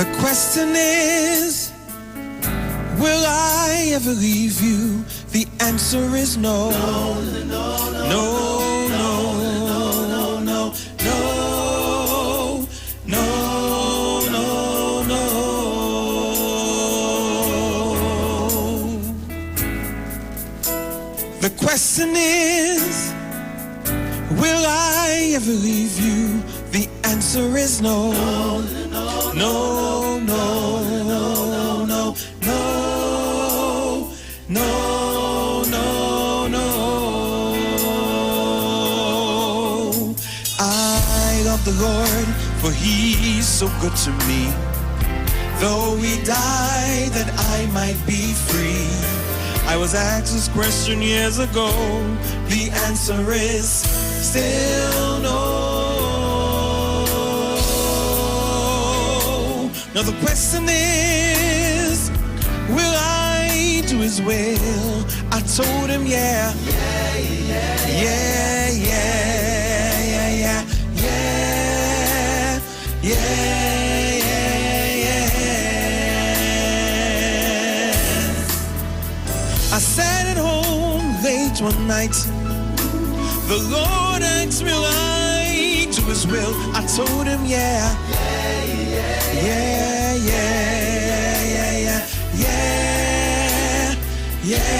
The question is, will I ever leave you? The answer is no. No, no, no, no, no, no, no, no. The question is, will I ever leave you? The answer is no. No, no, no, no, no, no, no, no. I love the Lord, for He's so good to me. Though He died that I might be free. I was asked this question years ago. The answer is still no. Now the question is, will I do His will? I told Him, yeah. Yeah, yeah, yeah, yeah, yeah, yeah, yeah, yeah. I sat at home late one night. The Lord asked me, will I do His will? I told Him, yeah. Yeah, yeah, yeah, yeah, yeah, yes.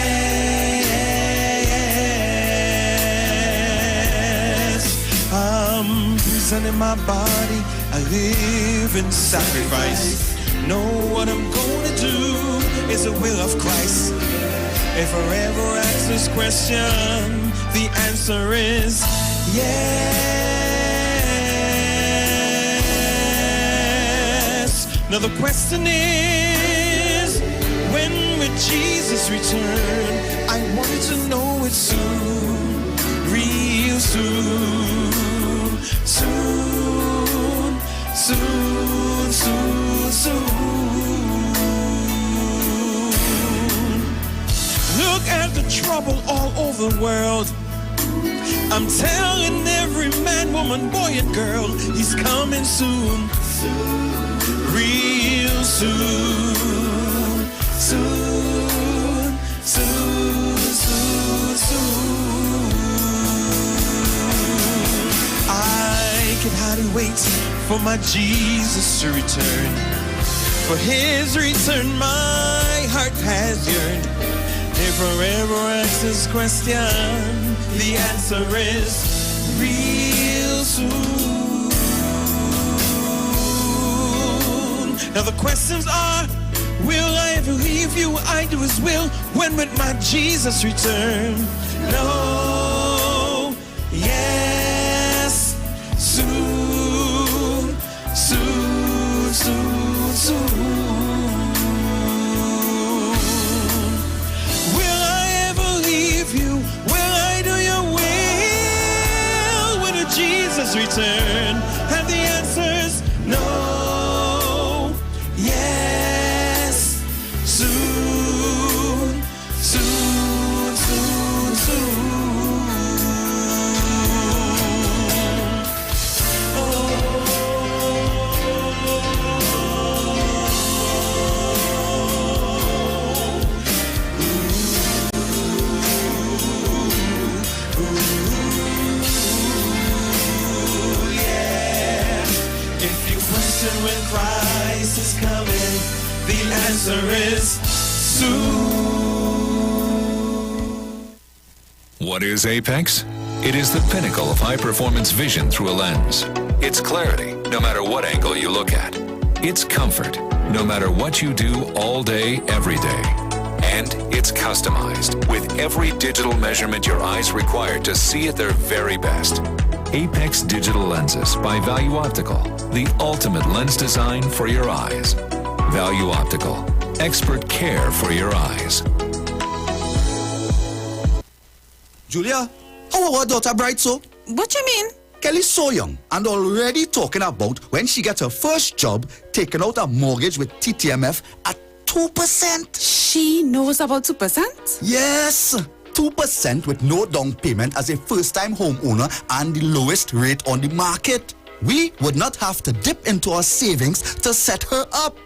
I'm presenting my body, a living sacrifice. Know what I'm gonna do is the will of Christ. If I ever ask this question, the answer is yes. Now the question is, when will Jesus return? I want to know it soon, real soon, soon, soon, soon, soon. Look at the trouble all over the world. I'm telling every man, woman, boy, and girl, He's coming soon. Real soon. Soon, soon, soon, soon. I can hardly wait for my Jesus to return. For His return, my heart has yearned. If I ever ask this question, the answer is real soon. Now the questions are, will I ever leave you? I do His will. When will my Jesus return? No, yes, soon, soon, soon, soon. You, will I do your will? When will Jesus return? And the answer's no, yes, soon, soon, soon, soon. When Christ is coming, the answer is soon. What is Apex? It is the pinnacle of high-performance vision through a lens. It's clarity, no matter what angle you look at. It's comfort, no matter what you do all day, every day. And it's customized, with every digital measurement your eyes require to see at their very best. Apex Digital Lenses by Value Optical, the ultimate lens design for your eyes. Value Optical, expert care for your eyes. Julia, how our daughter bright so? What you mean? Kelly's so young and already talking about when she gets her first job, taking out a mortgage with TTMF at 2%. She knows about 2%? Yes. 2% with no down payment as a first-time homeowner and the lowest rate on the market. we would not have to dip into our savings to set her up.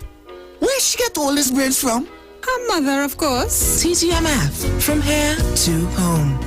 Where she get all these brains from? Her mother, of course. TTMF, from here to home.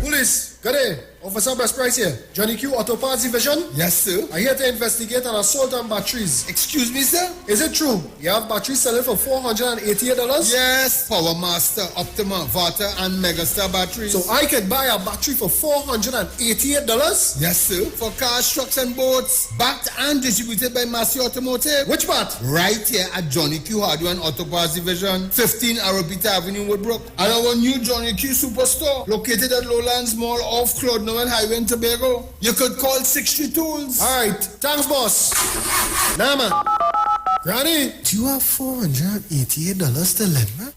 Police, good day. Officer Best Price here. Johnny Q Auto Parts Division. Yes, sir. I'm here to investigate an assault on batteries. Excuse me, sir? Is it true you have batteries selling for $488? Yes, Power Master, Optima, Vata, and Megastar batteries. So I could buy a battery for $488? Yes, sir. For cars, trucks, and boats. Backed and distributed by Massey Automotive. Which part? Right here at Johnny Q Hardware and Auto Parts Division, 15 Arrowpeter Avenue, Woodbrook. And our new Johnny Q Superstore, located at Lowlands Mall off Claude Noel Highway in Tobago. You could call 63 Tools. Alright, thanks boss. Nah man. Granny, Do you have $488 to lend, man?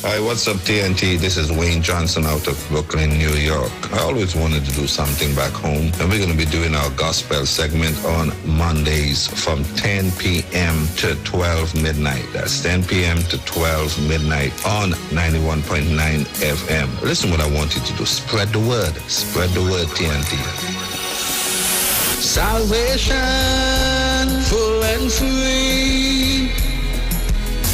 Hi, what's up, TNT? This is Wayne Johnson out of Brooklyn, New York. I always wanted to do something back home, and we're going to be doing our gospel segment on Mondays from 10 p.m. to 12 midnight. That's 10 p.m. to 12 midnight on 91.9 FM. Listen what I want you to do. Spread the word. Spread the word, TNT. Salvation, full and free.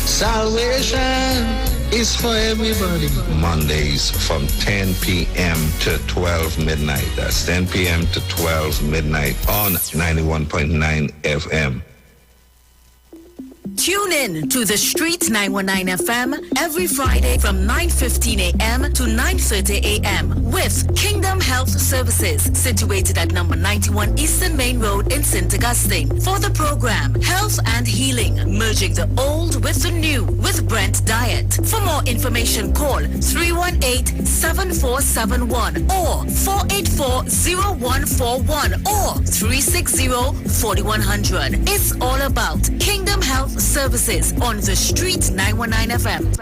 Salvation is for everybody. Mondays from 10 p.m. to 12 midnight. That's 10 p.m. to 12 midnight on 91.9 FM. Tune in to The Street 919 FM every Friday from 9:15 a.m. to 9:30 a.m. with Kingdom Health Services, situated at number 91 Eastern Main Road in St. Augustine. For the program, Health and Healing, merging the old with the new with Brent Diet. For more information, call 318-7471 or 484-0141 or 360-4100. It's all about Kingdom Health Services on The Street 919 FM.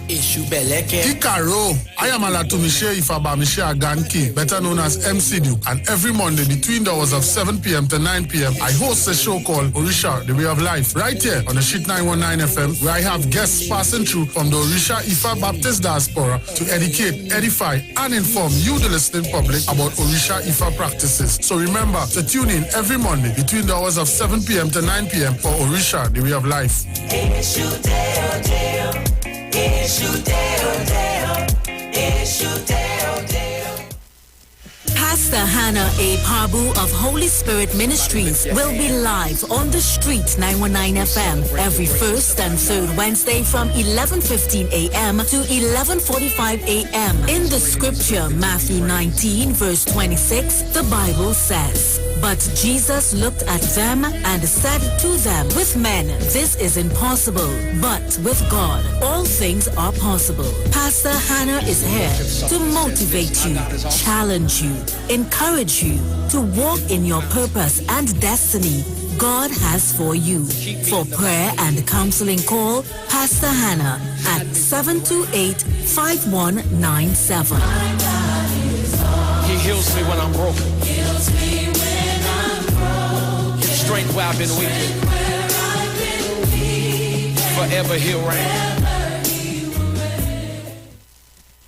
Kikaro, I am Alatumishe Ifabamishe Aganki, better known as MC Duke, and every Monday between the hours of 7 p.m. to 9 p.m. I host a show called Orisha, The Way of Life, right here on the Street 919 FM, where I have guests passing through from the Orisha Ifa Baptist Diaspora to educate, edify, and inform you, the listening public, about Orisha Ifa practices. So remember to tune in every Monday between the hours of 7 p.m. to 9 p.m. for Orisha, The Way of Life. Pastor Hannah A. Parbu of Holy Spirit Ministries will be live on The Street 919 FM every first and third Wednesday from 11:15 a.m. to 11:45 a.m. In the scripture, Matthew 19 verse 26, the Bible says, "But Jesus looked at them and said to them, with men this is impossible, but with God all things are possible." Pastor Hannah is here to motivate you, challenge you, encourage you to walk in your purpose and destiny God has for you. For prayer and counseling, call Pastor Hannah at 728-5197. He heals me when I'm broken. Gives strength where I've been weak. Forever he'll reign.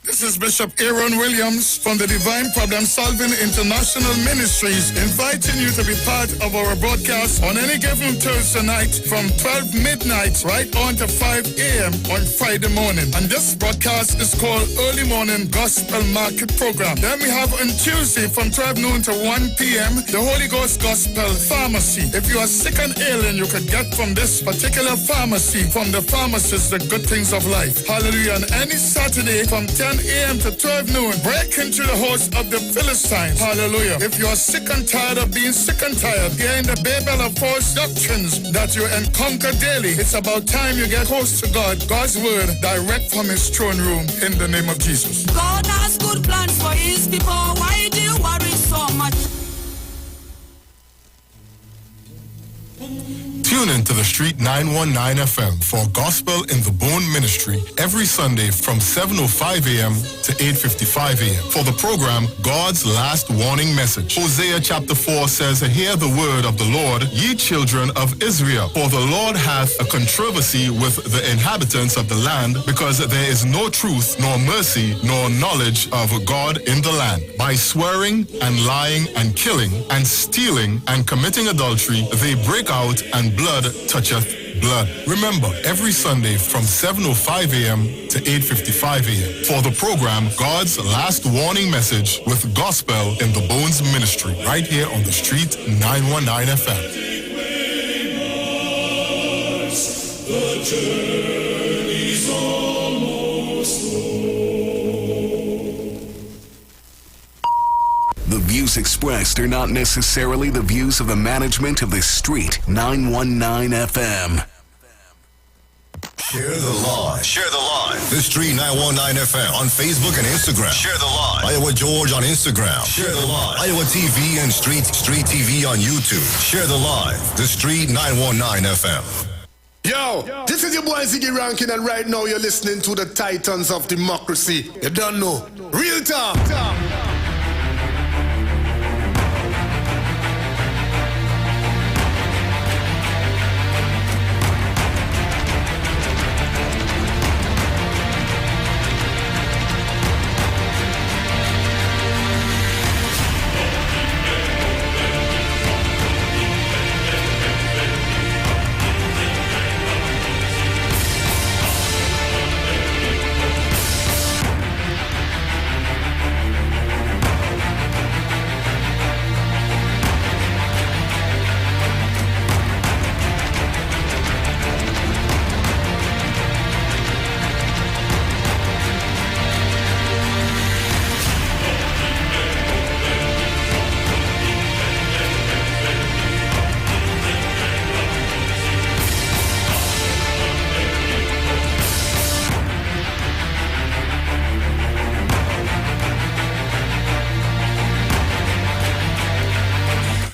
This is Bishop Aaron Williams from the Divine Problem Solving International Ministries, inviting you to be part of our broadcast on any given Thursday night from 12 midnight right on to 5 a.m. on Friday morning. And this broadcast is called Early Morning Gospel Market Program. Then we have on Tuesday from 12 noon to 1 p.m. the Holy Ghost Gospel Pharmacy. If you are sick and ailing, you could get from this particular pharmacy, from the pharmacist, the good things of life. Hallelujah. And any Saturday from 10 a.m. to 12 noon, break into the host of the Philistines. Hallelujah. If you are sick and tired of being sick and tired, hearing the babel of false doctrines that you encounter daily, it's about time you get close to God. God's word direct from his throne room in the name of Jesus. God has good plans for his people. Why do you worry so much? Tune in to the Street 919 FM for Gospel in the Bone Ministry every Sunday from 7:05 a.m. to 8:55 a.m. For the program, God's Last Warning Message. Hosea chapter 4 says, "Hear the word of the Lord, ye children of Israel. For the Lord hath a controversy with the inhabitants of the land, because there is no truth, nor mercy, nor knowledge of God in the land. By swearing and lying and killing and stealing and committing adultery, they break out, and blood toucheth blood." Remember, every Sunday from 7:05 a.m. to 8:55 a.m. for the program God's Last Warning Message with Gospel in the Bones Ministry, right here on the Street 919 FM. The journey's almost The views expressed are not necessarily the views of the management of the Street 919 FM. Share the live. Share the live. The Street 919 FM on Facebook and Instagram. Share the live. Iowa George on Instagram. Share the live. Iowa TV and Street TV on YouTube. Share the live. The Street 919 FM. Yo, this is your boy Ziggy Rankin, and right now you're listening to the Titans of Democracy. You don't know. Real talk.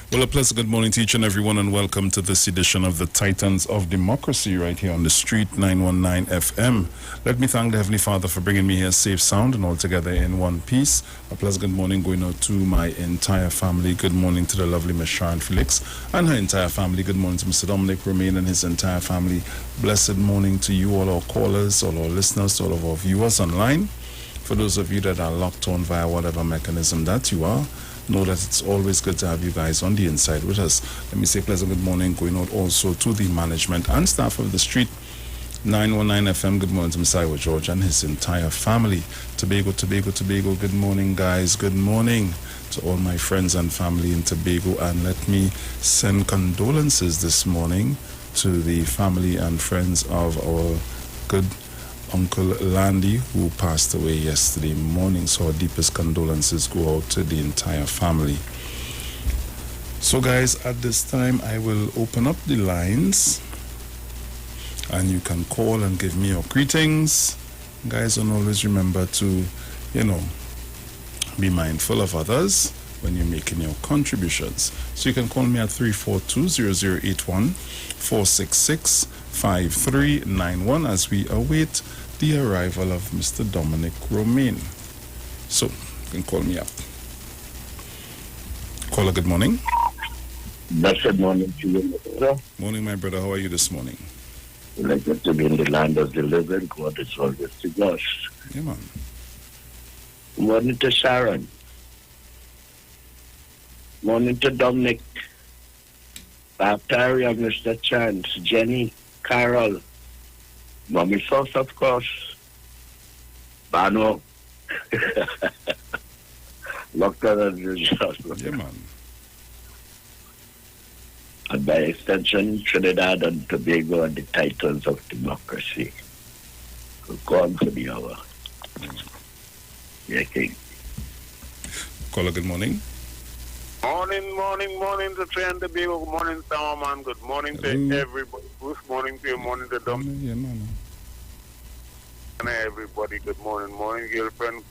Well, a pleasant good morning to each and everyone, and welcome to this edition of the Titans of Democracy right here on the Street 919 FM. Let me thank the Heavenly Father for bringing me here safe, sound, and all together in one piece. A pleasant good morning going out to my entire family. Good morning to the lovely Miss Sharon Felix and her entire family. Good morning to Mr. Dominic Romaine and his entire family. Blessed morning to you, all our callers, all our listeners, all of our viewers online. For those of you that are locked on via whatever mechanism that you are, know that it's always good to have you guys on the inside with us. Let me say pleasant good morning going out also to the management and staff of the Street 919 FM. Good morning to Mr. Iwer George and his entire family. Tobago, good morning guys. Good morning to all my friends and family in Tobago, and let me send condolences this morning to the family and friends of our good Uncle Landy, who passed away yesterday morning. So our deepest condolences go out to the entire family. So guys, at this time I will open up the lines and you can call and give me your greetings. Guys, and always remember to, be mindful of others when you're making your contributions. So you can call me at 342-0081, 466-5391 as we await the arrival of Mr. Dominic Romaine. So, you can call me up. Caller, good morning. Blessed morning to you, my brother. Morning, my brother. How are you this morning? Blessed to be in the land of the living. God is always with us. Yeah, man. Morning to Sharon. Morning to Dominic. Bacteria, Mr. Chance, Jenny, Carol, Mommy Sauce, of course, Bano, Dr. Yeah, man. And by extension, Trinidad and Tobago and the Titans of Democracy. Go on for the hour. Yeah, King. Caller, good morning. Morning to Trent the Baby. Good morning, Towerman. Good morning to everybody. Good morning to you. Morning to Dom. Yeah, man. And everybody. Good morning. Morning, girlfriend.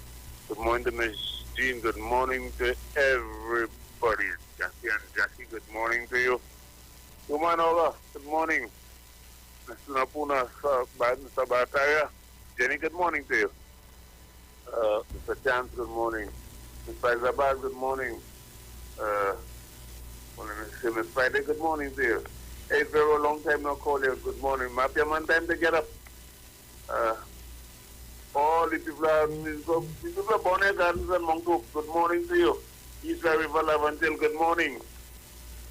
Good morning to Miss Jean. Good morning to everybody. Jackie and Jackie, good morning to you. Kumanoga, good morning. Mr. Napuna, Mr. Bataya. Jenny, good morning to you. Mr. Chance, good morning. Mr. Zabaz, good morning. Miss Friday, good morning to you. Hey, it's very long time no call you. Good morning. Map your man time to get up. All the people are Bonnet Gardens and Montauk, good morning to you. East River Lavantil, good morning.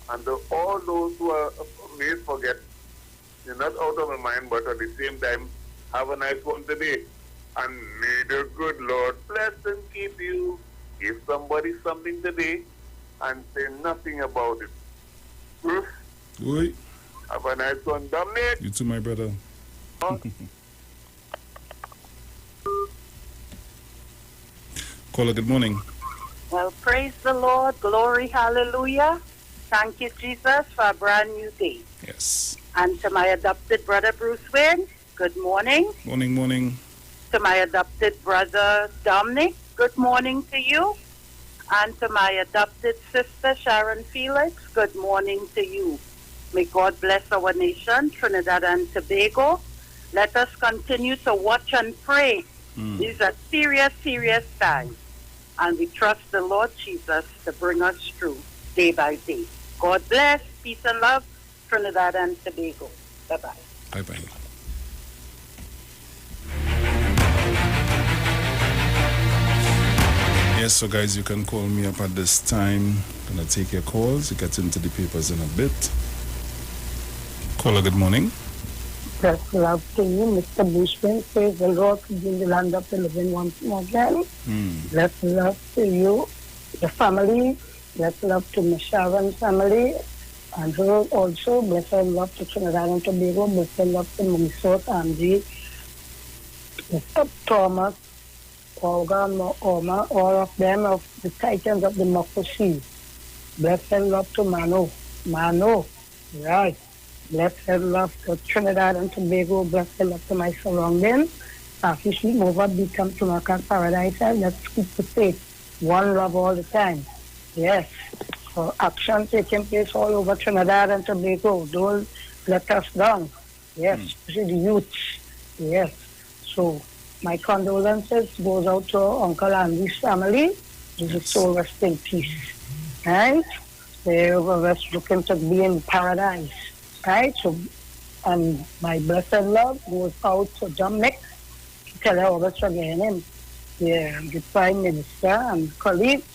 And all those who are may forget, you're not out of my mind, but at the same time, have a nice one today. And may the good Lord bless and keep you. Give somebody something today and say nothing about it. Oi. Have a nice one, Dominic. You too, my brother. Caller, good morning. Well, praise the Lord. Glory, hallelujah. Thank you, Jesus, for a brand new day. Yes. And to my adopted brother, Bruce Wayne, good morning. Morning. To my adopted brother, Dominic, good morning to you. And to my adopted sister, Sharon Felix, good morning to you. May God bless our nation, Trinidad and Tobago. Let us continue to watch and pray. These are serious, serious times. And we trust the Lord Jesus to bring us through day by day. God bless, peace and love, Trinidad and Tobago. Bye-bye. Bye-bye. Yes, so guys, you can call me up at this time. I'm going to take your calls. You get into the papers in a bit. Caller, good morning. Bless love to you, Mr. Bushman. Praise the Lord to be in the land of the living once more again. Bless love to you, the family. Bless love to Miss Sharon's family. And her also. Bless love to Trinidad and Tobago. Bless love to Minnesota, Angie, Mr. Thomas, Olga, Oma, all of them of the titans of democracy. Bless love to Mano, right. Bless love to Trinidad and Tobago. Bless love to my surroundings. As we sleep over, become to my paradise. Let's keep the faith. One love all the time. Yes. So action taking place all over Trinidad and Tobago. Don't let us down. Yes. Especially the youth. Yes. So my condolences goes out to Uncle Andy's family. His soul rest in peace. Right? They were looking to be in paradise. Right? So, and my blessed love goes out to Dominic. Tell her always forgetting him. Yeah, the Prime Minister and colleagues,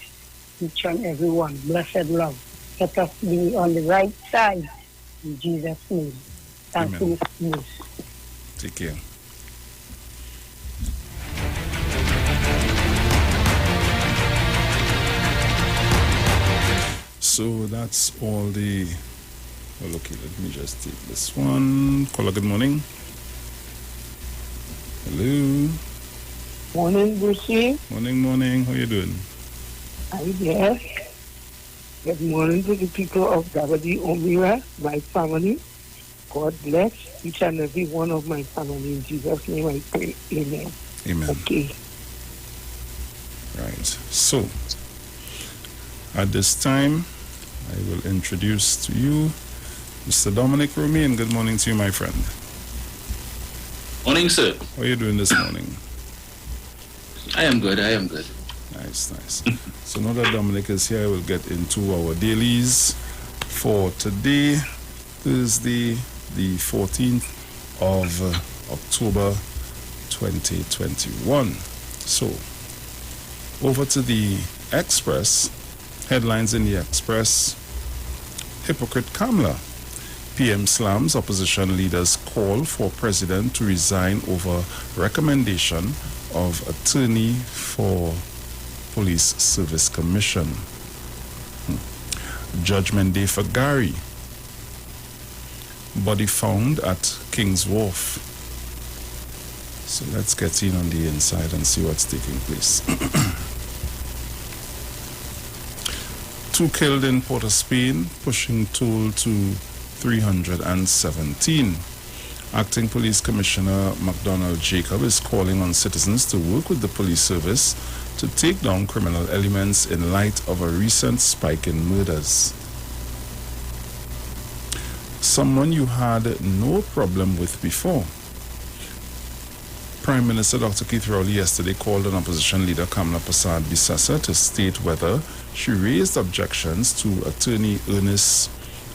each and everyone. Blessed love. Let us be on the right side. In Jesus' name. Thank you, Mr. Bruce. Take care. So that's all the... Well, okay, let me just take this one. Caller, good morning. Hello. Morning, Brucey. Morning. How you doing? I'm there. Good morning to the people of W. Omira, my family. God bless each and every one of my family. In Jesus' name I pray. Amen. Amen. Okay. Right. So, at this time, I will introduce to you Mr. Dominic Romain. Good morning to you, my friend. Morning, sir. How are you doing this morning? I am good. Nice. So now that Dominic is here, we'll get into our dailies for today, Thursday, the 14th of October 2021. So, over to the Express. Headlines in the Express. Hypocrite Kamla. PM slams opposition leaders call for president to resign over recommendation of attorney for Police Service Commission. Judgment Day for Gary. Body found at King's Wharf. So let's get in on the inside and see what's taking place. 2 killed in Port of Spain, pushing toll to 317. Acting Police Commissioner MacDonald Jacob is calling on citizens to work with the police service to take down criminal elements in light of a recent spike in murders. someone you had no problem with before. Prime Minister Dr. Keith Rowley yesterday called on opposition leader Kamala Persad-Bissessar to state whether she raised objections to attorney Ernest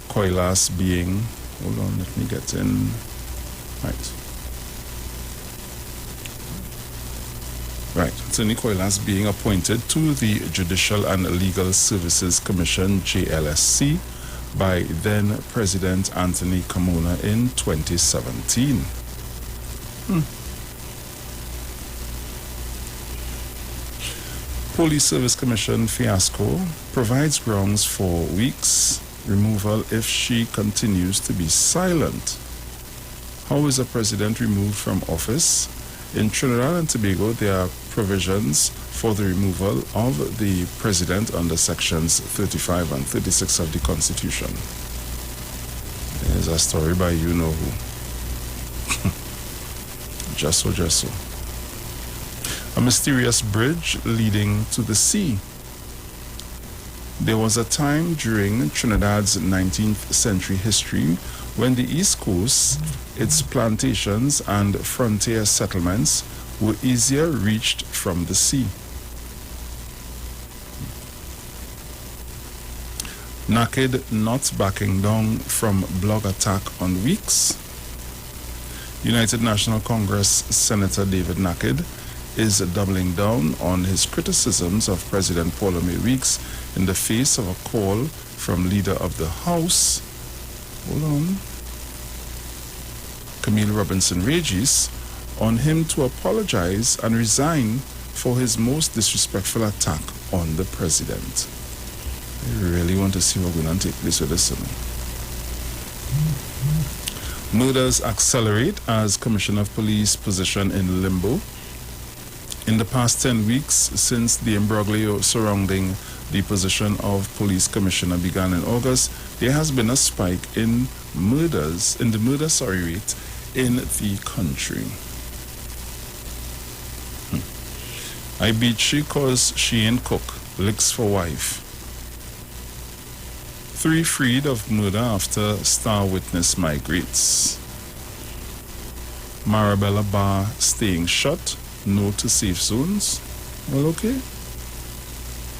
Coilas being... Hold on, let me get in... Right, Attorney Coilas being appointed to the Judicial and Legal Services Commission, JLSC, by then President Anthony Carmona in 2017. Police Service Commission fiasco provides grounds for weeks removal if she continues to be silent. How is a president removed from office? In Trinidad and Tobago, there are provisions for the removal of the president under sections 35 and 36 of the Constitution. There's a story by you know who. Just so. A mysterious bridge leading to the sea. There was a time during Trinidad's 19th century history when the East Coast, its plantations and frontier settlements were easier reached from the sea. Naked not backing down from blog attack on Weeks. United National Congress Senator David Naked is doubling down on his criticisms of President Paulomé Weeks in the face of a call from leader of the House, Camille Robinson Regis, on him to apologize and resign for his most disrespectful attack on the president. I really want to see what's going to take place with this. Murders accelerate as Commissioner of Police position in limbo. In the past 10 weeks since the imbroglio surrounding the position of police commissioner began in August, there has been a spike in the murder rate in the country. I beat she cause she ain't cook, licks for wife. 3 freed of murder after star witness migrates. Marabella Bar staying shut. No to safe zones. Well, okay.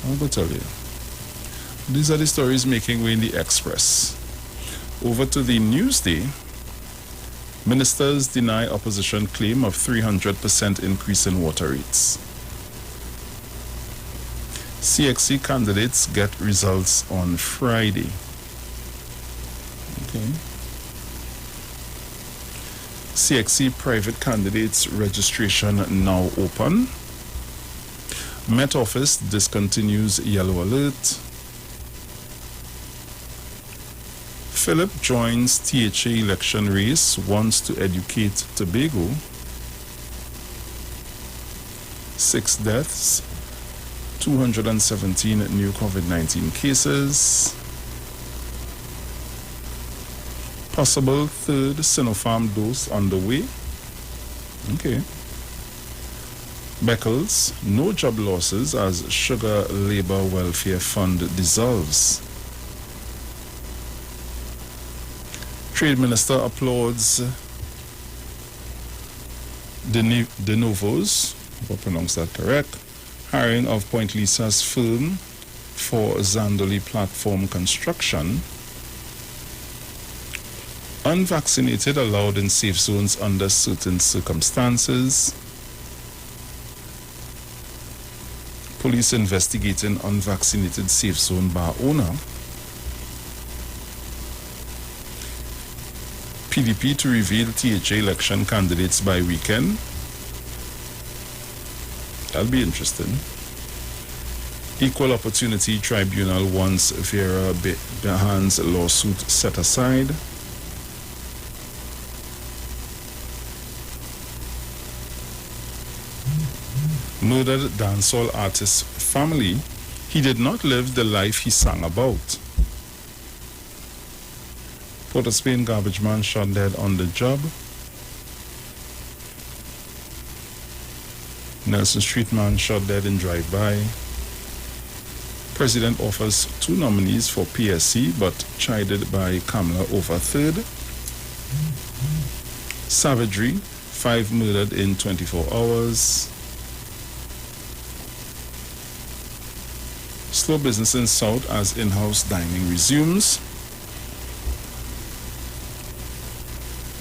I'll go tell you. These are the stories making way in the Express. Over to the Newsday. Ministers deny opposition claim of 300% increase in water rates. CXC candidates get results on Friday. Okay. CXC private candidates registration now open. Met Office discontinues yellow alert. Philip joins THA election race, wants to educate Tobago. 6 deaths, 217 new COVID-19 cases. Possible 3rd Sinopharm dose underway. Okay. Beckles, no job losses as Sugar Labor Welfare Fund dissolves. Trade Minister applauds De Novo's, if I pronounce that correct, hiring of Point Lisa's firm for Zandoli platform construction. Unvaccinated allowed in safe zones under certain circumstances. Police investigating unvaccinated safe zone bar owner. PDP to reveal THA election candidates by weekend. That'll be interesting. Equal Opportunity Tribunal wants Vera Behan's lawsuit set aside. Murdered dancehall artist family, he did not live the life he sang about. Port of Spain garbage man shot dead on the job. Nelson Street man shot dead in drive-by. President offers 2 nominees for PSC, but chided by Kamala over 3rd. Savagery, 5 murdered in 24 hours. Slow business in South as in-house dining resumes.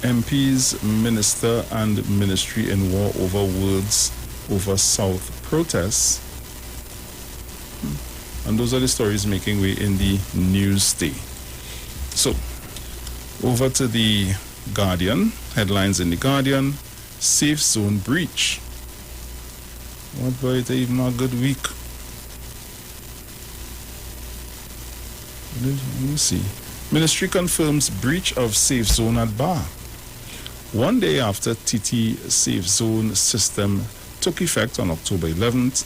MPs, minister and ministry in war over words over South protests. And those are the stories making way in the news today. So, over to the Guardian. Headlines in the Guardian. Safe zone breach. What boy, it's even a good week. Let me see. Ministry confirms breach of safe zone at Bar. 1 day after TT safe zone system took effect on October 11th,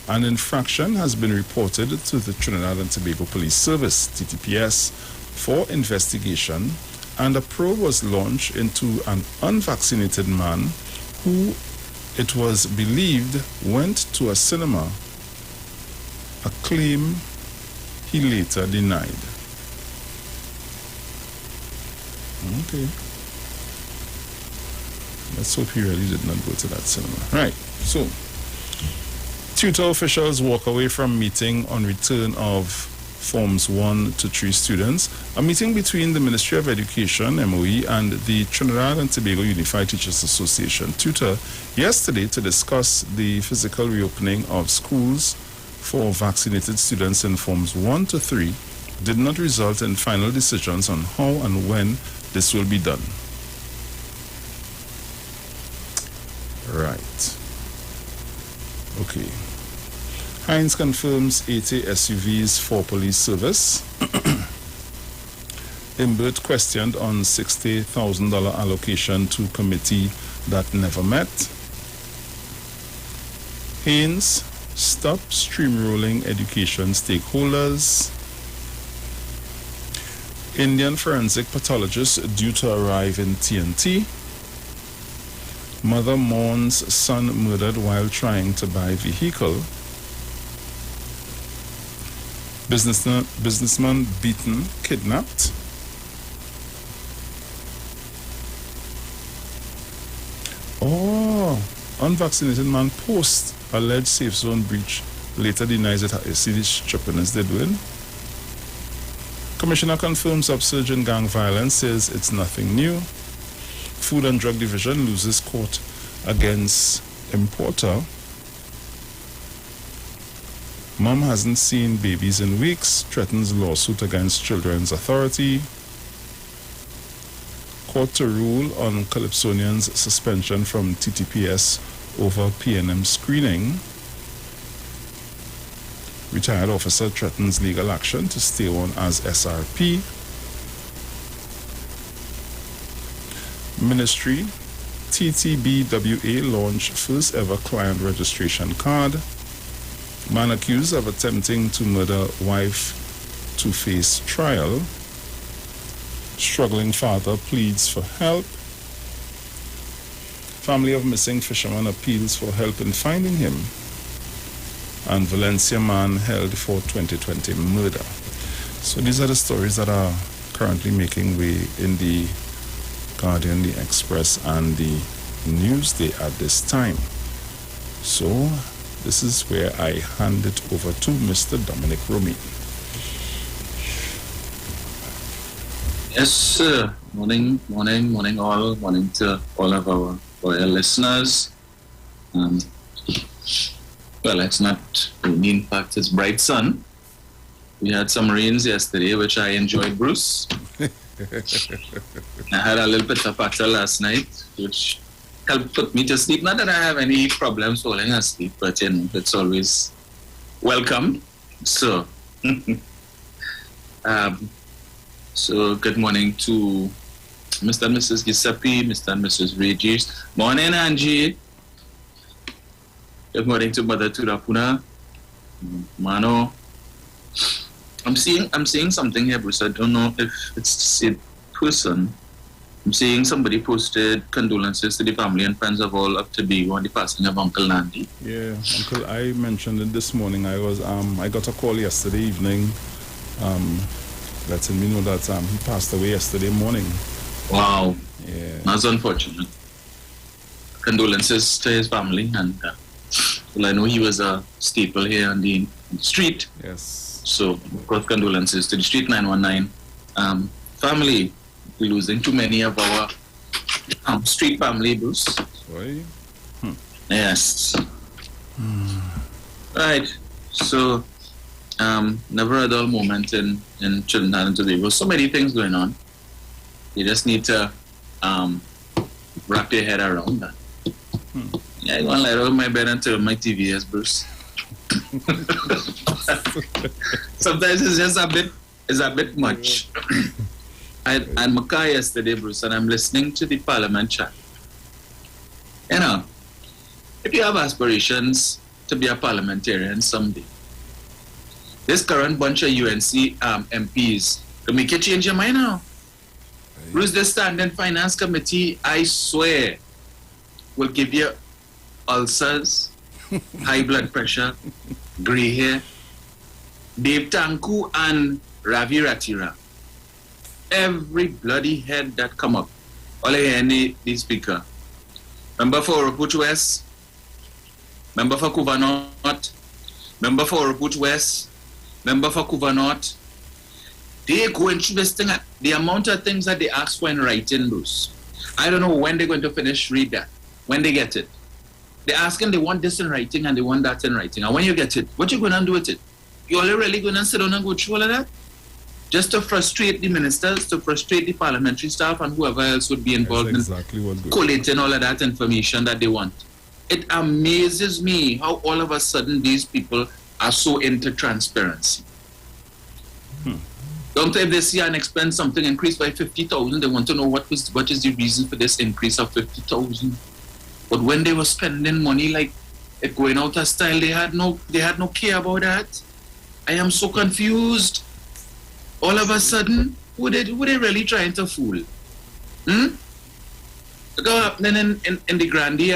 an infraction has been reported to the Trinidad and Tobago Police Service, TTPS, for investigation, and a probe was launched into an unvaccinated man who, it was believed, went to a cinema, a claim he later denied. Okay. Let's hope he really did not go to that cinema. Right, so tutor officials walk away from meeting on return of Forms 1 to 3 students. A meeting between the Ministry of Education, MOE, and the Trinidad and Tobago Unified Teachers Association, tutor, yesterday to discuss the physical reopening of schools for vaccinated students in Forms 1 to 3 did not result in final decisions on how and when this will be done. Right. Okay. Heinz confirms 80 SUVs for police service. Imbert questioned on $60,000 allocation to committee that never met. Haynes, stop streamrolling education stakeholders. Indian forensic pathologist due to arrive in TNT. Mother mourns son murdered while trying to buy vehicle. Businessman beaten, kidnapped. Oh, unvaccinated man post alleged safe zone breach. Later denies it. You see this trippiness they're doing? Commissioner confirms upsurge in gang violence, says it's nothing new. Food and Drug Division loses court against importer. Mom hasn't seen babies in weeks, threatens lawsuit against Children's Authority. Court to rule on Calypsonian's suspension from TTPS over PNM screening. Retired officer threatens legal action to stay on as SRP. Ministry, TTBWA launch first ever client registration card. Man accused of attempting to murder wife to face trial. Struggling father pleads for help. Family of missing fisherman appeals for help in finding him. And Valencia man held for 2020 murder. So these are the stories that are currently making way in the Guardian, the Express, and the Newsday at this time. So this is where I hand it over to Mr. Dominic Romy. Yes, sir. Morning all. Morning to all of our listeners. Well, it's not rainy. In fact, it's bright sun. We had some rains yesterday, which I enjoyed, Bruce. I had a little bit of patter last night, which helped put me to sleep. Not that I have any problems falling asleep, but you know, it's always welcome. So, so good morning to Mr. and Mrs. Giuseppe, Mr. and Mrs. Regis. Morning, Angie. Good morning to Mother Turapuna, Mano. I'm seeing something here, Bruce. I don't know if it's the same person. I'm seeing somebody posted condolences to the family and friends of all of Tobago on the passing of Uncle Landy. Yeah, Uncle, I mentioned it this morning. I got a call yesterday evening, letting me know that he passed away yesterday morning. Wow. Yeah. That's unfortunate. Condolences to his family, and well, I know he was a staple here on the street. Yes. So, of course, condolences to the Street 919 family. We're losing too many of our street family, Bruce. Sorry? Yes. Right. So, never a dull moment in Trinidad and Tobago. So many things going on. You just need to wrap your head around that. Yeah, I want to lie down my bed and turn my TV, yes, Bruce. Sometimes it's just a bit much. I had my car yesterday, Bruce, and I'm listening to the Parliament chat. You know, if you have aspirations to be a parliamentarian someday, this current bunch of UNC MPs can make you change your mind now. Bruce, this standing finance committee, I swear, will give you ulcers, high blood pressure, grey hair. Dave Tanku and Ravi Ratira. Every bloody head that come up. All I hear the speaker. Member for Oraput West, member for Kuva North, member for Oraput West, member for Kuva North. They go into this thing, the amount of things that they ask for in writing, Bruce. I don't know when they're going to finish read that, when they get it. They're asking, they want this in writing and they want that in writing. And when you get it, what you going to do with it? You only really going to sit down and go through all of that? Just to frustrate the ministers, to frustrate the parliamentary staff and whoever else would be involved in collating all of that information that they want. It amazes me how all of a sudden these people are so into transparency. Don't if they see an expense, something increased by 50,000, they want to know what is the reason for this increase of 50,000. But when they were spending money like it going out of style, they had no care about that. I am so confused. All of a sudden, who they really trying to fool? Look what happening in the Grandi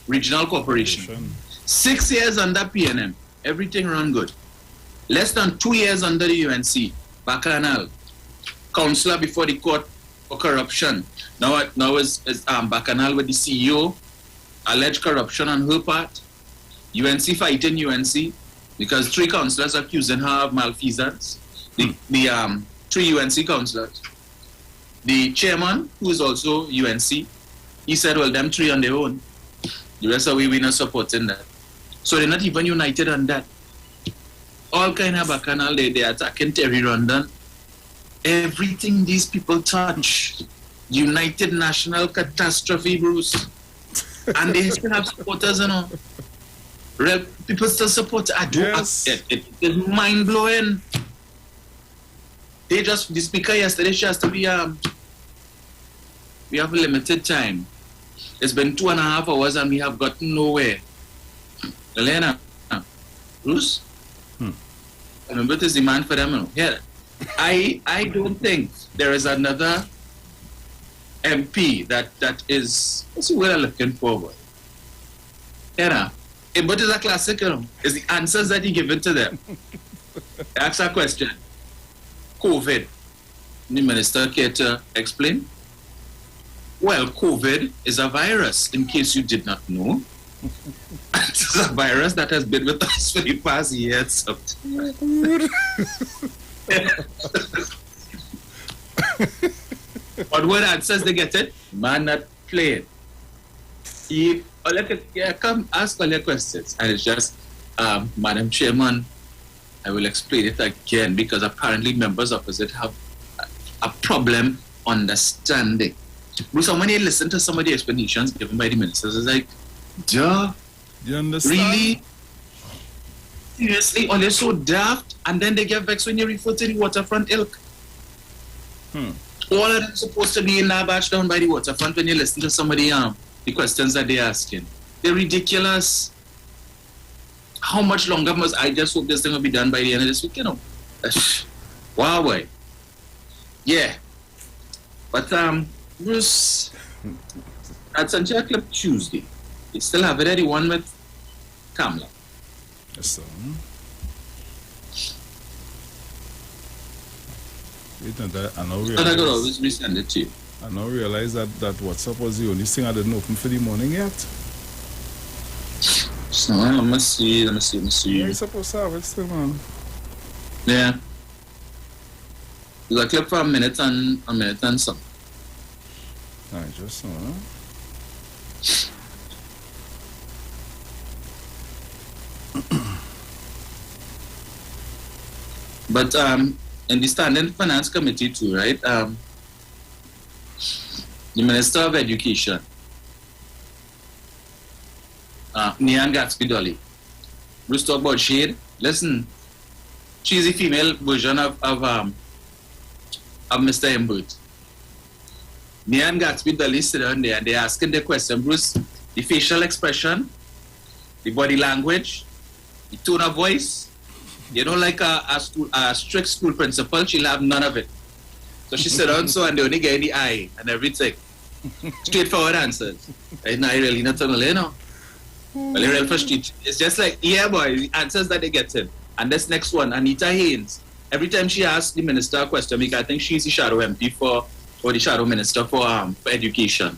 Regional Corporation. 6 years under PNM, everything run good. Less than 2 years under the UNC, Bacchanal, councillor before the court for corruption. Now is Bacchanal with the CEO, alleged corruption on her part. UNC fighting UNC because 3 councillors accusing her of malfeasance. The 3 UNC councillors. The chairman, who is also UNC, he said, well, them 3 on their own. The rest of we not supporting that. So they're not even united on that. All kind of bacchanal, they attacking Terry Rondon. Everything these people touch, United National Catastrophe, Bruce. And they still have supporters, you know. Real people still support. It is mind-blowing. The speaker yesterday, she has to be, we have a limited time. It's been 2.5 hours and we have gotten nowhere. Elena, Bruce? I remember this demand for them. Yeah. I don't think there is another MP that is, what's the word I'm looking forward? Yeah. But it's a classic, you know. It's the answers that you give it to them. Ask a question. COVID. The minister care to explain? Well, COVID is a virus, in case you did not know. It's a virus that has been with us for the past years. But what answers they get it? Man, not playing. Come ask all your questions. And it's just, Madam Chairman, I will explain it again because apparently members opposite have a problem understanding. Bruce, when you listen to some of the explanations given by the ministers, it's like, duh. You understand? Really? Seriously? All they're so daft, and then they get vexed when you refer to the waterfront ilk. All of them supposed to be in that batch down by the waterfront when you listen to some of the questions that they're asking. They're ridiculous. How much longer must I just hope this thing will be done by the end of this week, you know? Wow, boy. Yeah. But Bruce, at Sanjay Club Tuesday, you still have it at the one with Kamla. Yes, sir. Wait, I now But I could always resend it to you. I now realize that WhatsApp was the only thing I didn't open for the morning yet. So let me see. Yeah, you're supposed to have it still, man. Yeah. There's a clip for a minute and some. Alright, just so, But in the Standing Finance Committee too, right? The Minister of Education, Nian Gatsby-Dolly, Bruce talk about shade. Listen, she's a female version of Mr. Embert. Nian Gatsby-Dolly sit down there and they're asking the question, Bruce, the facial expression, the body language, the tone of voice. You know, like a strict school principal, she'll have none of it. So she sit down so and they only get in the eye and everything. Straightforward answers. Right now, I really not know, you know. Well, real frustrating. It's just like, yeah, boy, the answers that they get in. And this next one, Anita Haynes. Every time she asks the minister a question, because I think she's the shadow MP or the shadow minister for education.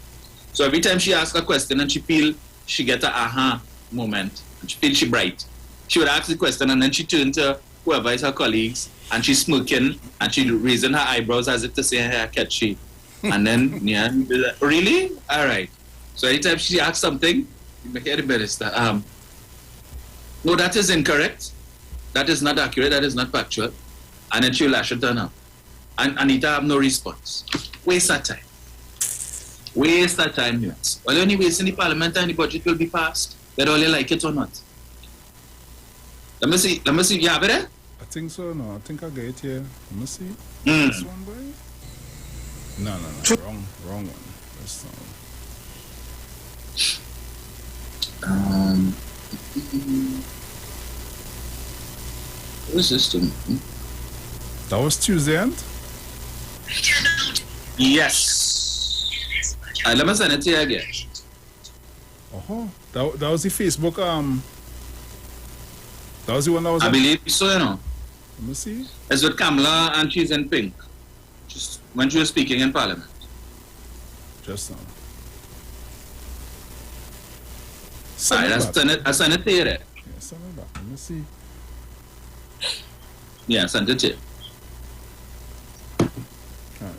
So every time she asks a question and she feel she get a aha moment, and she feel she bright, she would ask the question and then she turn to whoever is her colleagues and she's smirking and she raising her eyebrows as if to say, hey, catchy. And then, yeah, really? All right. So anytime she asks something, you make the minister. No, that is incorrect. That is not accurate. That is not factual. And then she'll lash it down. And Anita have no response. Waste of time. Waste of time, yes. Well, only waste in the parliament and the budget will be passed, whether you like it or not. Let me see. You have it there? I think so, no. I think I get it here. Let me see. This one, boy? No. Wrong one. That's What is this thing? That was Tuesday, end? Yes. Let me send it to you again. Oh, that was the Facebook, that was the one that was... I believe so, you know. Let me see. It's with Kamala and she's in pink. Just when she was speaking in Parliament. Just now. I sent it to you there. Yeah, send it back. Let me see. Yeah, I sent it to you. Alright.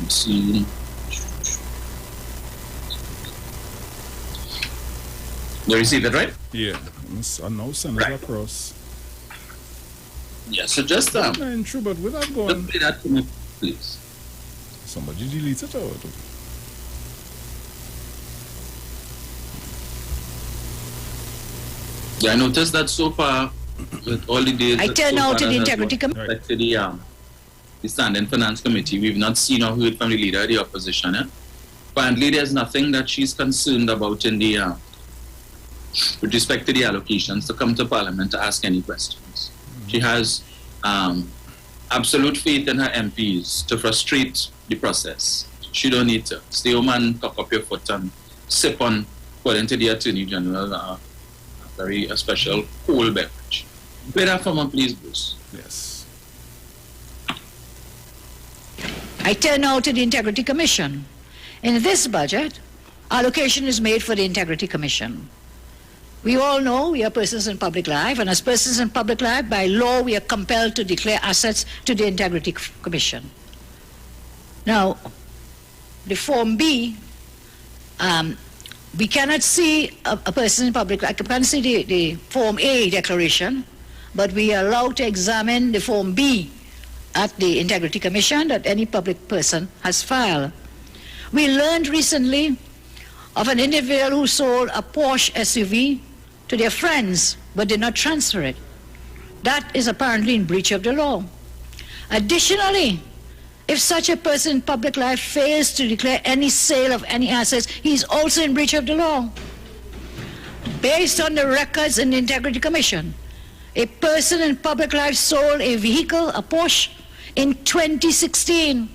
Let's see. You received it, right? Yeah. I know, send it across. Yeah, so just true, but without going... play that to me, please. Somebody delete it out. Yeah, I noticed that so far, with all the days... I turn out to the Integrity Committee. The Standing Finance Committee, we've not seen or heard from the leader of the opposition. Apparently, there's nothing that she's concerned about in the... with respect to the allocations to come to Parliament to ask any questions. She has absolute faith in her MPs to frustrate the process. She don't need to stay home and cock up your foot and sip on, according to the Attorney General, a special cold beverage. Play that for me, please, Bruce. Yes. I turn now to the Integrity Commission. In this budget, allocation is made for the Integrity Commission. We all know we are persons in public life, and as persons in public life, by law, we are compelled to declare assets to the Integrity Commission. Now, the Form B, we cannot see a person in public life. I can't see the Form A declaration, but we are allowed to examine the Form B at the Integrity Commission that any public person has filed. We learned recently of an individual who sold a Porsche SUV to their friends but did not transfer it. That is apparently in breach of the law. Additionally, If such a person in public life fails to declare any sale of any assets, he is also in breach of the law. Based on the records in the Integrity Commission, a person in public life sold a vehicle, a Porsche, in 2016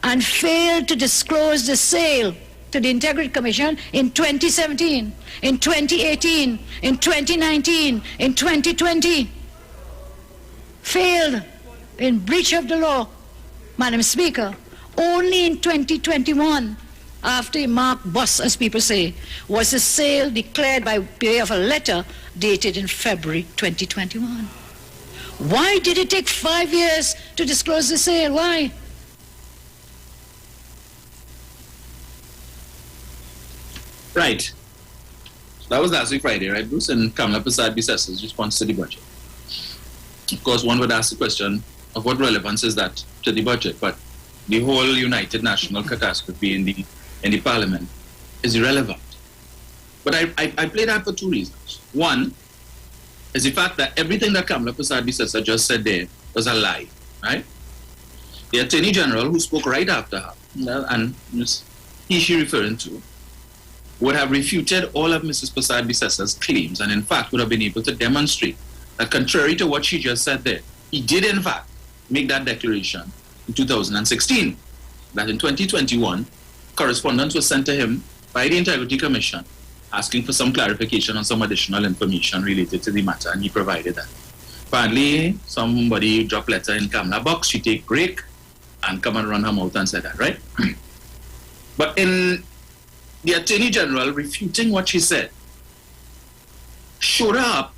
and failed to disclose the sale to the Integrity Commission in 2017, in 2018, in 2019, in 2020. Failed in breach of the law, Madam Speaker. Only in 2021, after a marked bus, as people say, was the sale declared by way of a letter dated in February 2021. Why did it take 5 years to disclose the sale? Why? Right. That was last week Friday, right, Bruce? And Kamala Persad-Bissessa's response to the budget. Of course, one would ask the question of what relevance is that to the budget, but the whole United National catastrophe in the Parliament is irrelevant. But I play that for two reasons. One is the fact that everything that Kamala Persad-Bissessa just said there was a lie, right? The Attorney General, who spoke right after her, and she referring to, would have refuted all of Mrs. Persad-Bissessa's claims, and in fact would have been able to demonstrate that contrary to what she just said there, he did in fact make that declaration in 2016, that in 2021, correspondence was sent to him by the Integrity Commission asking for some clarification on some additional information related to the matter, and he provided that. Apparently, somebody dropped letter in Kamala box, she take break, and come and run her mouth and said that, right? But in the Attorney General refuting what she said, showed her up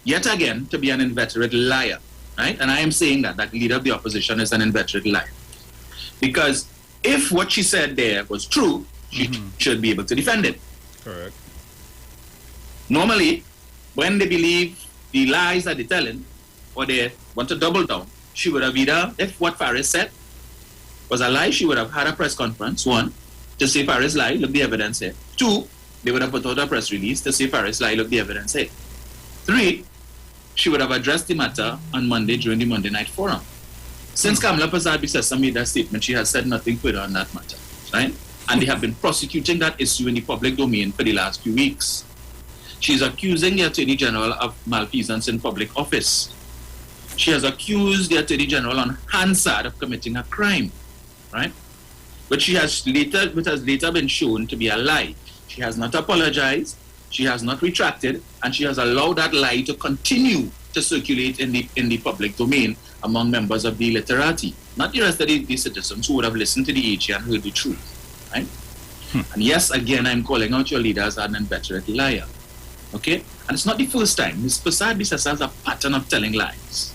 yet again to be an inveterate liar, right? And I am saying that leader of the opposition is an inveterate liar. Because if what she said there was true, she should be able to defend it. Correct. Normally, when they believe the lies that they're telling, or they want to double down, she would have either, if what Faris said was a lie, she would have had a press conference, one, to say Faris lied, look the evidence here. Two, they would have put out a press release to say Faris lied, look the evidence here. Three, she would have addressed the matter on Monday during the Monday night forum. Since Kamala Persad-Bissessa made that statement, she has said nothing further on that matter, right? And they have been prosecuting that issue in the public domain for the last few weeks. She's accusing the Attorney General of malfeasance in public office. She has accused the Attorney General on Hansard of committing a crime, right? But which has later been shown to be a lie. She has not apologized, she has not retracted, and she has allowed that lie to continue to circulate in the public domain among members of the literati, not the rest of the citizens who would have listened to the AG and heard the truth, right? And yes, again, I'm calling out your leader as an inveterate liar, okay? And it's not the first time. Ms. Persad-Bissessa has a pattern of telling lies.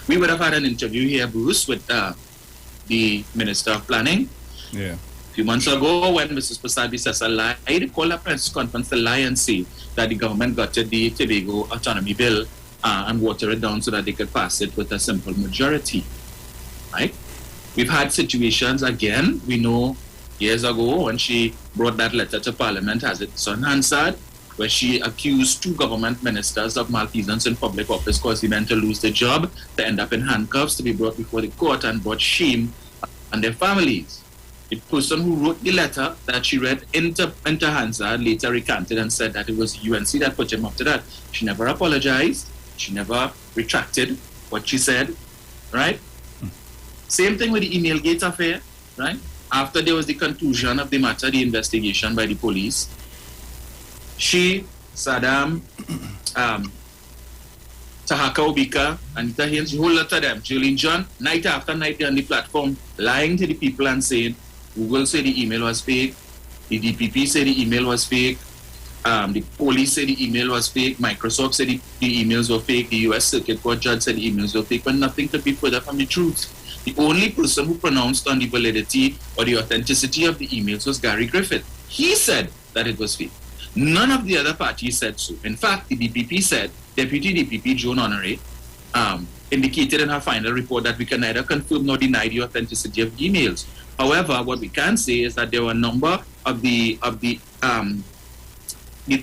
We would have had an interview here, Bruce, with the Minister of Planning. Yeah. A few months ago, when Mrs. Persad-Bissessa lied, called a press conference to lie and say that the government gutted the Tobago Autonomy Bill and water it down so that they could pass it with a simple majority, right? We've had situations, again, we know years ago when she brought that letter to Parliament, has its on Hansard, where she accused two government ministers of malfeasance in public office, causing them to lose their job, to end up in handcuffs, to be brought before the court and brought shame on their families. The person who wrote the letter that she read into Hansard later recanted and said that it was UNC that put him up to that. She never apologized. She never retracted what she said, right? Same thing with the email gate affair, right? After there was the conclusion of the matter, the investigation by the police, she, Saddam, Tahaka Obika, Anita Haynes, the whole lot of them, Julian John, night after night they're on the platform, lying to the people and saying, Google said the email was fake, the DPP said the email was fake, the police said the email was fake, Microsoft said the emails were fake, the US Circuit Court judge said the emails were fake, but nothing could be further from the truth. The only person who pronounced on the validity or the authenticity of the emails was Gary Griffith. He said that it was fake. None of the other parties said so. In fact, the DPP said, Deputy DPP Joan Honoré indicated in her final report that we can neither confirm nor deny the authenticity of emails. However, what we can say is that there were a number of the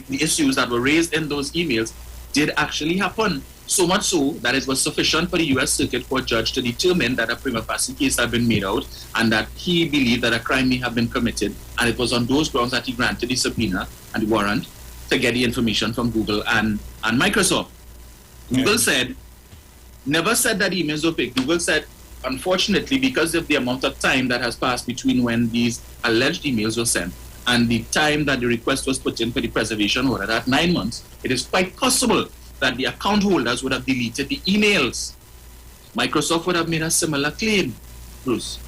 issues that were raised in those emails did actually happen. So much so that it was sufficient for the U.S. Circuit Court judge to determine that a prima facie case had been made out and that he believed that a crime may have been committed. And it was on those grounds that he granted the subpoena and the warrant to get the information from Google and Microsoft. Google said, never said that emails were fake. Google said, unfortunately, because of the amount of time that has passed between when these alleged emails were sent and the time that the request was put in for the preservation order, that 9 months, it is quite possible that the account holders would have deleted the emails. Microsoft would have made a similar claim, Bruce.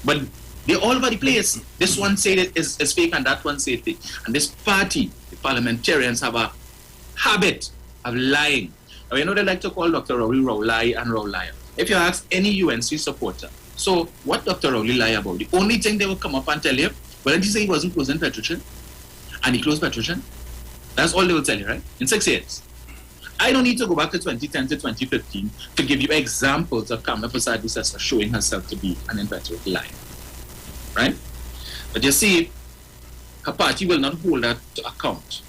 But they're all over the place. This one said it is fake and that one said fake. And this party, the parliamentarians, have a habit of lying. Now, you know they like to call Dr. Rowley Rowley and Rowley. If you ask any UNC supporter, so what Dr. Rowley lie about? The only thing they will come up and tell you, well, did he say he wasn't closing Petrochan? And he closed Petrochan? That's all they will tell you, right? In 6 years. I don't need to go back to 2010 to 2015 to give you examples of Kamala Prasad-Visesa showing herself to be an inveterate liar. Right? But you see, her party will not hold that to account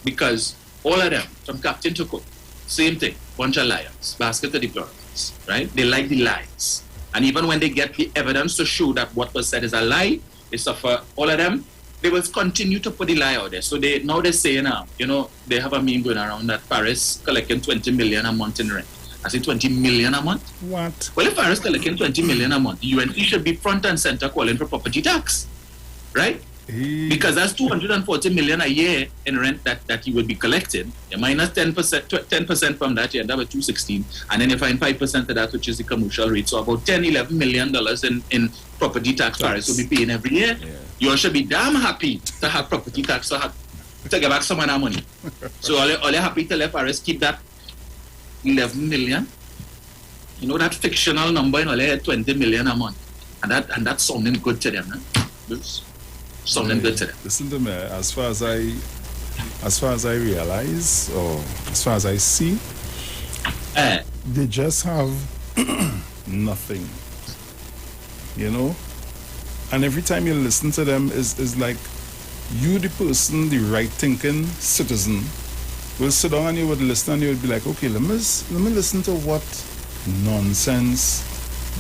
because all of them, from captain to cook, same thing, bunch of liars, basket of deplorables, right? They like the lies. And even when they get the evidence to show that what was said is a lie, they suffer, all of them, they will continue to put the lie out there. So they're saying now, they have a meme going around that Paris collecting 20 million a month in rent. I say 20 million a month? What? Well, if Paris collecting 20 million a month, the UNC should be front and center calling for property tax, right? Because that's 240 million a year in rent that you would be collecting. You minus 10% from that, you end up with 216. And then you find 5% of that, which is the commercial rate. So about $10-11 million in property tax Paris will be paying every year. Yeah. You all should be damn happy to have property tax to get back some of that money. So all you're happy to let Paris keep that 11 million. You know that fictional number in only 20 million a month. And that's sounding good to them, huh? Sounding good to them. Listen to me, as far as I realize, or as far as I see, they just have nothing. And every time you listen to them is like you, the person, the right thinking citizen, will sit down and you would listen and you would be like, okay, let me listen to what nonsense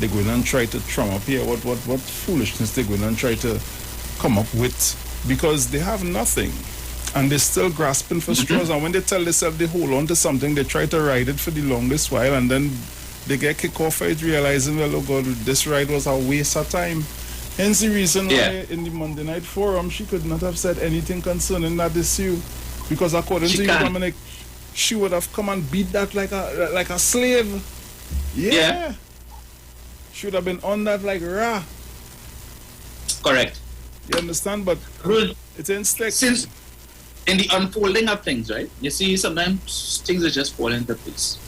they're going and try to drum up here, what foolishness they're going and try to come up with, because they have nothing and they're still grasping for straws. And when they tell themselves they hold on to something, they try to ride it for the longest while, and then they get kicked off for it, realizing, well, oh God, this ride was a waste of time. Hence the reason why in the Monday Night Forum she could not have said anything concerning that issue, because according to you, Dominic, she would have come and beat that like a slave. Yeah. She would have been on that like rah. Correct. You understand? But it's instinct. Since in the unfolding of things, right? You see, sometimes things are just falling into place.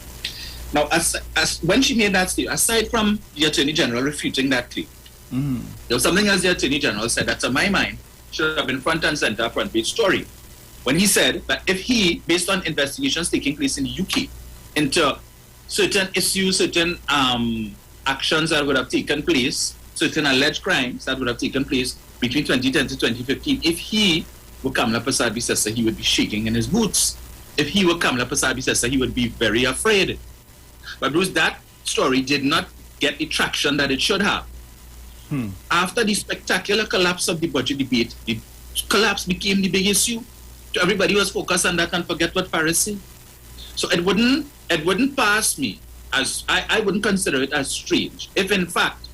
Now, as when she made that statement, aside from the Attorney General refuting that claim, there was something else the Attorney General said that, to my mind, should have been front and center, front page story. When he said that if he, based on investigations taking place in the UK, into certain issues, certain actions that would have taken place, certain alleged crimes that would have taken place between 2010 to 2015, if he were Kamala Prasad-Visesa, he would be shaking in his boots. If he were Kamala Prasad-Visesa, he would be very afraid. But Bruce, that story did not get the traction that it should have. After the spectacular collapse of the budget debate, the collapse became the big issue. Everybody was focused on that and forget what Paris said. So it wouldn't pass me as I wouldn't consider it as strange if in fact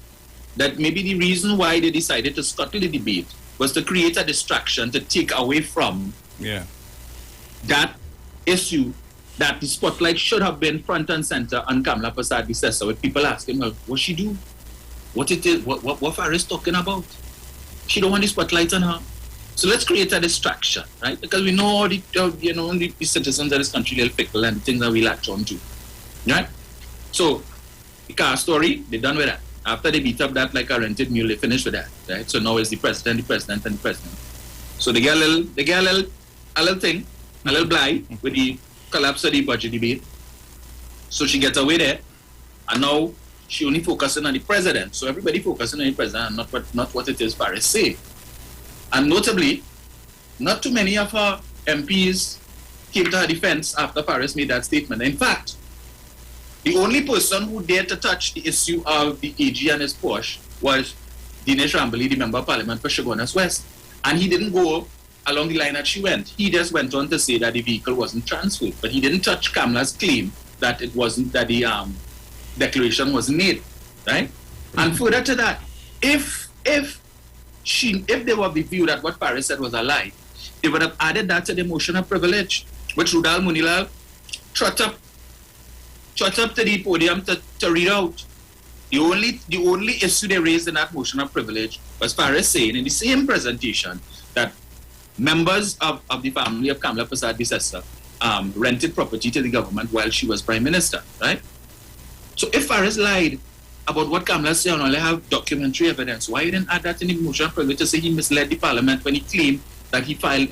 that maybe the reason why they decided to scuttle the debate was to create a distraction to take away from that issue, that the spotlight should have been front and center on Kamala Prasad-Visesa, with people asking, well, what she do? What it is? What Faris talking about? She don't want the spotlight on her. So let's create a distraction, right? Because we know the citizens of this country, they're fickle and things that we latch on to, right? So the car story, they're done with that. After they beat up that like a rented mule, they finished with that, right? So now it's the president, and the president. So they get a little thing, a little blind with the collapse of the budget debate. So she gets away there, and now she only focusing on the president. So everybody focusing on the president and not what it is Paris say. And notably, not too many of her MPs came to her defense after Paris made that statement. In fact, The only person who dared to touch the issue of the AG and his Porsche was Dinesh Rambali, the Member of Parliament for Chaguanas West. And he didn't go along the line that she went. He just went on to say that the vehicle wasn't transferred. But he didn't touch Kamala's claim that it wasn't, that the declaration wasn't made. Right? And further to that, if they were of the view that what Paris said was a lie, they would have added that to the motion of privilege, which Rudal Munilal trot up to the podium to read out. The only issue they raised in that motion of privilege was Paris saying in the same presentation that members of the family of Kamala Prasad Bisesa rented property to the government while she was Prime Minister, right? So if Faris lied about what Kamala said and only have documentary evidence, why you didn't add that in the motion of privilege to say he misled the parliament when he claimed that he filed,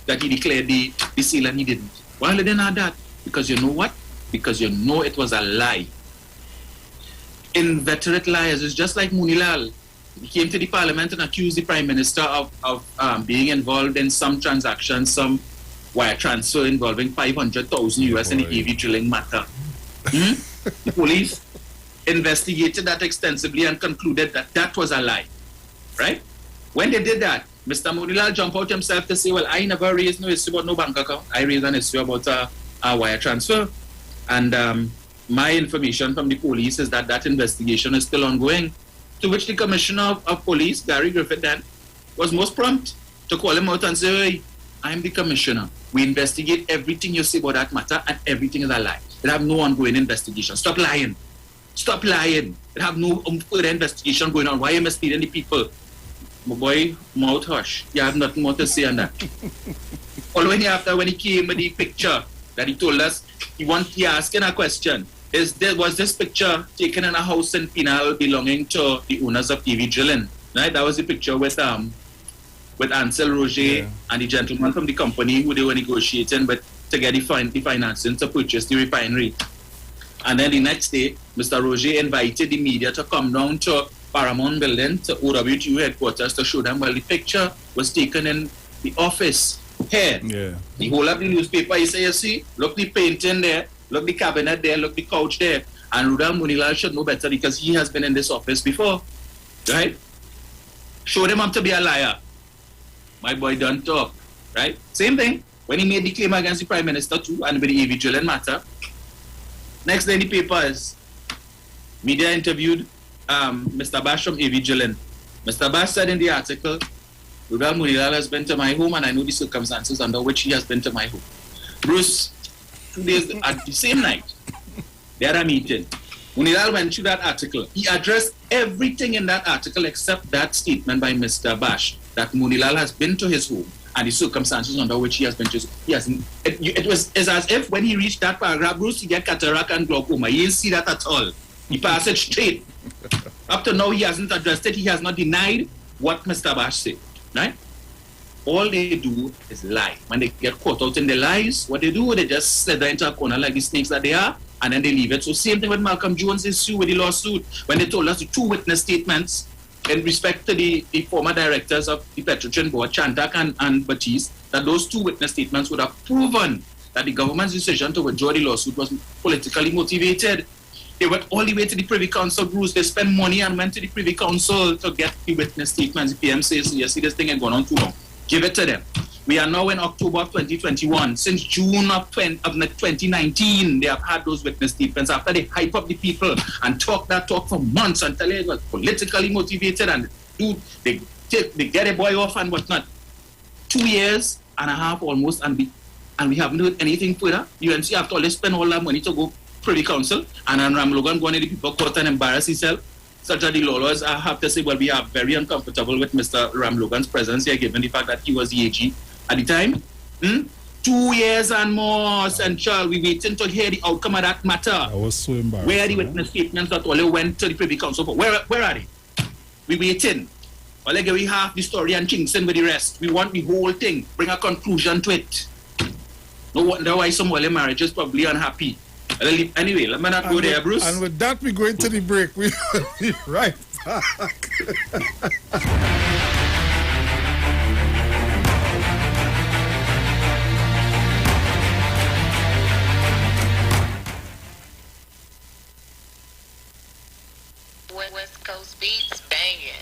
that he declared the sale and he didn't? Why you didn't add that? Because you know what? Because you know it was a lie. Inveterate liars. It's just like Munilal. He came to the parliament and accused the prime minister of being involved in some transaction, some wire transfer involving 500,000 US in the EV drilling matter. The police investigated that extensively and concluded that that was a lie. Right? When they did that, Mr. Munilal jumped out himself to say, well, I never raised no issue about no bank account. I raised an issue about a wire transfer. And my information from the police is that that investigation is still ongoing. To which the Commissioner of Police, Gary Griffith, then was most prompt to call him out and say, hey, I'm the Commissioner. We investigate everything you say about that matter and everything is a lie. They have no ongoing investigation. Stop lying. Stop lying. They have no further investigation going on. Why are you misleading the people? My boy, mouth hush. You have nothing more to say on that. Following after, when he came with the picture that he told us, he asking a question. Was this picture taken in a house in Pinal belonging to the owners of EV Drilling? Right? That was the picture with Ansel Roger and the gentleman from the company who they were negotiating with to get the financing to purchase the refinery. And then the next day, Mr. Roger invited the media to come down to Paramount Building, to OWTU headquarters, to show them, well, the picture was taken in the office here. Yeah. The whole of the newspaper, he said, you see, look the painting there, look the cabinet there, look the couch there. And Rudal Munilal should know better because he has been in this office before. Right? Show them up to be a liar. My boy don't talk. Right? Same thing. When he made the claim against the Prime Minister too, and with the EV drilling matter. Next day in the papers, media interviewed Mr. Bash from EV drilling. Mr. Bash said in the article, Rudal Munilal has been to my home and I know the circumstances under which he has been to my home. Bruce, 2 days at the same night, they had a meeting. Munilal went through that article. He addressed everything in that article except that statement by Mr. Bash that Munilal has been to his home and the circumstances under which he has been to his home. It's as if when he reached that paragraph, Bruce, he get cataract and glaucoma. He didn't see that at all. He passed it straight. Up to now, he hasn't addressed it. He has not denied what Mr. Bash said. Right? All they do is lie. When they get caught out in their lies, what they do, they just slither into a corner like the snakes that they are, and then they leave it. So same thing with Malcolm Jones' issue with the lawsuit. When they told us the 2 witness statements in respect to the former directors of the Petrotrin Board, Chantak and Batiste, that those 2 witness statements would have proven that the government's decision to withdraw the lawsuit was politically motivated. They went all the way to the Privy Council, Bruce. They spent money and went to the Privy Council to get the witness statements. The PM says, you see, this thing has gone on too long. Give it to them. We are now in October of 2021. Since June of 2019, they have had those witness statements after they hype up the people and talk that talk for months and tell you it was politically motivated and they get a boy off and whatnot. 2 years and a half almost, and we haven't heard anything further. UNC after all, they spend all that money to go Privy Council, and then Ram Logan going to the people court and embarrass himself. Such that the lawyers have to say, well, we are very uncomfortable with Mr. Ram Logan's presence here, given the fact that he was the AG at the time. 2 years and more, Central. We waiting to hear the outcome of that matter. I was so embarrassed. Where are the witness statements that all went to the Privy Council for? Where are they? We waiting. Well, like we have the story and chinks in with the rest. We want the whole thing. Bring a conclusion to it. No wonder why some Wale marriages probably unhappy. Anyway, let me not go there, Bruce. And with that, we go into the break. We will be right back. West Coast beats banging.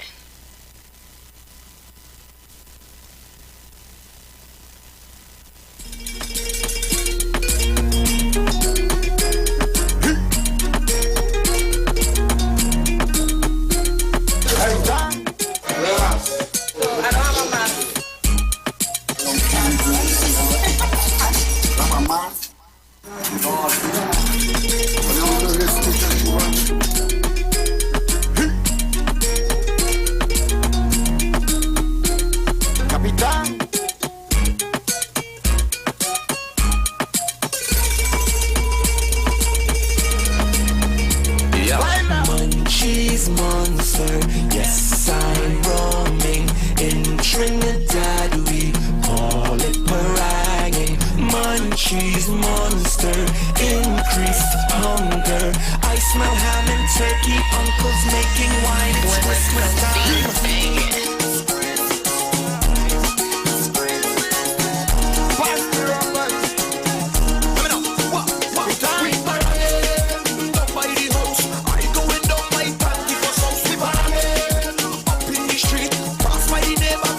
Munchies monster, yes I'm roaming. In Trinidad we call it meringue. Munchies monster, increased hunger. I smell ham and turkey, uncles making wine. It's Christmas time.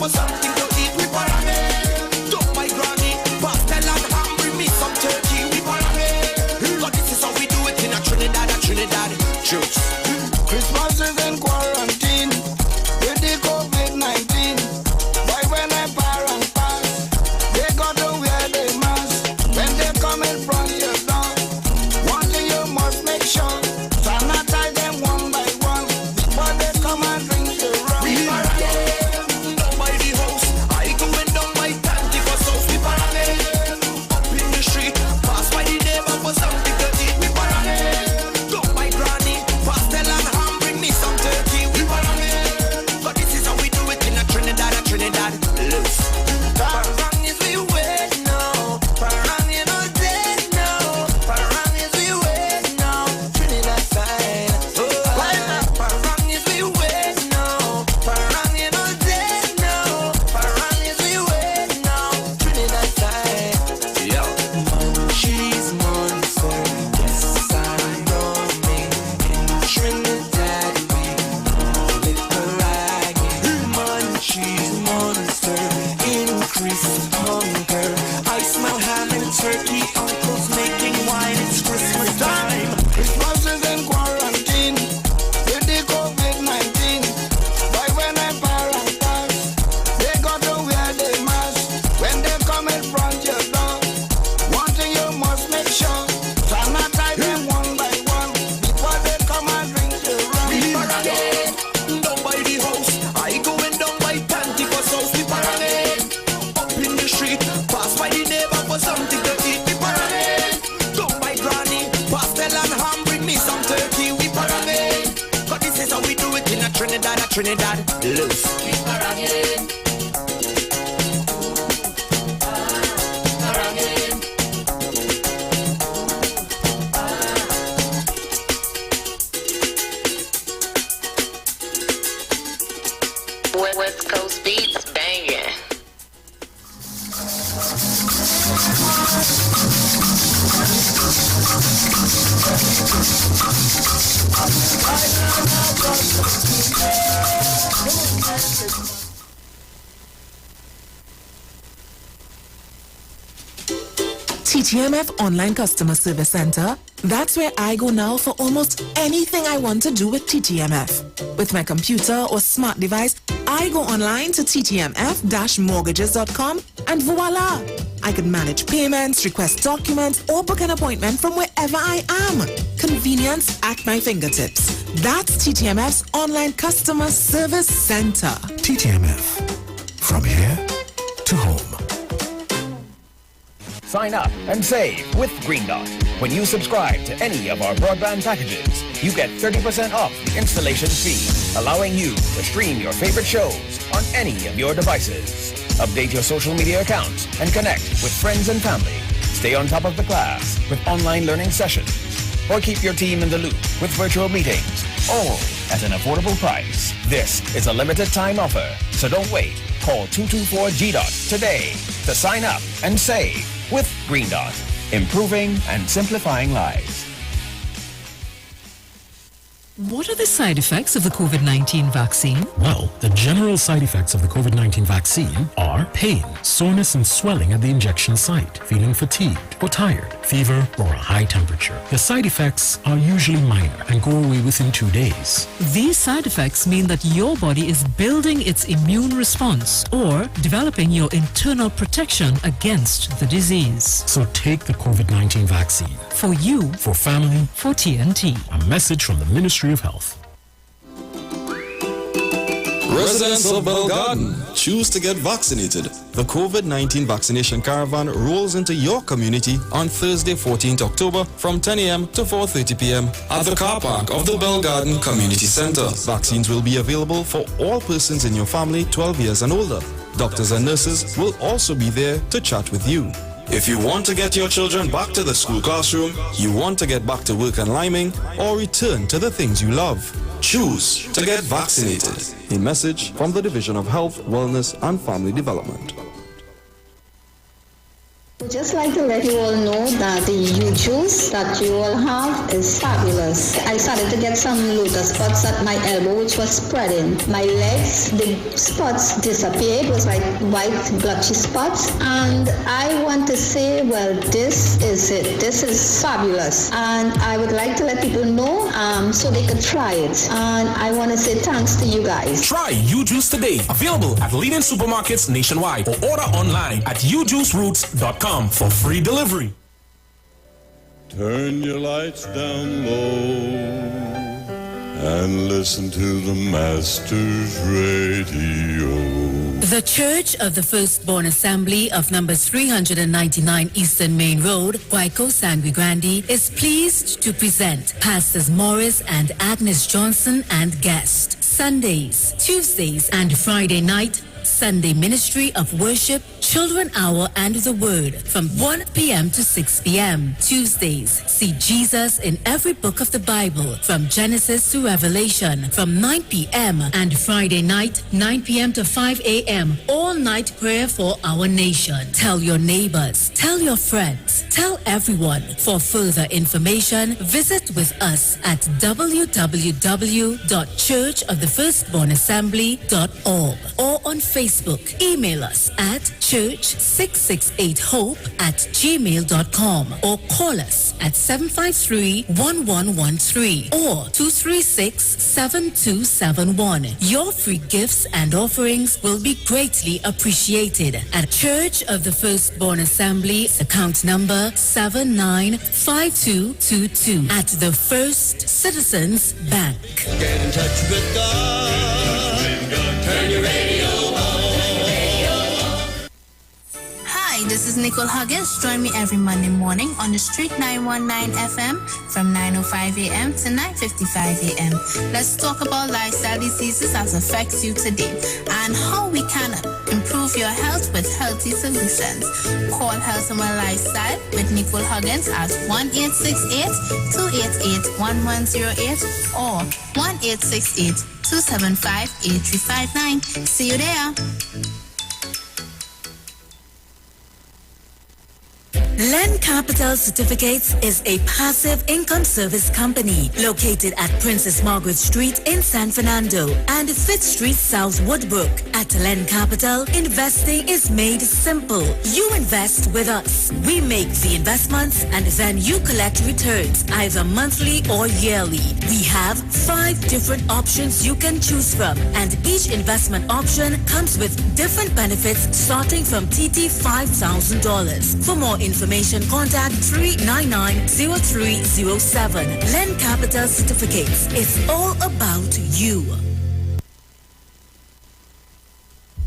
Something to eat, we parade. Don't my granny, pastel and ham, bring me some turkey, we parade. But this is how we do it in a Trinidad, juice. Christmas is in quarantine with the COVID-19. Why when I parents pass, they got to wear their mask. When they come in front of your door, one thing you must make sure, sanitize them one by one before they come and drink the rum. We parade. Trinidad, loose. West Coast beats banging. TTMF Online Customer Service Center. That's where I go now for almost anything I want to do with TTMF. With my computer or smart device, I go online to ttmf-mortgages.com and voila! I can manage payments, request documents, or book an appointment from wherever I am. Convenience at my fingertips. That's TTMF's Online Customer Service Center. TTMF. From here to home. Sign up and save with Green Dot. When you subscribe to any of our broadband packages, you get 30% off the installation fee, allowing you to stream your favorite shows on any of your devices. Update your social media accounts and connect with friends and family. Stay on top of the class with online learning sessions. Or keep your team in the loop with virtual meetings, all at an affordable price. This is a limited time offer, so don't wait. Call 224-G-DOT today to sign up and save with Green Dot, improving and simplifying lives. What are the side effects of the COVID-19 vaccine? Well, the general side effects of the COVID-19 vaccine are pain, soreness and swelling at the injection site, feeling fatigued or tired, fever or a high temperature. The side effects are usually minor and go away within 2 days. These side effects mean that your body is building its immune response or developing your internal protection against the disease. So take the COVID-19 vaccine. For you, for family, for TNT. A message from the Ministry of Health. Residents of Bell Garden, choose to get vaccinated. The COVID-19 vaccination caravan rolls into your community on Thursday, 14th October from 10 a.m. to 4:30 p.m. at the car park of the Bell Garden Community Center. Vaccines will be available for all persons in your family 12 years and older. Doctors and nurses will also be there to chat with you. If you want to get your children back to the school classroom, you want to get back to work and liming, or return to the things you love, choose to get vaccinated. A message from the Division of Health, Wellness and Family Development. I'd just like to let you all know that the juice that you all have is fabulous. I started to get some lotus spots at my elbow, which was spreading. My legs, the spots disappeared. It was like white blotchy spots. And I want to say, well, this is it. This is fabulous. And I would like to let people know so they could try it. And I want to say thanks to you guys. Try U-Juice today. Available at leading supermarkets nationwide or order online at ujuiceroots.com for free delivery. Turn your lights down low and listen to the Master's Radio. The Church of the Firstborn Assembly of numbers 399 Eastern Main Road, Guayco, Sangre Grande, is pleased to present Pastors Morris and Agnes Johnson and guest. Sundays, Tuesdays, and Friday night, Sunday Ministry of Worship, Children Hour and the Word from 1 p.m. to 6 p.m. Tuesdays, see Jesus in every book of the Bible from Genesis to Revelation from 9 p.m. and Friday night, 9 p.m. to 5 a.m. all night prayer for our nation. Tell your neighbors, tell your friends, tell everyone. For further information, visit with us at www.churchofthefirstbornassembly.org or on Facebook. Email us at church668hope@gmail.com or call us at 753-1113 or 236-7271. Your free gifts and offerings will be greatly appreciated at Church of the Firstborn Assembly, account number 795222 at the First Citizens Bank. Get in touch with God. Turn your radio on. Hi, this is Nicole Huggins. Join me every Monday morning on the Street 919 FM from 9:05 a.m. to 9:55 a.m. Let's talk about lifestyle diseases that affects you today and how we can improve your health with healthy solutions. Call Health and Well Lifestyle with Nicole Huggins at 1-868-288-1108 or 1-868-275-8359. See you there. Len Capital Certificates is a passive income service company located at Princess Margaret Street in San Fernando and 5th Street South Woodbrook. At Len Capital, investing is made simple. You invest with us. We make the investments and then you collect returns either monthly or yearly. We have 5 different options you can choose from and each investment option comes with different benefits starting from TT $5,000. For more information, contact 399-0307. Len Capital Certificates. It's all about you.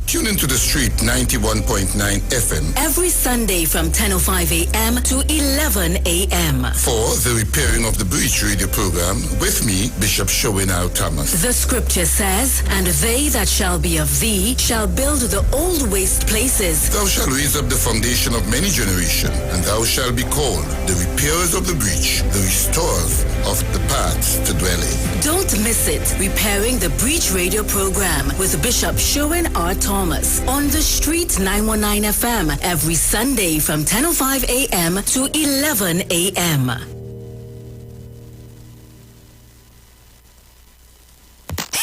Tune into the Street 91.9 FM every Sunday from 10:05 a.m. to 11 a.m. for the Repairing of the Breach radio program with me, Bishop Showinal Thomas. The scripture says, and they that shall be of thee shall build the old waste places. Thou shalt raise up the foundation of many generations, and thou shalt be called the repairers of the breach, the restorers of the paths to dwell in. Don't miss it. Repairing the Breach radio program with Bishop Sherwin R. Thomas on the Street 919 FM every Sunday from 10:05 a.m. to 11 a.m.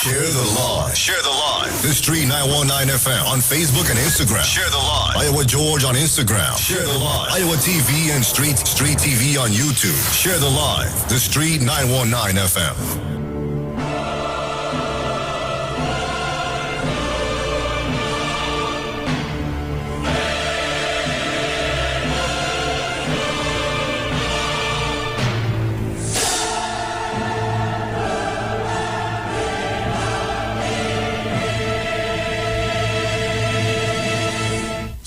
Share the live. Share the live. The Street 919 FM on Facebook and Instagram. Share the live. Iowa George on Instagram. Share the live. Iowa TV and Street TV on YouTube. Share the live. The Street 919 FM.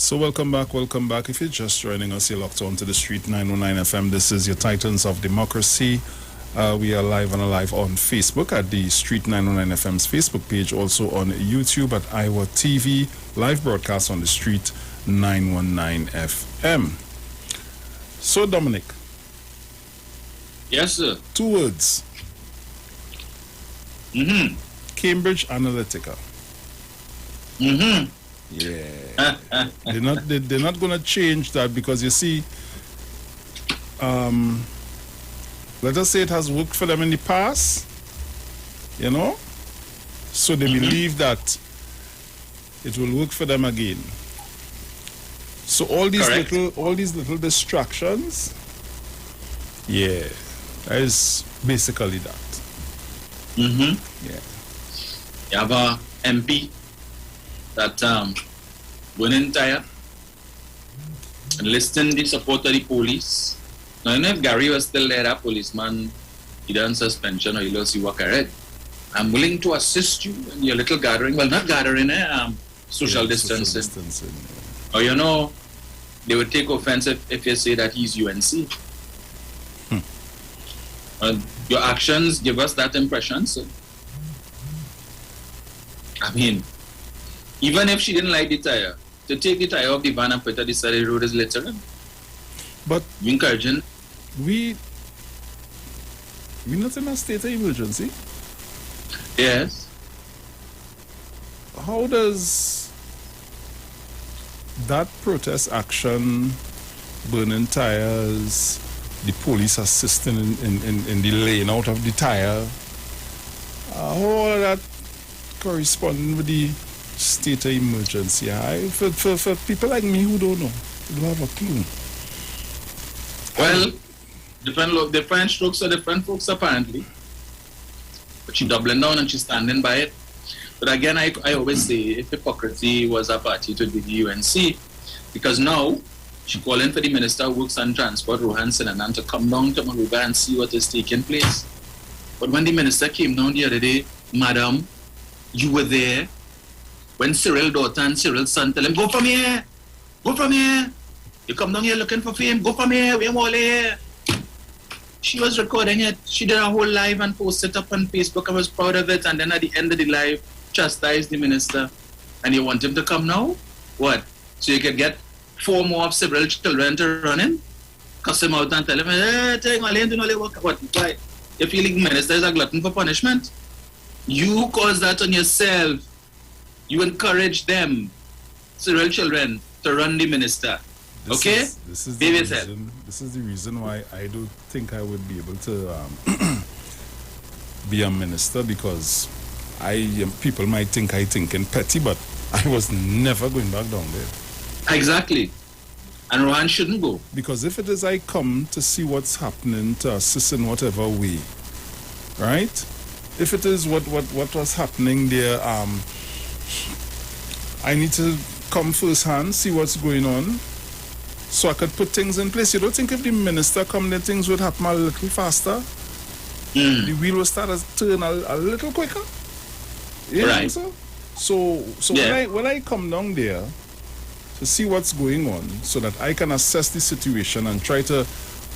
So welcome back. If you're just joining us, you're locked on to the Street 919 FM. This is your Titans of Democracy. We are live and alive on Facebook at the Street 919 FM's Facebook page, also on YouTube at Iwer TV, live broadcast on the Street 919 FM. So Dominic. Yes, sir. 2 words. Cambridge Analytica. Yeah. They're not going to change that because you see, let us say it has worked for them in the past, you know, so they believe that it will work for them again. So all these little distractions, yeah, that is basically that. Yeah. You have a MP that went in tire and listing the support of the police. Now, you know, if Gary was still there, that policeman, either on suspension or he'll see what I read. I'm willing to assist you in your little gathering. Well, not gathering, social distancing. Or, you know, they would take offense if you say that he's UNC. Your actions give us that impression, so. I mean, even if she didn't like the tire, to take the tire off the van and put it on the side of the road is littering. But you encouraging? We're not in a state of emergency. Yes. How does that protest action, burning tires, the police assisting in the laying out of the tire, all of that corresponding with the state of emergency? For people like me who don't know, who don't have a clue. Well, different strokes for different folks apparently. But she's doubling down and she's standing by it. But again, I always say if hypocrisy was a party to the UNC, because now she calling for the Minister of Works and Transport, Rohan Sinanan, to come down to Maruba and see what is taking place. But when the minister came down the other day, Madam, you were there when Cyril's daughter and Cyril's son tell him, go from here, go from here. You come down here looking for fame, go from here, we're all here. She was recording it. She did a whole live and posted it up on Facebook. I was proud of it. And then at the end of the live, chastised the minister. And you want him to come now? What? So you could get 4 more of several children to run in? Cuss him out and tell him, what? Why? You feeling minister is a glutton for punishment? You caused that on yourself. You encourage them, Cyril children, to run the minister. This is the reason why I don't think I would be able to be a minister, because people might think I think in petty, but I was never going back down there. Exactly. And Rohan shouldn't go. Because if it is I come to see what's happening, to assist in whatever way, right? If it is what was happening there, I need to come firsthand, see what's going on, so I could put things in place. You don't think if the minister come, then things would happen a little faster? The wheel will start to turn a little quicker? You right. know, so yeah. when I come down there to see what's going on, so that I can assess the situation and try to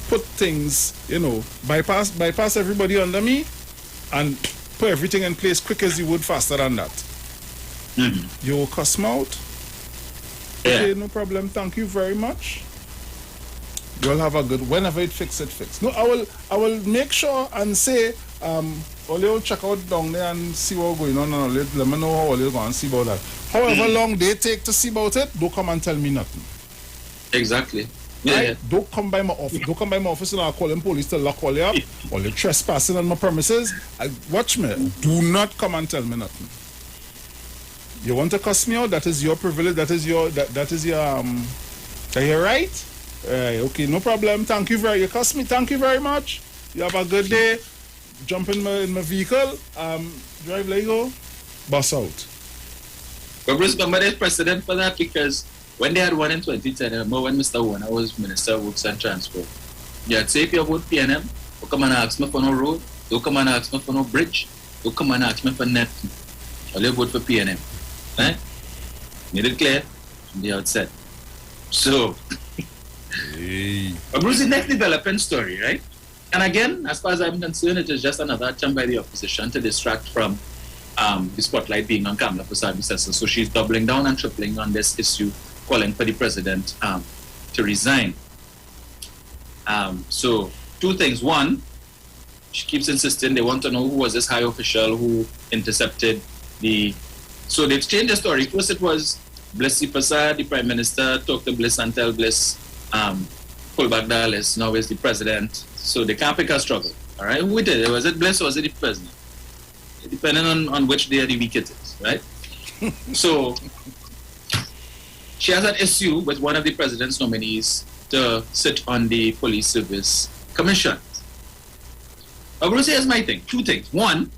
put things, bypass everybody under me and put everything in place quick as you would, faster than that. You will cuss me out. Okay, no problem. Thank you very much. You'll have a good. Whenever it fix. No, I will make sure and say, I'll check out down there and see what's going on, and let me know how I'll go and see about that. However long they take to see about it, don't come and tell me nothing. Exactly. Right? Don't come by my office. Don't come by my office and I'll call them police to lock all you up. Or you're trespassing on my premises. Watch me. Do not come and tell me nothing. You want to cuss me out? That is your privilege. That is your are you right? Okay, no problem. Thank you you cuss me. Thank you very much. You have a good day. Jump in my vehicle. Drive like you go. Bus out. But Bruce, remember there's precedent for that because when they had one in 2010, I remember when Mr. Warner was Minister of Works and Transport. You had say if you vote PNM, don't come and ask me for no road, don't come and ask me for no bridge, don't come and ask me for nothing. Only vote for PNM. Right? Made it clear from the outset. So, but Bruce, the next development story, right? And again, as far as I'm concerned, it is just another attempt by the opposition to distract from the spotlight being on Kamala Persad-Bissessar. So she's doubling down and tripling on this issue, calling for the president to resign. So, two things. One, she keeps insisting they want to know who was this high official who intercepted the... So they've changed the story. First it was Bliss Persad, the Prime Minister, talked to Bliss and tell Bliss, pull back the list. Now it's the president. So they can't pick a struggle. All right, who did it? Was it Bliss or was it the president? Depending on which day of the week it is, right? So she has an issue with one of the president's nominees to sit on the Police Service Commission. I'm going to say here's my thing. Two things. One,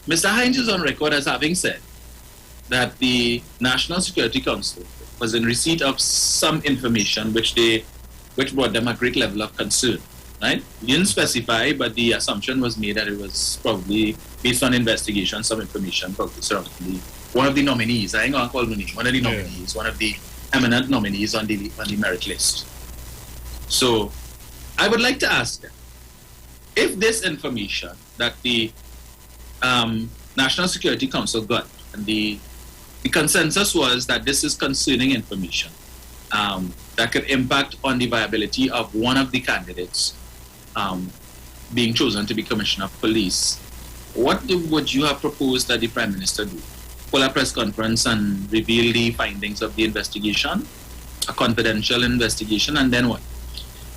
Mr. Hines is on record as having said that the National Security Council was in receipt of some information which brought them a great level of concern. Right? He didn't specify, but the assumption was made that it was probably based on investigation, some information probably surrounding one of the nominees. I ain't gonna call the name. One of the nominees, one of the eminent nominees on the merit list. So, I would like to ask them if this information that the National Security Council got, and the consensus was that this is concerning information that could impact on the viability of one of the candidates being chosen to be Commissioner of Police. What would you have proposed that the Prime Minister do? Call a press conference and reveal the findings of the investigation, a confidential investigation, and then what?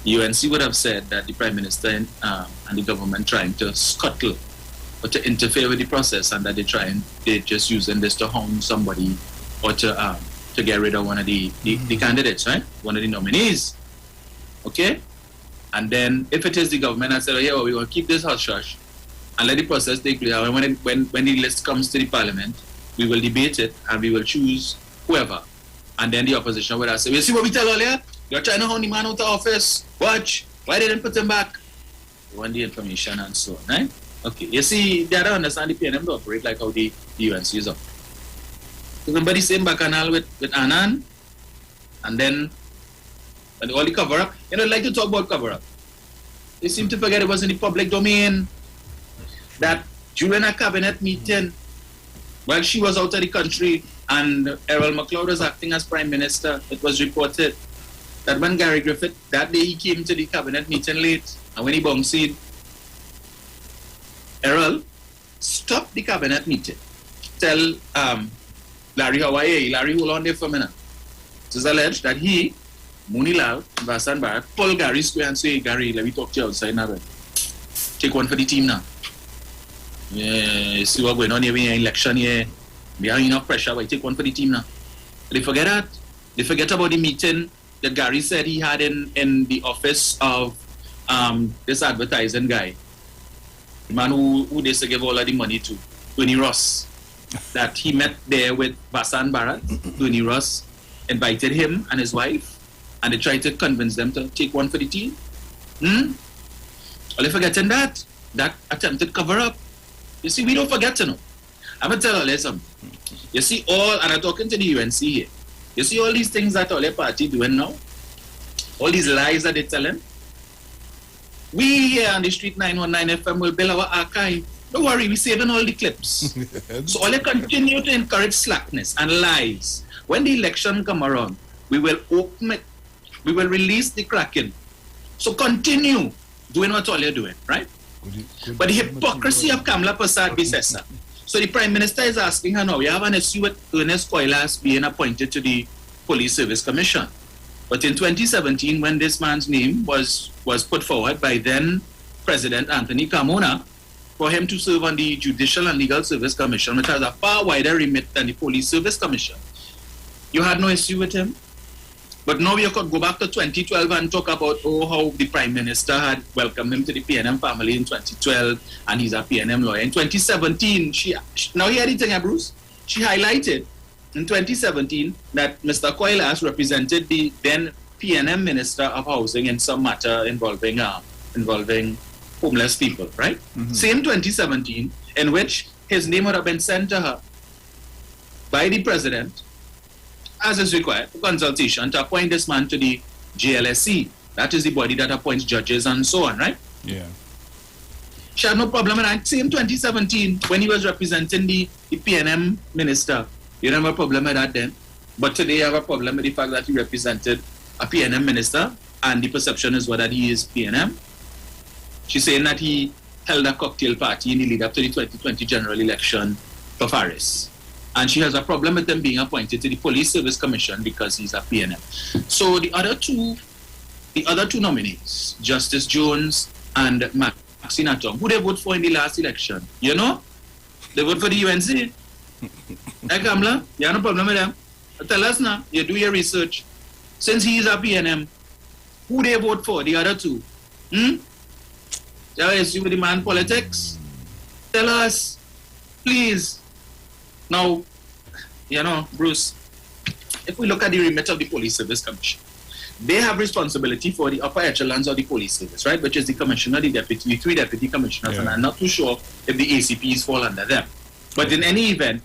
The UNC would have said that the Prime Minister and the government trying to scuttle or to interfere with the process, and that they're just using this to hound somebody or to get rid of one of the candidates, right? One of the nominees. Okay? And then if it is the government, I said, we're going to keep this hush-hush and let the process take place. And when the list comes to the parliament, we will debate it and we will choose whoever. And then the opposition would have said, you see what we tell earlier? You're trying to hound the man out of office. Watch. Why didn't put him back? We want the information and so on, right? Okay. You see, they don't understand the PNM to operate like how the UNC is up. Remember the same bacchanal with Anand? And then and all the cover-up. You know, like to talk about cover-up. They seem to forget it was in the public domain. That during a cabinet meeting, while she was out of the country and Errol McLeod was acting as Prime Minister, it was reported that when Gary Griffith, that day he came to the cabinet meeting late, and when he bounced, Errol stopped the cabinet meeting. Tell Larry, how are you? Larry, hold on there for a minute. It is alleged that he, Munilal, Vasan Barak, pull Gary square and say, Gary, let me talk to you outside now. Take one for the team now. Yeah, see what's going on here in election here. We have enough pressure, but take one for the team now. They forget that. They forget about the meeting that Gary said he had in the office of this advertising guy. The man who they used to give all of the money to, Tony Ross. That he met there with Vasan Barat. Tony Ross invited him and his wife, and they tried to convince them to take one for the team. Are they forgetting that attempted cover-up? You see, we don't forget to know. I'm going to tell you something. You see and I'm talking to the UNC here, you see all these things that all their party doing now? All these lies that they're telling? We here on the Street 919 FM will build our archive. Don't worry, we're saving all the clips. So all they continue to encourage slackness and lies. When the election come around, we will open it. We will release the Kraken. So continue doing what all you're doing, right? But the hypocrisy of Kamala Persad-Bissessar. So the Prime Minister is asking her now, we have an issue with Ernest Coilas being appointed to the Police Service Commission. But in 2017, when this man's name was put forward by then President Anthony Carmona for him to serve on the Judicial and Legal Service Commission, which has a far wider remit than the Police Service Commission, you had no issue with him. But now you could go back to 2012 and talk about, how the Prime Minister had welcomed him to the PNM family in 2012, and he's a PNM lawyer. In 2017, now hear the thing, Bruce? She highlighted in 2017 that Mr. Koilas represented the then PNM Minister of Housing in some matter involving homeless people, right? Mm-hmm. Same 2017, in which his name would have been sent to her by the President, as is required, for consultation to appoint this man to the JLSC. That is the body that appoints judges and so on, right? Yeah. She had no problem with that. Same 2017, when he was representing the PNM minister, you don't have a problem with that then. But today you have a problem with the fact that he represented a PNM minister, and the perception is whether he is PNM. She's saying that he held a cocktail party in the lead up to the 2020 general election for Faris. And she has a problem with him being appointed to the Police Service Commission because he's a PNM. So the other two nominees, Justice Jones and Maxine Atong, who they vote for in the last election, you know? They vote for the UNC. Hey, Kamla, you have no problem with them? Tell us now, you do your research. Since he is a PNM, who they vote for, the other two? Yes, you with the man politics? Tell us, please. Now, you know, Bruce, if we look at the remit of the Police Service Commission, they have responsibility for the upper echelons of the police service, right? Which is the commissioner, the deputy, the three deputy commissioners, and I'm not too sure if the ACPs fall under them. But in any event,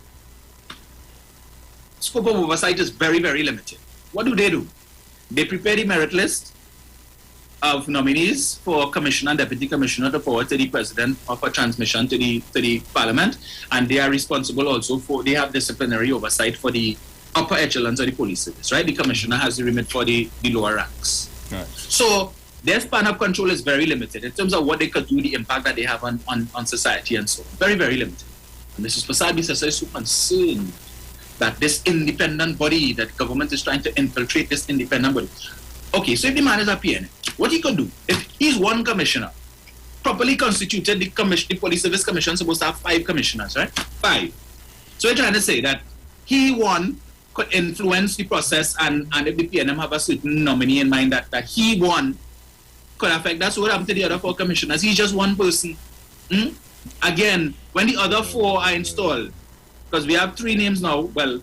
scope of oversight is very, very limited. What do? They prepare the merit list of nominees for commissioner and deputy commissioner to forward to the president of a transmission to the parliament, and they are responsible also for, they have disciplinary oversight for the upper echelons of the police service, right? The commissioner has the remit for the lower ranks. Right. So their span of control is very limited in terms of what they could do, the impact that they have on society and so on. Very, very limited. And Mrs. Prasad is so concerned that this independent body, that government is trying to infiltrate this independent body. Okay, so if the man is a PNM, what he could do, if he's one commissioner, properly constituted, the Police Service Commission is supposed to have 5 commissioners, right? 5. So you're trying to say that he, one, could influence the process, and if the PNM have a certain nominee in mind that he, one, could affect. That's what happened to the other 4 commissioners. He's just one person. Again, when the other 4 are installed, because we have 3 names now, well,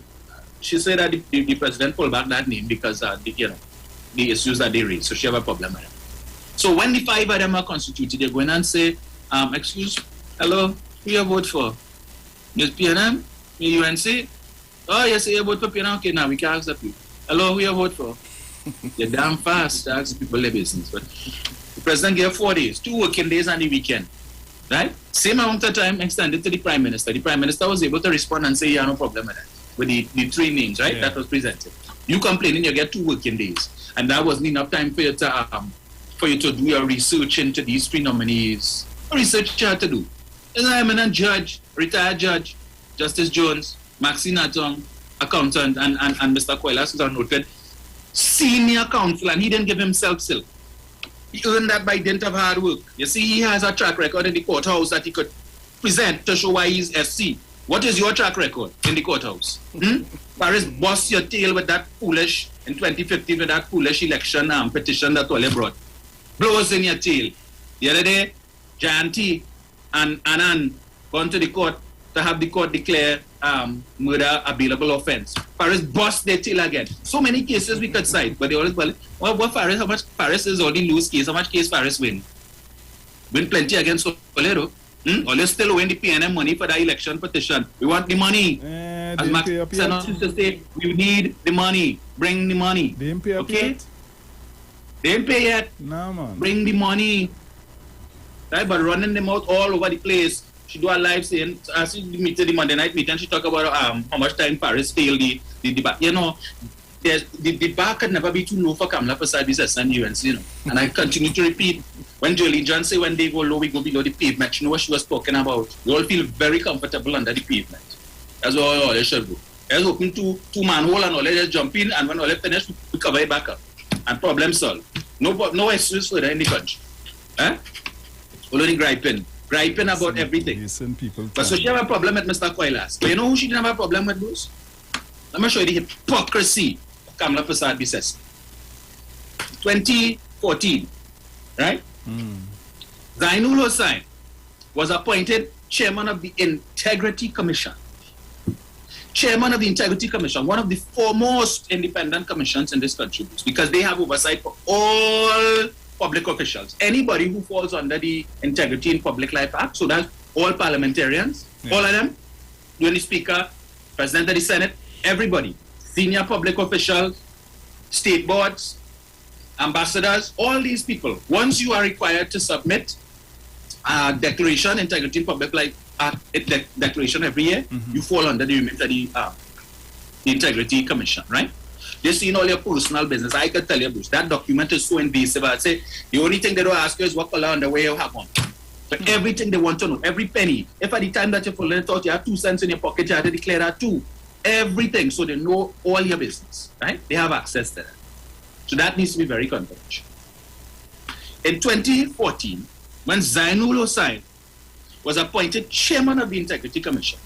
she said that the president pulled back that name because, the issues that they raise, so she have a problem with it. So when the 5 of them are constituted, they go in and say, hello, who you vote for? Yes, PNM? Me UNC? Oh, yes, you vote for PNM? Okay, now we can accept you. Hello, who you vote for? You're damn fast to ask people their business. But the president gave 4 days, 2 working days and the weekend. Right? Same amount of time extended to the Prime Minister. The Prime Minister was able to respond and say, yeah, no problem with that. With the 3 names, right? Yeah. That was presented. You complaining, you get 2 working days. And that wasn't enough time for you to do your research into these 3 nominees. What research you had to do? There's an eminent judge, retired judge, Justice Jones, Maxine Atong, accountant, and Mr. Koilas, who's a noted senior counsel, and he didn't give himself silk. He earned that by dint of hard work. You see, he has a track record in the courthouse that he could present to show why he's SC. What is your track record in the courthouse? Paris bust your tail with that foolish, in 2015, with that foolish election petition that Ole brought. Blows in your tail. The other day, Jayanti and Anand gone to the court to have the court declare murder a bailable offense. Paris bust their tail again. So many cases we could cite, but they always what Paris, how much Paris is only lose case, how much case Paris win? Win plenty against Olero. Ole still win the PNM money for the election petition. We want the money. As Max used to say, we need the money. Bring the money. They didn't pay up yet? They didn't pay yet. No, man. Bring the money. Right, but running them out all over the place. She do a live saying, as she meeting the Monday night meeting, she talk about how much time Paris failed the back. You know, the bar can never be too low for Kamla Prasad and UNC, you know. And I continue to repeat, when Jolie John say when they go low, we go below the pavement. You know what she was talking about? We all feel very comfortable under the pavement. That's what all they should do. There's open two manhole and all they just jump in, and when all they finish, we cover it back up. and problem solved. No excuse for that in the country. Only griping about everything. But so she have a problem with Mr. Koilas. But you know who she didn't have a problem with, Bruce? Let me show you the hypocrisy of Kamla Prasad Bisesa. 2014, right? Zainul Hussain was appointed chairman of the Integrity Commission. Chairman of the Integrity Commission, one of the foremost independent commissions in this country, because they have oversight for all public officials. Anybody who falls under the Integrity in Public Life Act, so that's all parliamentarians, all of them, the Speaker, President of the Senate, everybody, senior public officials, state boards, ambassadors, all these people. Once you are required to submit a declaration, Integrity in Public Life Act declaration every year, you fall under the remit of the Integrity Commission, right? They see in all your personal business. I can tell you, Bruce, that document is so invasive. I'd say the only thing they don't ask you is what color underwear you have on. But everything they want to know, every penny. If at the time that you're filling it out, you have 2 cents in your pocket, you have to declare that too. Everything, so they know all your business, right? They have access to that. So that needs to be very confidential. In 2014, when Zainul Hussain was appointed chairman of the Integrity Commission,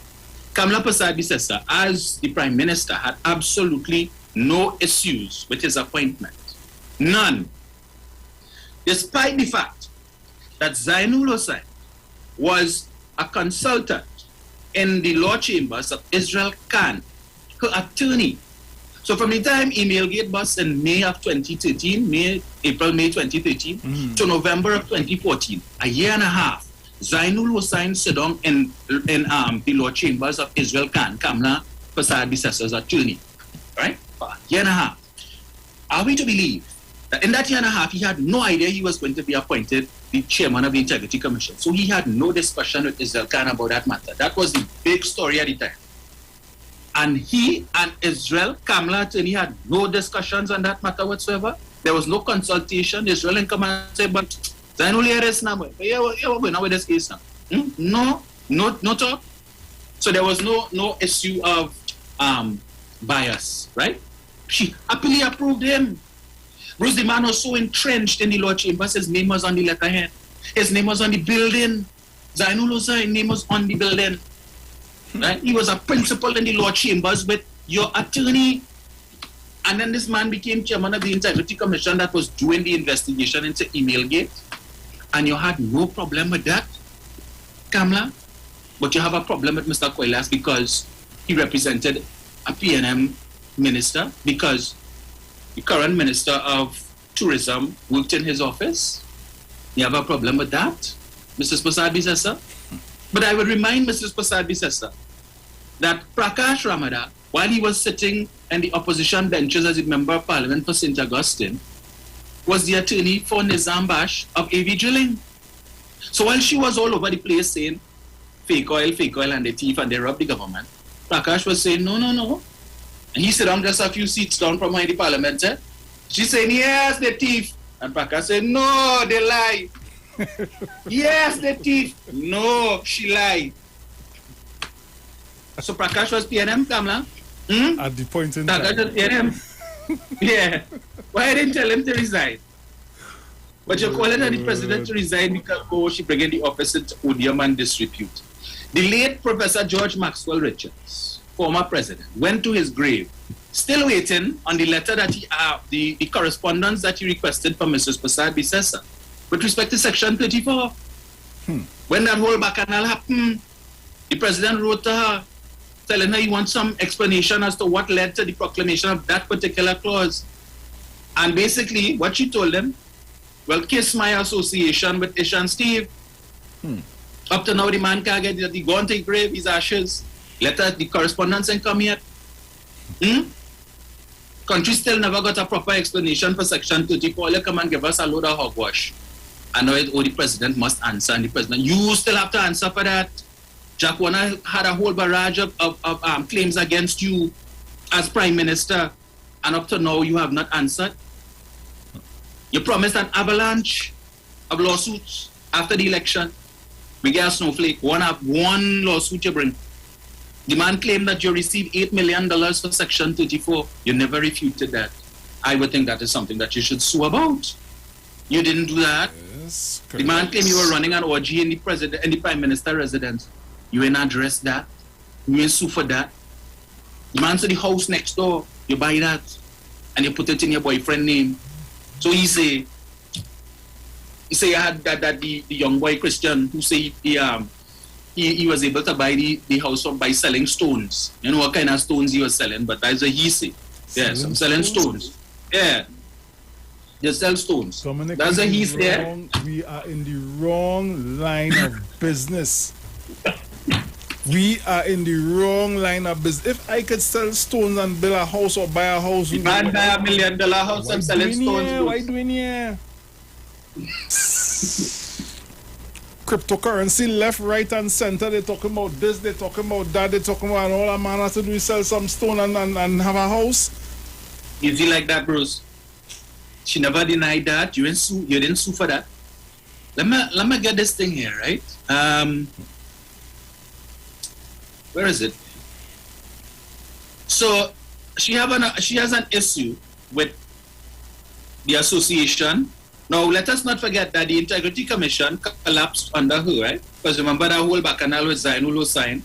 Kamla Prasad Bisesa, as the Prime Minister, had absolutely no issues with his appointment. None. Despite the fact that Zainul Hussain was a consultant in the law chambers of Israel Khan, her attorney. So from the time Emailgate bust in May of 2013, April, May 2013, to November of 2014, a year and a half, Zainul Hussain sat down in the law chambers of Israel Khan, Kamla Prasad Bisesa's attorney, right? For a year and a half. Are we to believe that in that year and a half, he had no idea he was going to be appointed the chairman of the Integrity Commission? So he had no discussion with Israel Khan about that matter. That was the big story at the time. And he and Israel, Kamla attorney, had no discussions on that matter whatsoever. There was no consultation. Israel and come and say, but Zainul here is now. You're going on with this case now. No talk. So there was no issue of bias, right? She happily approved him. Bruce, the man was so entrenched in the law chambers, his name was on the letterhead. His name was on the building. Zainul Hussain's name was on the building. Right? He was a principal in the law chambers with your attorney. And then this man became chairman of the Integrity Commission that was doing the investigation into Emailgate. And you had no problem with that, Kamla. But you have a problem with Mr. Koilas because he represented a PNM minister, because the current Minister of Tourism worked in his office. You have a problem with that, Mrs. Prasad Bisesa? But I would remind Mrs. Prasad Bisesa that Prakash Ramada, while he was sitting in the opposition benches as a member of parliament for St. Augustine, was the attorney for Nizam Bash of AV Drilling. So while she was all over the place saying fake oil, and the thief, and they rob the government, Prakash was saying, no. And he sat down just a few seats down from her in the parliament. She's saying, yes, the thief. And Prakash said, no, they lie. Yes, the thief. No, she lied. So Prakash was PNM, Kamla? At the point in time. Prakash was PNM. Yeah. Why didn't tell him to resign? But you're calling her the president to resign because she bring in the office into odium and disrepute. The late Professor George Maxwell Richards, former president, went to his grave, still waiting on the letter that the correspondence that he requested from Mrs. Prasad Bisesa with respect to Section 34. When that whole bacchanal happened, the president wrote to her, telling her he wants some explanation as to what led to the proclamation of that particular clause. And basically, what she told him, well, kiss my association with Ish and Steve. Up to now, the man can't get it. He gone to the grave, his ashes. Let the correspondence ain't come yet. Country still never got a proper explanation for Section 34. You come and give us a load of hogwash. I know the president must answer, and the president, you still have to answer for that. Jack Warner had a whole barrage of claims against you as Prime Minister, and up to now you have not answered. You promised an avalanche of lawsuits after the election. We get a snowflake. One lawsuit you bring. The man claimed that you received $8 million for Section 34. You never refuted that. I would think that is something that you should sue about. You didn't do that. Yes, the man claimed you were running an orgy in the Prime Minister residence. You ain't address that. You ain't sue for that. The man said the house next door, you buy that, and you put it in your boyfriend's name. So he say you had that the young boy Christian who say he was able to buy the house by selling stones. You know what kind of stones he was selling, but that's a he say. Yes, I'm selling stones. Yeah. They sell stones. Dominic, that's a he there. We are in the wrong line of business. We are in the wrong line of business. If I could sell stones and build a house or buy a house, you can't buy $1 million house and selling stones. Why doing here? Cryptocurrency left, right, and center. They're talking about this, they're talking about that, they're talking about all a man has to do is sell some stone and have a house. You feel like that, Bruce? She never denied that. You didn't sue for that. Let me get this thing here, right? Where is it? So she has an issue with the association. Now let us not forget that the Integrity Commission collapsed under her, right? Because remember that whole bacchanal with Zainul Hussain.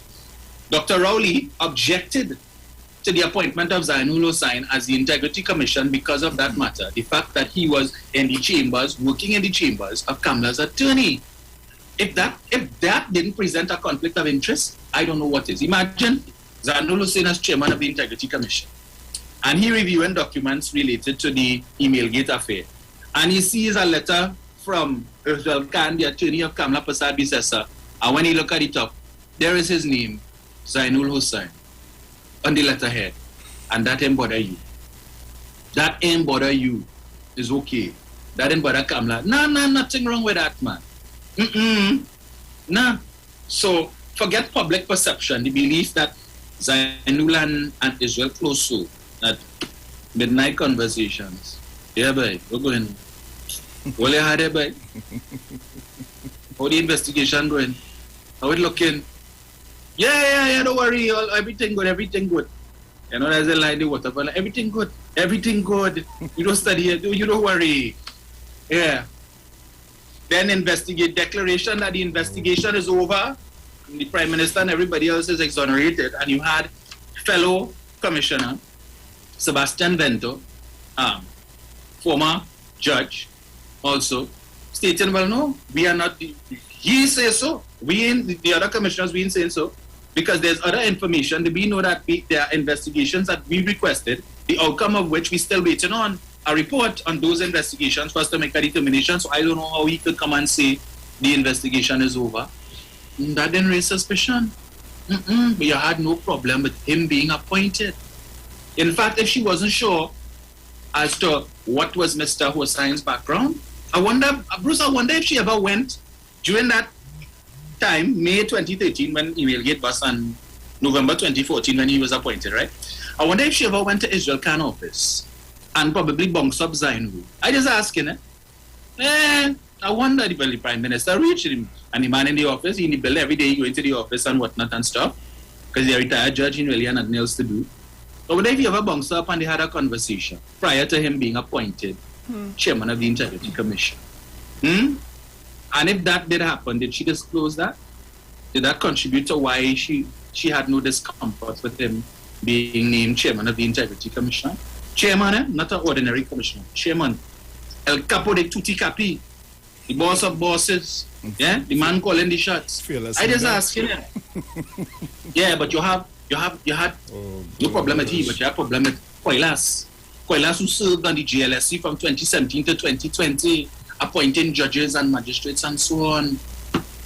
Dr. Rowley objected to the appointment of Zainul Hussain as the Integrity Commission because of that matter. The fact that he was in the chambers, working in the chambers of Kamla's attorney. If that didn't present a conflict of interest, I don't know what is. Imagine Zainul Hussain as chairman of the Integrity Commission, and he reviewing documents related to the Emailgate affair, and he sees a letter from Ursula Khan, the attorney of Kamla Prasad Bisesa, and when he look at it up, there is his name, Zainul Hussain, on the letterhead, and that ain't bother you. That ain't bother you. Is okay. That ain't bother Kamla. Nah, nothing wrong with that, man. Nah. So forget public perception, the belief that Zainul and Israel close so that midnight conversations. Yeah, boy, we're going. What you had there, boy? How the investigation going? How it looking? Yeah, don't worry, everything good. You know, there's a line, whatever, everything good. You don't study it, you don't worry. Yeah. Then investigate, declaration that the investigation is over, the Prime Minister and everybody else is exonerated, and you had fellow Commissioner Sebastian Vento, former judge, also stating, well, no, we are not, he says so, we in the other commissioners, we ain't saying so, because there's other information, we know that there are investigations that we requested, the outcome of which we still waiting on a report on those investigations for us to make a determination. So I don't know how he could come and say the investigation is over. That didn't raise suspicion. But you had no problem with him being appointed. In fact, if she wasn't sure as to what was Mr. Hussein's background, I wonder if she ever went during that time, May 2013, when Emailgate was, and November 2014 when he was appointed, right? I wonder if she ever went to Israel Khan office and probably bunks up Zainul. I just asking it. I wonder if the Prime Minister reached him. And the man in the office, he in the bill every day, he go into the office and whatnot and stuff. Because he's a retired judge, he really had nothing else to do. I wonder if he ever bunks up and they had a conversation prior to him being appointed chairman of the Integrity Commission. And if that did happen, did she disclose that? Did that contribute to why she had no discomfort with him being named chairman of the Integrity Commission? Chairman, not an ordinary commissioner. Chairman. El Capo de Tutti Capi. The boss of bosses. Yeah? The man calling the shots. I just ask him. Yeah, but you had no problem with him, but you had problem with Koilas. Koilas who served on the GLSC from 2017 to 2020, appointing judges and magistrates and so on.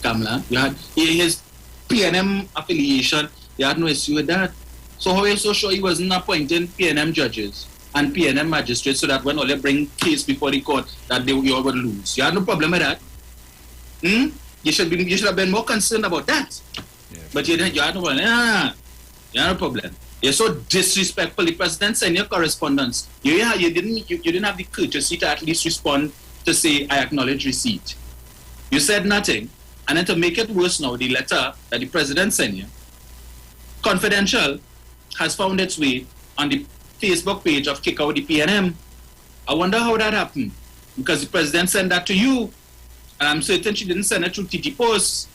Kamla, you had his PNM affiliation, you had no issue with that. So how are you so sure he wasn't appointing PNM judges and PNM magistrates so that when they bring case before the court that you all would lose? You had no problem with that. You should have been more concerned about that. Yeah. But you had no problem. You had no problem. You're so disrespectful. The president sent your correspondence. You didn't have the courtesy to at least respond to say, I acknowledge receipt. You said nothing. And then to make it worse now, the letter that the president sent you, confidential, has found its way on the Facebook page of Kick Out the PNM. I wonder how that happened. Because the president sent that to you. And I'm certain she didn't send it through TT Post.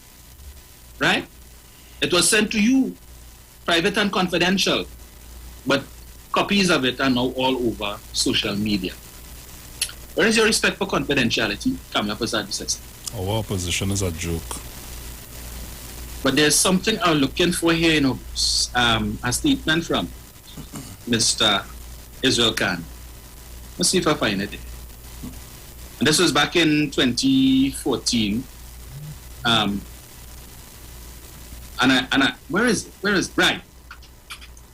Right? It was sent to you. Private and confidential. But copies of it are now all over social media. Where is your respect for confidentiality? Kamla Prasad says. Our opposition is a joke. But there's something I'm looking for here, a statement from Mr. Israel Khan. Let's see if I find it. And this was back in 2014. Where is it? Right.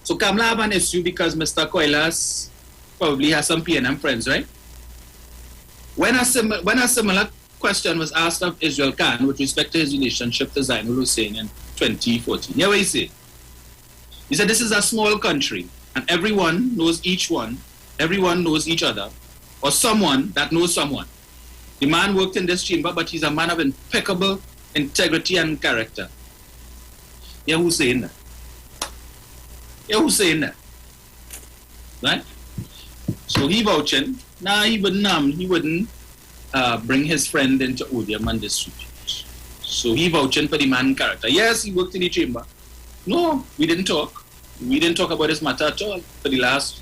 So Kamla have an issue because Mr. Koilas probably has some PNM friends, right? When a similar question was asked of Israel Khan with respect to his relationship to Zainul Hussein in 2014, here what he said. He said, this is a small country and everyone knows each one, everyone knows each other, or someone that knows someone. The man worked in this chamber, but he's a man of impeccable integrity and character. Yeah, who's saying that? Right? So he vouching. Nah, he wouldn't bring his friend into odium and disrepute. So he vouching for the man character. Yes, he worked in the chamber. No, we didn't talk. We didn't talk about this matter at all for the last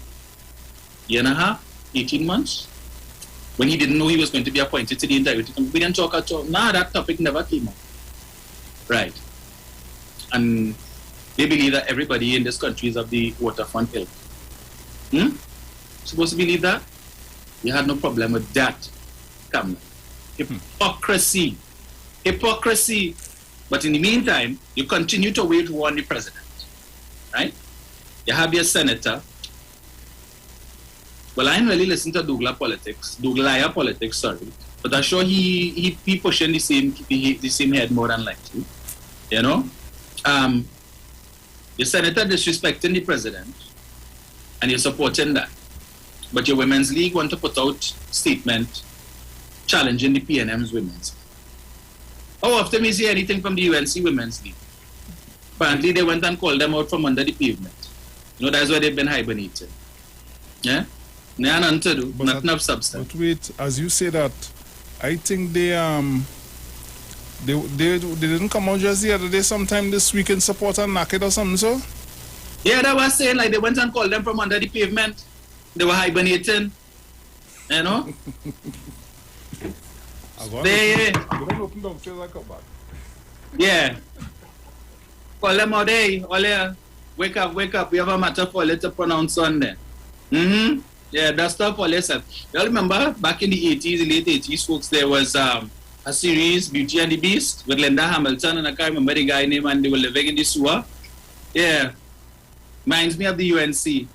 year and a half, 18 months. When he didn't know he was going to be appointed to the integrity committee, we didn't talk at all. Nah, that topic never came up. Right. And they believe that everybody in this country is of the waterfront ilk. Supposed to believe that? You had no problem with that. Come on. Hypocrisy. But in the meantime, you continue to wage war on the president. Right? You have your senator. Well, I didn't really listen to Douglas politics, but I'm sure he pushing the same head more than likely. You know? Your senator disrespecting the president, and you're supporting that. But your Women's League want to put out statement challenging the PNM's Women's League. How often we see anything from the UNC Women's League? Apparently they went and called them out from under the pavement. You know, that's where they've been hibernating. Yeah? Nothing to do, nothing of substance. But wait, as you say that, I think they didn't come out just the other day sometime this week in support of Naked or something, so? Yeah, they were saying like they went and called them from under the pavement. They were hibernating. You know? Yeah. Call them out, hey, Ole, wake up. We have a matter for Ole to pronounce Sunday. Yeah, that's stuff for Ole said. You all remember back in the 80s, the late 80s, folks, there was a series, Beauty and the Beast, with Linda Hamilton, and I can't remember the guy name, and they were living in the sewer. Yeah. Reminds me of the UNC.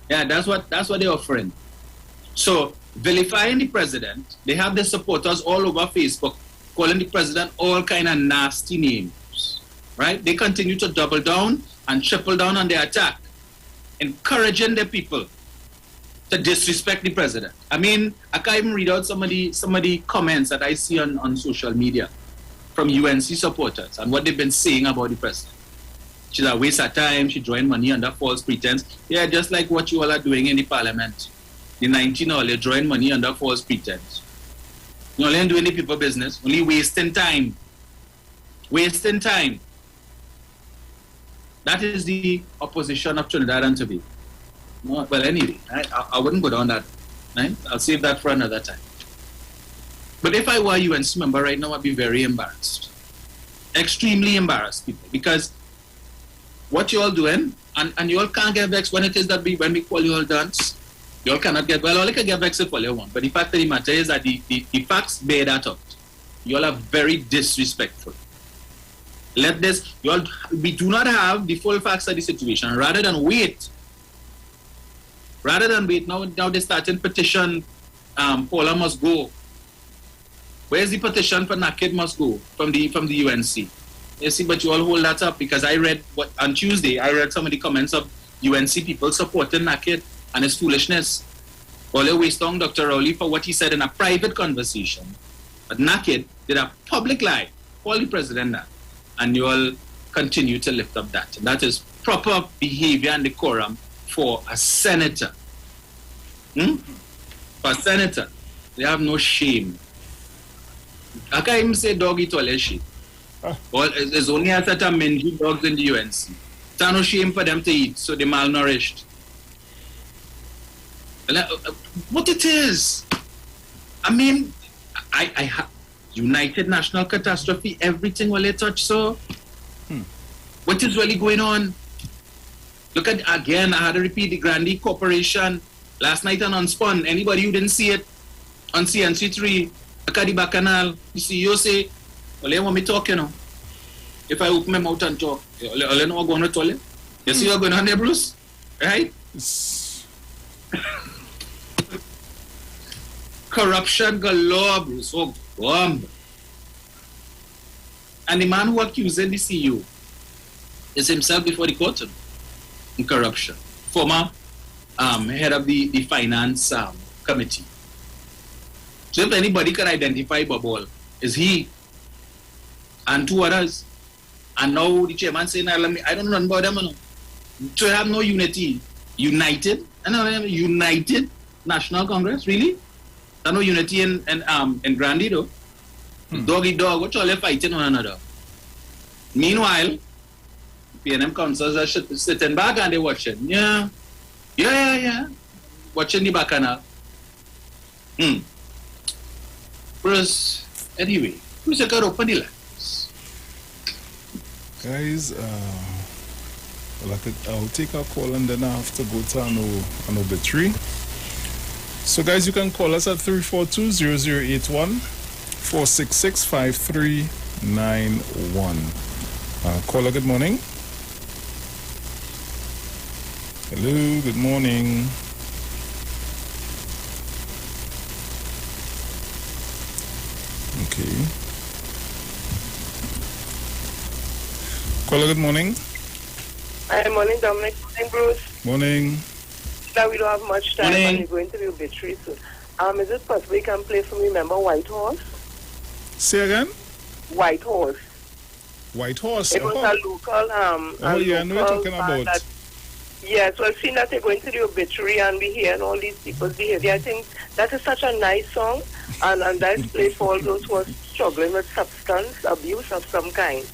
Yeah, that's what they're offering. So, vilifying the president, they have their supporters all over Facebook calling the president all kind of nasty names, right? They continue to double down and triple down on their attack, encouraging their people to disrespect the president. I mean, I can't even read out some of the comments that I see on social media from UNC supporters and what they've been saying about the president. She's a waste of time, she drawing money under false pretense. Yeah, just like what you all are doing in the parliament. The 19 all, you're drawing money under false pretense. You're only doing the people business, only wasting time. Wasting time. That is the opposition of Trinidad and Tobago. Well, anyway, I wouldn't go down that. Right? I'll save that for another time. But if I were a UNC member right now, I'd be very embarrassed. Extremely embarrassed, people. Because what you all doing, and you all can't get vexed when it is that when we call you all dance. You all cannot get, well, all you can get vexed if all you want. But the fact of the matter is that the facts bear that out. You all are very disrespectful. We do not have the full facts of the situation. Rather than wait, now they're starting petition, Paula must go. Where's the petition for Naked must go from the UNC? You see, but you all hold that up because I read on Tuesday, I read some of the comments of UNC people supporting Naked and his foolishness. All waste on Dr. Rowley for what he said in a private conversation. But Naked did a public lie, call the president that, and you all continue to lift up that. And that is proper behavior and decorum for a senator. For senator, they have no shame. I can't even say dog eat all that shit. Well, there's only a certain many dogs in the UNC. There's no shame for them to eat, so they're malnourished. What it is? I mean, I have United National Catastrophe, everything will they touch, so what is really going on? Look at, again, I had to repeat the Grandi Corporation last night on Unspun. Anybody who didn't see it on CNC3, look at the back canal. You see, you say, well, they want me talk, you know. If I open my mouth and talk, you know what going on to toilet? You see what's going on there, Bruce? Right? Corruption galore, Bruce. Oh, bomb. And the man who accused the CEO is himself before the court in corruption. Former head of the finance committee. So if anybody can identify Babol, is he and two others. And now the chairman saying, I don't know about them. No. So have no unity. United National Congress, really? There's no unity in Grandi though. Dog eat dog, what all they fighting one another. Meanwhile, PNM councils are sitting back and they're watching. Yeah. Watching the back canal. Bruce, anyway, who's a car open the lines? Guys, I'll take a call and then I have to go to an obituary. So guys, you can call us at 342-0081, 466-5391. Caller, good morning. Hello, good morning. Okay. Caller, good morning. Hi, morning, Dominic. Morning, Bruce. Morning. Now we don't have much time Morning. and we're going to the obituary soon. Is it possible you can play for me, remember White Horse? Say again? White Horse. White Horse? It was a local, I know you're talking about. Yes, well, seeing that they're going to the obituary and we hearing all these people's behavior, I think that is such a nice song and that's played for all those who are struggling with substance abuse of some kind.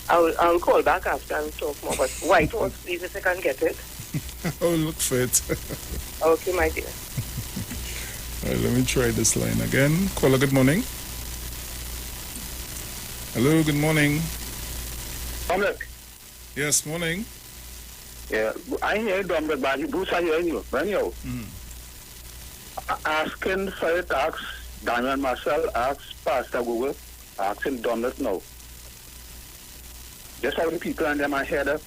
I'll call back after and talk more, but White Horse, please, if I can get it. Oh, look for it. Okay, my dear. All right, let me try this line again. Caller, good morning. Hello, good morning. Dominic. Yes, morning. Yeah, I hear Dominic, but Bruce, I hear you. Asking for it, ask Daniel and Marcel, ask Pastor Google, asking Dominic now. Just how the people and them are ahead of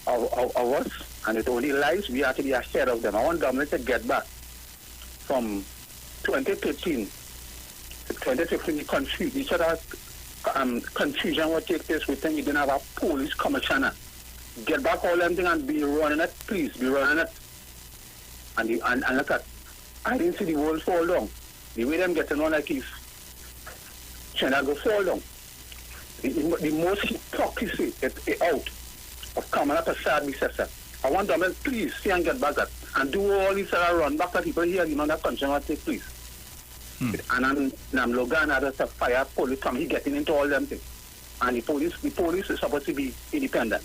us, and it only lies, we have to be ahead of them. I want Dominic to get back from 2013 to 2015, confusion what take place with them. You didn't have a police commissioner. Get back all them things and be running it, please, be running it. And look at, I didn't see the world fall down. The way them getting on like if China go fall down. The most hypocrisy out of coming up a sad recessor. I want them, please, see and get back at and do all these run back at people here, that country what take place. And I'm Logan had a fire police come, he getting into all them things. And the police is supposed to be independent.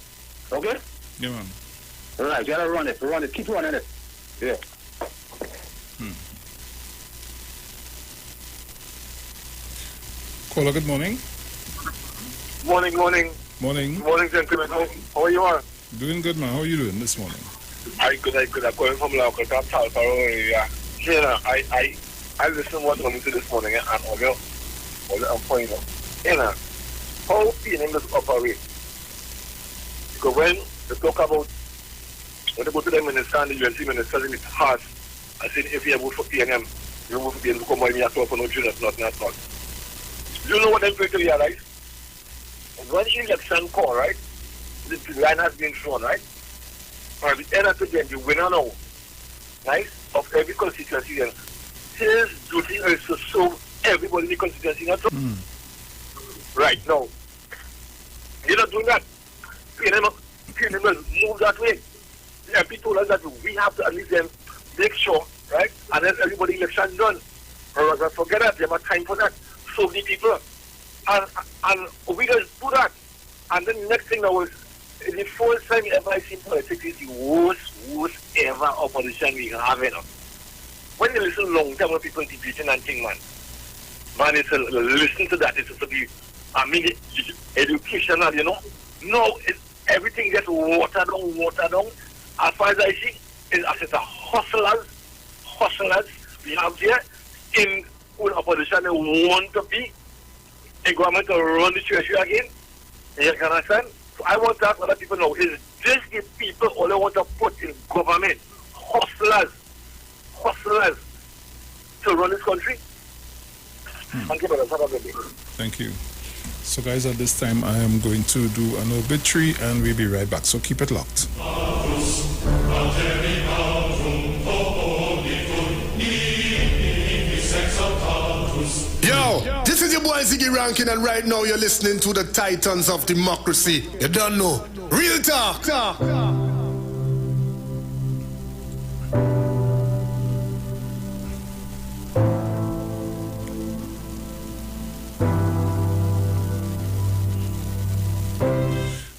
Okay? Yeah, man. Right, you gotta run it, keep running it. Yeah. Caller, good morning. Morning. Morning. Morning, gentlemen. How are you all? Doing good, man. How are you doing this morning? I good. I'm calling from local Talpa area. Here, I listen to what's going to this morning and all your point out. How PNM does operate? Because when they talk about, when they go to the minister and the UNC minister, it's hard. I said, if you vote for PNM, you vote for PNM to come on and talk for no juniors, nothing at all. You know what I'm going to realize? When the election call, right, the line has been shown, right? At the end of the day, the winner now, right, of every constituency, then his duty is to serve everybody in the constituency, not right now. You're not doing that. PNM will move that way. The MP told us that we have to at least then make sure right? And then everybody election done. But forget that, they have time for that. So many people. And we just do that. And then the next thing now is, the first time ever I seen politics is the worst ever opposition we have, you know. When you listen long time when people debating and thing, man, it's listen to that. It's to be, educational, you know. No, everything gets watered down. As far as I see, it's a hustlers we have here in opposition. They want to be a government to run the treasury again. You can understand? So I want to ask other people now, is this the people all they want to put in government? Hustlers to run this country? Thank you, brother. Have a good day. Thank you. So guys, at this time I am going to do an obituary and we'll be right back. So keep it locked. Yo, this is your boy Ziggy Rankin, and right now you're listening to the Titans of Democracy. You don't know. Real talk.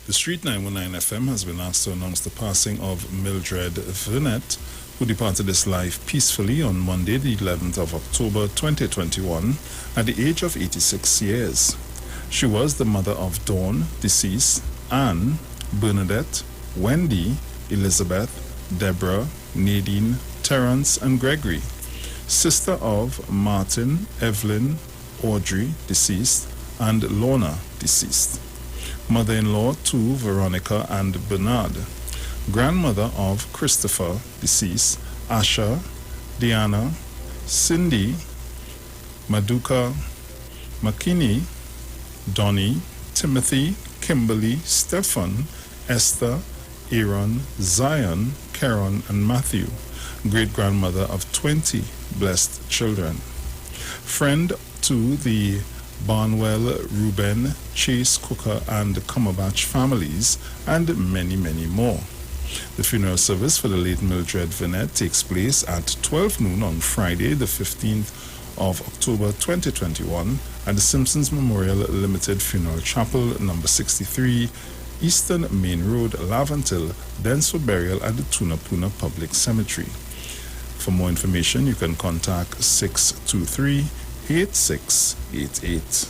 The Street 919 FM has been asked to announce the passing of Mildred Vinette, who departed this life peacefully on Monday, the 11th of October 2021, at the age of 86 years. She was the mother of Dawn, deceased, Anne, Bernadette, Wendy, Elizabeth, Deborah, Nadine, Terence, and Gregory. Sister of Martin, Evelyn, Audrey, deceased, and Lorna, deceased. Mother-in-law to Veronica and Bernard. Grandmother of Christopher, deceased, Asha, Diana, Cindy, Maduka, Makini, Donnie, Timothy, Kimberly, Stefan, Esther, Aaron, Zion, Karen, and Matthew. Great-grandmother of 20 blessed children. Friend to the Barnwell, Reuben, Chase, Cooker, and Cumberbatch families, and many, many more. The funeral service for the late Mildred Vinette takes place at 12 noon on Friday, the 15th of October 2021 at the Simpsons Memorial Limited Funeral Chapel, number 63, Eastern Main Road, Lavantil, then for burial at the Tunapuna Public Cemetery. For more information, you can contact 623-8688.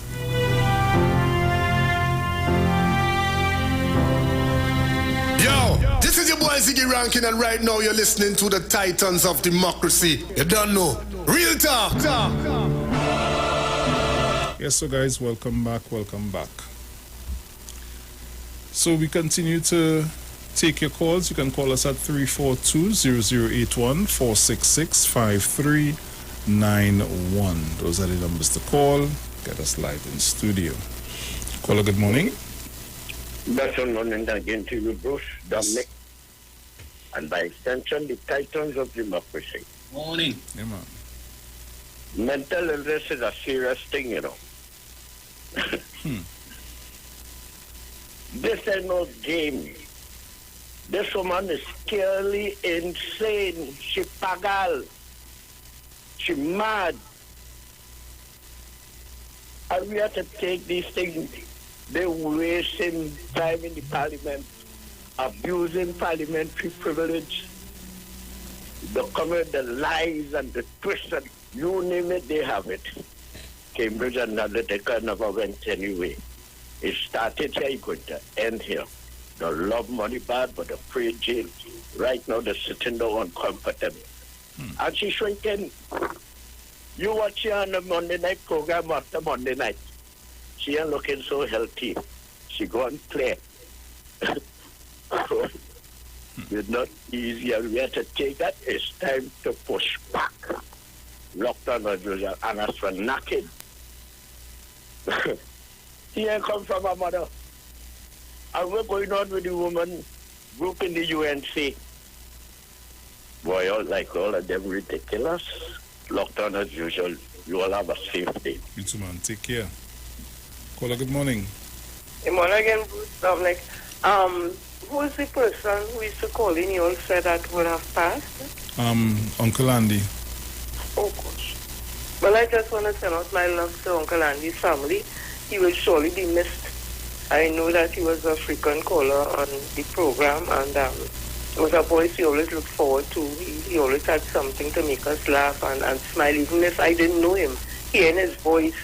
Yo, this is your boy Ziggy Rankin, and right now you're listening to the Titans of Democracy. You don't know. Real talk. Yes, so guys, welcome back. So we continue to take your calls. You can call us at 342-0081, 466-5391. Those are the numbers to call. Get us live in studio. Caller, good morning. Good morning again to you, Bruce, Dominic, and by extension, the Titans of Democracy. Morning. Yeah, man. Mental illness is a serious thing, you know. This ain't no game. This woman is clearly insane. She pagal. She mad. And we have to take these things. They're wasting time in the parliament, abusing parliamentary privilege. They come with the lies and the twists, and you name it, they have it. Cambridge Analytica never went anyway. It started here, it's going to end here. They love money bad, but they're afraid jail. Right now, they're sitting there uncomfortable. And she's shrinking. You watch her on the Monday night program after Monday night. She ain't looking so healthy. She go and play. It's not easy, and we have to take that. It's time to push back. Lockdown was usual, and as for knocking, he ain't come from her mother. And we're going on with the woman group in the UNC. Boy, all of them ridiculous. Lockdown as usual. You all have a safe day. You too, man. Take care. Caller, good morning. Good morning again, Bruce Dominic. who is the person who used to call in? You all said that would have passed? Uncle Andy. Oh, gosh. Well, I just want to send out my love to Uncle Andy's family. He will surely be missed. I know that he was a frequent caller on the program, and it was a voice we always looked forward to. He always had something to make us laugh and smile, even if I didn't know him. Hearing his voice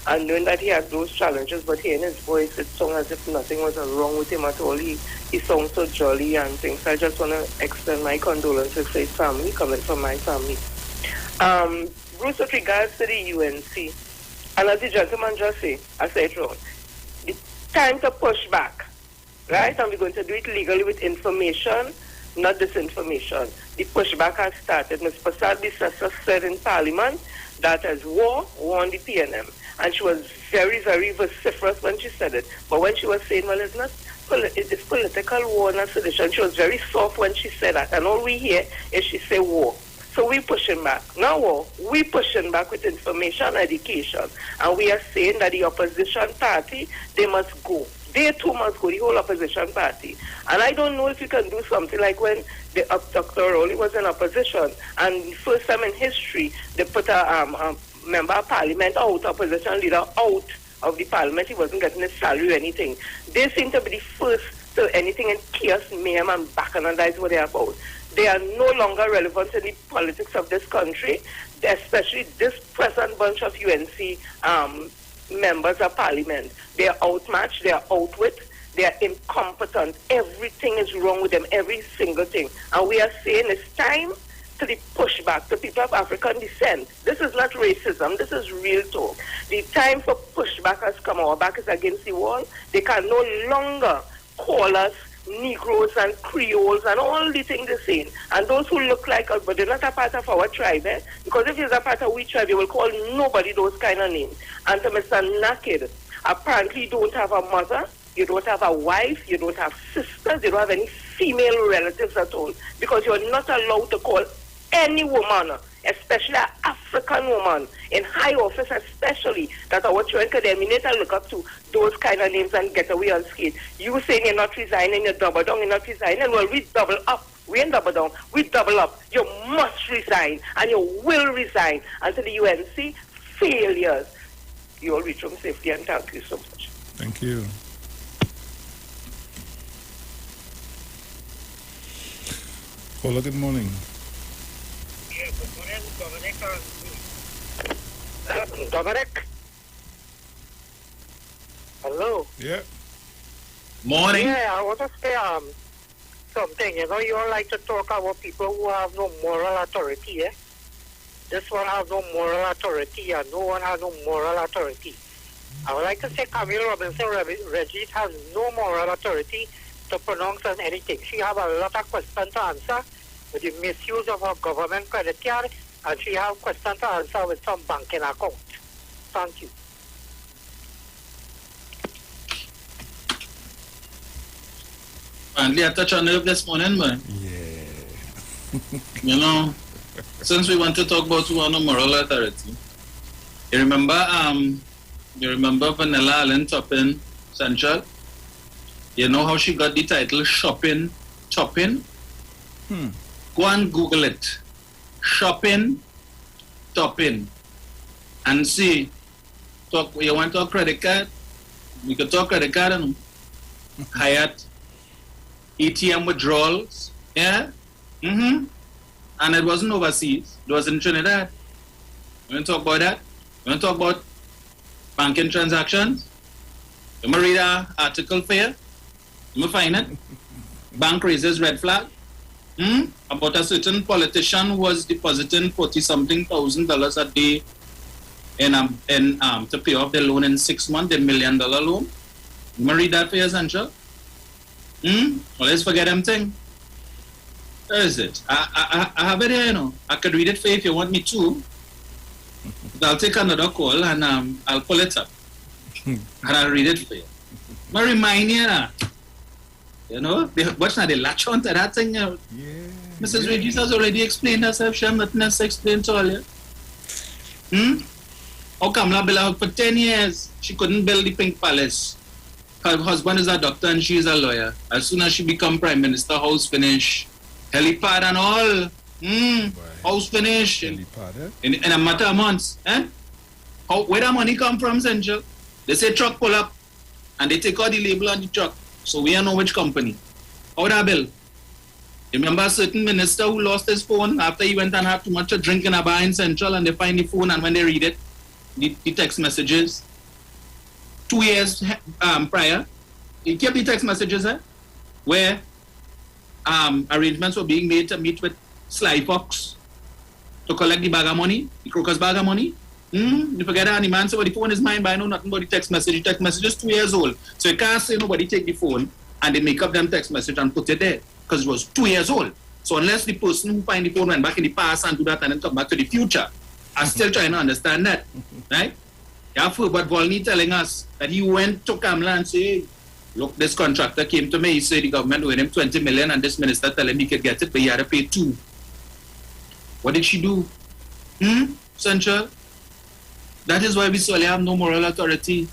and knowing that he had those challenges, but hearing his voice, it sounded as if nothing was wrong with him at all. He sounds so jolly and things. I just want to extend my condolences to his family, coming from my family. Bruce, with regards to the UNC, and as the gentleman just said, I said it wrong, the time to push back, right? And we're going to do it legally with information, not disinformation. The pushback has started. Ms. Prasad Bissessa said in Parliament that as war on the PNM. And she was very, very vociferous when she said it. But when she was saying, well, it's not, it's political war, not sedition, she was very soft when she said that. And all we hear is she say war. So we pushing back. Now war, we pushing back with information, education. And we are saying that the opposition party, they must go. They too must go, the whole opposition party. And I don't know if you can do something like when Dr. Rowley was in opposition, and first time in history, they put a member of parliament out, opposition leader out of the parliament. He wasn't getting his salary or anything. They seem to be the first to anything in chaos, mayhem, and bacchanal. That is what they're about. They are no longer relevant in the politics of this country, especially this present bunch of UNC members of parliament. They are outmatched, they are outwit, they are incompetent. Everything is wrong with them, every single thing. And we are saying it's time to the pushback to people of African descent. This is not racism, this is real talk. The time for pushback has come. Our back is against the wall. They can no longer call us Negroes and Creoles and all the things they're saying. And those who look like us, but they're not a part of our tribe, because if you're a part of our tribe, you will call nobody those kind of names. And to Mr. Naked, apparently you don't have a mother, you don't have a wife, you don't have sisters, you don't have any female relatives at all, because you're not allowed to call any woman, especially an African woman, in high office especially, that our children could emanate and look up to those kind of names and get away unscathed. You saying you're not resigning, you're double down, you're not resigning. Well, we double up. We ain't double down. We double up. You must resign, and you will resign until the UNC failures. You all reach home safely, and thank you so much. Thank you. Hola, good morning. Dominic? Hello? Yeah. Morning. Yeah, I want to say something. You know, you all like to talk about people who have no moral authority, eh? This one has no moral authority, and no one has no moral authority. I would like to say Camille Robinson Regis has no moral authority to pronounce on anything. She has a lot of questions to answer with the misuse of her government credit card, and she has questions to answer with some banking account. Thank you. Apparently I touched on nerve this morning, man. Yeah. You know, since we want to talk about who are no moral authority, you remember Vanilla Allen Toppin Central? You know how she got the title Shopping Toppin? Go and Google it. Shopping Toppin. And see, you want to talk credit card? We could talk credit card and Hyatt, ATM withdrawals, yeah? And it wasn't overseas, it was in Trinidad. You want to talk about that? You want to talk about banking transactions? You want to read an article for you? You want to find it? Bank raises red flag. About a certain politician who was depositing $40-something thousand a day to pay off the loan in 6 months, the $1 million loan. You want to read that for you, Sancho? Well, let's forget them thing. Where is it? I have it here, you know. I could read it for you if you want me to. I'll take another call and I'll pull it up. And I'll read it for you. But remind you, you know, watch now, they latch on to that thing. Yeah. Mrs. Regis has already explained herself. She has nothing else to explain to all you. How come La Bella for 10 years she couldn't build the Pink Palace? Her husband is a doctor and she is a lawyer. As soon as she become prime minister, house finish, helipad and all. House finish in a matter of months. Where the money come from, Central? They say truck pull up and they take out the label on the truck. So we don't know which company. How that bill? Remember a certain minister who lost his phone after he went and had too much to drink in a bar in Central, and they find the phone, and when they read it, the text messages, 2 years prior, he kept the text messages where arrangements were being made to meet with Sly Fox to collect the bag of money, the crocus bag of money. You forget that, and the man said, well, the phone is mine, but I know nothing about the text message. The text message is 2 years old. So you can't say nobody take the phone and they make up them text message and put it there because it was 2 years old. So unless the person who find the phone went back in the past and do that and then come back to the future, I'm still trying to understand that, right? But Volney telling us that he went to Kamla and say, look, this contractor came to me, he said the government owed him 20 million and this minister tell him he could get it, but he had to pay 2. What did she do? Central? That is why we solely have no moral authority.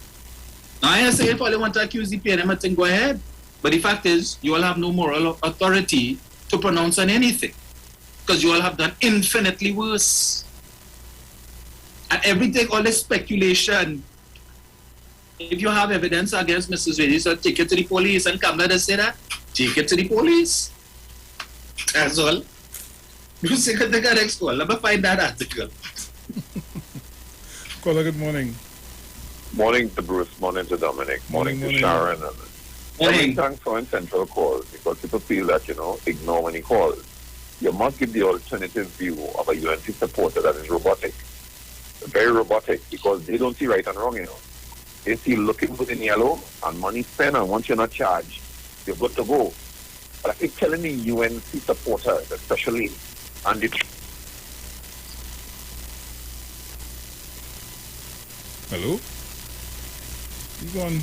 Now I say if all want to accuse the PNM, I think go ahead. But the fact is, you all have no moral authority to pronounce on anything. Because you all have done infinitely worse. And everything, all this speculation. If you have evidence against Mrs. Reddy, so take it to the police. And Kamla does say that. Take it to the police. That's all. You say the correct call. Let me find that article. Caller, good morning. Morning to Bruce, morning to Dominic, morning to Sharon. And every time someone Central calls, because people feel that, ignore when he calls. You must give the alternative view of a UNC supporter that is robotic. Very robotic, because they don't see right and wrong, They see looking good in yellow and money spent, and once you're not charged, you're good to go. But I think telling the UNC supporters, especially, and the... Hello? You gone?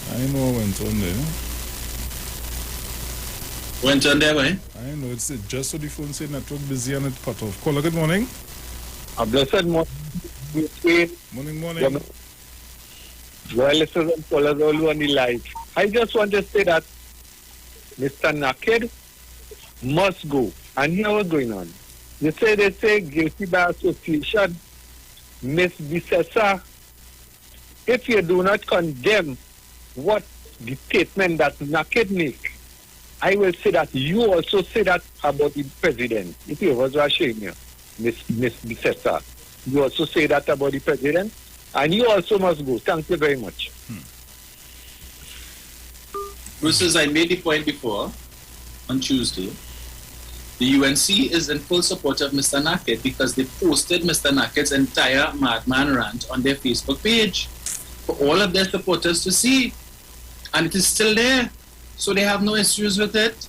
I know I went on there. Went on there, right? I know, it's just so the phone said network busy and it cut off. Caller, good morning. A blessed morning. Morning. Well, listeners and callers all on the live. I just want to say that Mr. Naked must go. And here what's going on. They say guilty by association. Miss Bissessa, if you do not condemn what the statement that Naked make, I will say that you also say that about the president. If you was ashamed, Miss Bissessa, you also say that about the president, and you also must go. Thank you very much. Bruce, as I made the point before, on Tuesday, the UNC is in full support of Mr. Naked because they posted Mr. Naked's entire Madman rant on their Facebook page for all of their supporters to see. And it is still there. So they have no issues with it.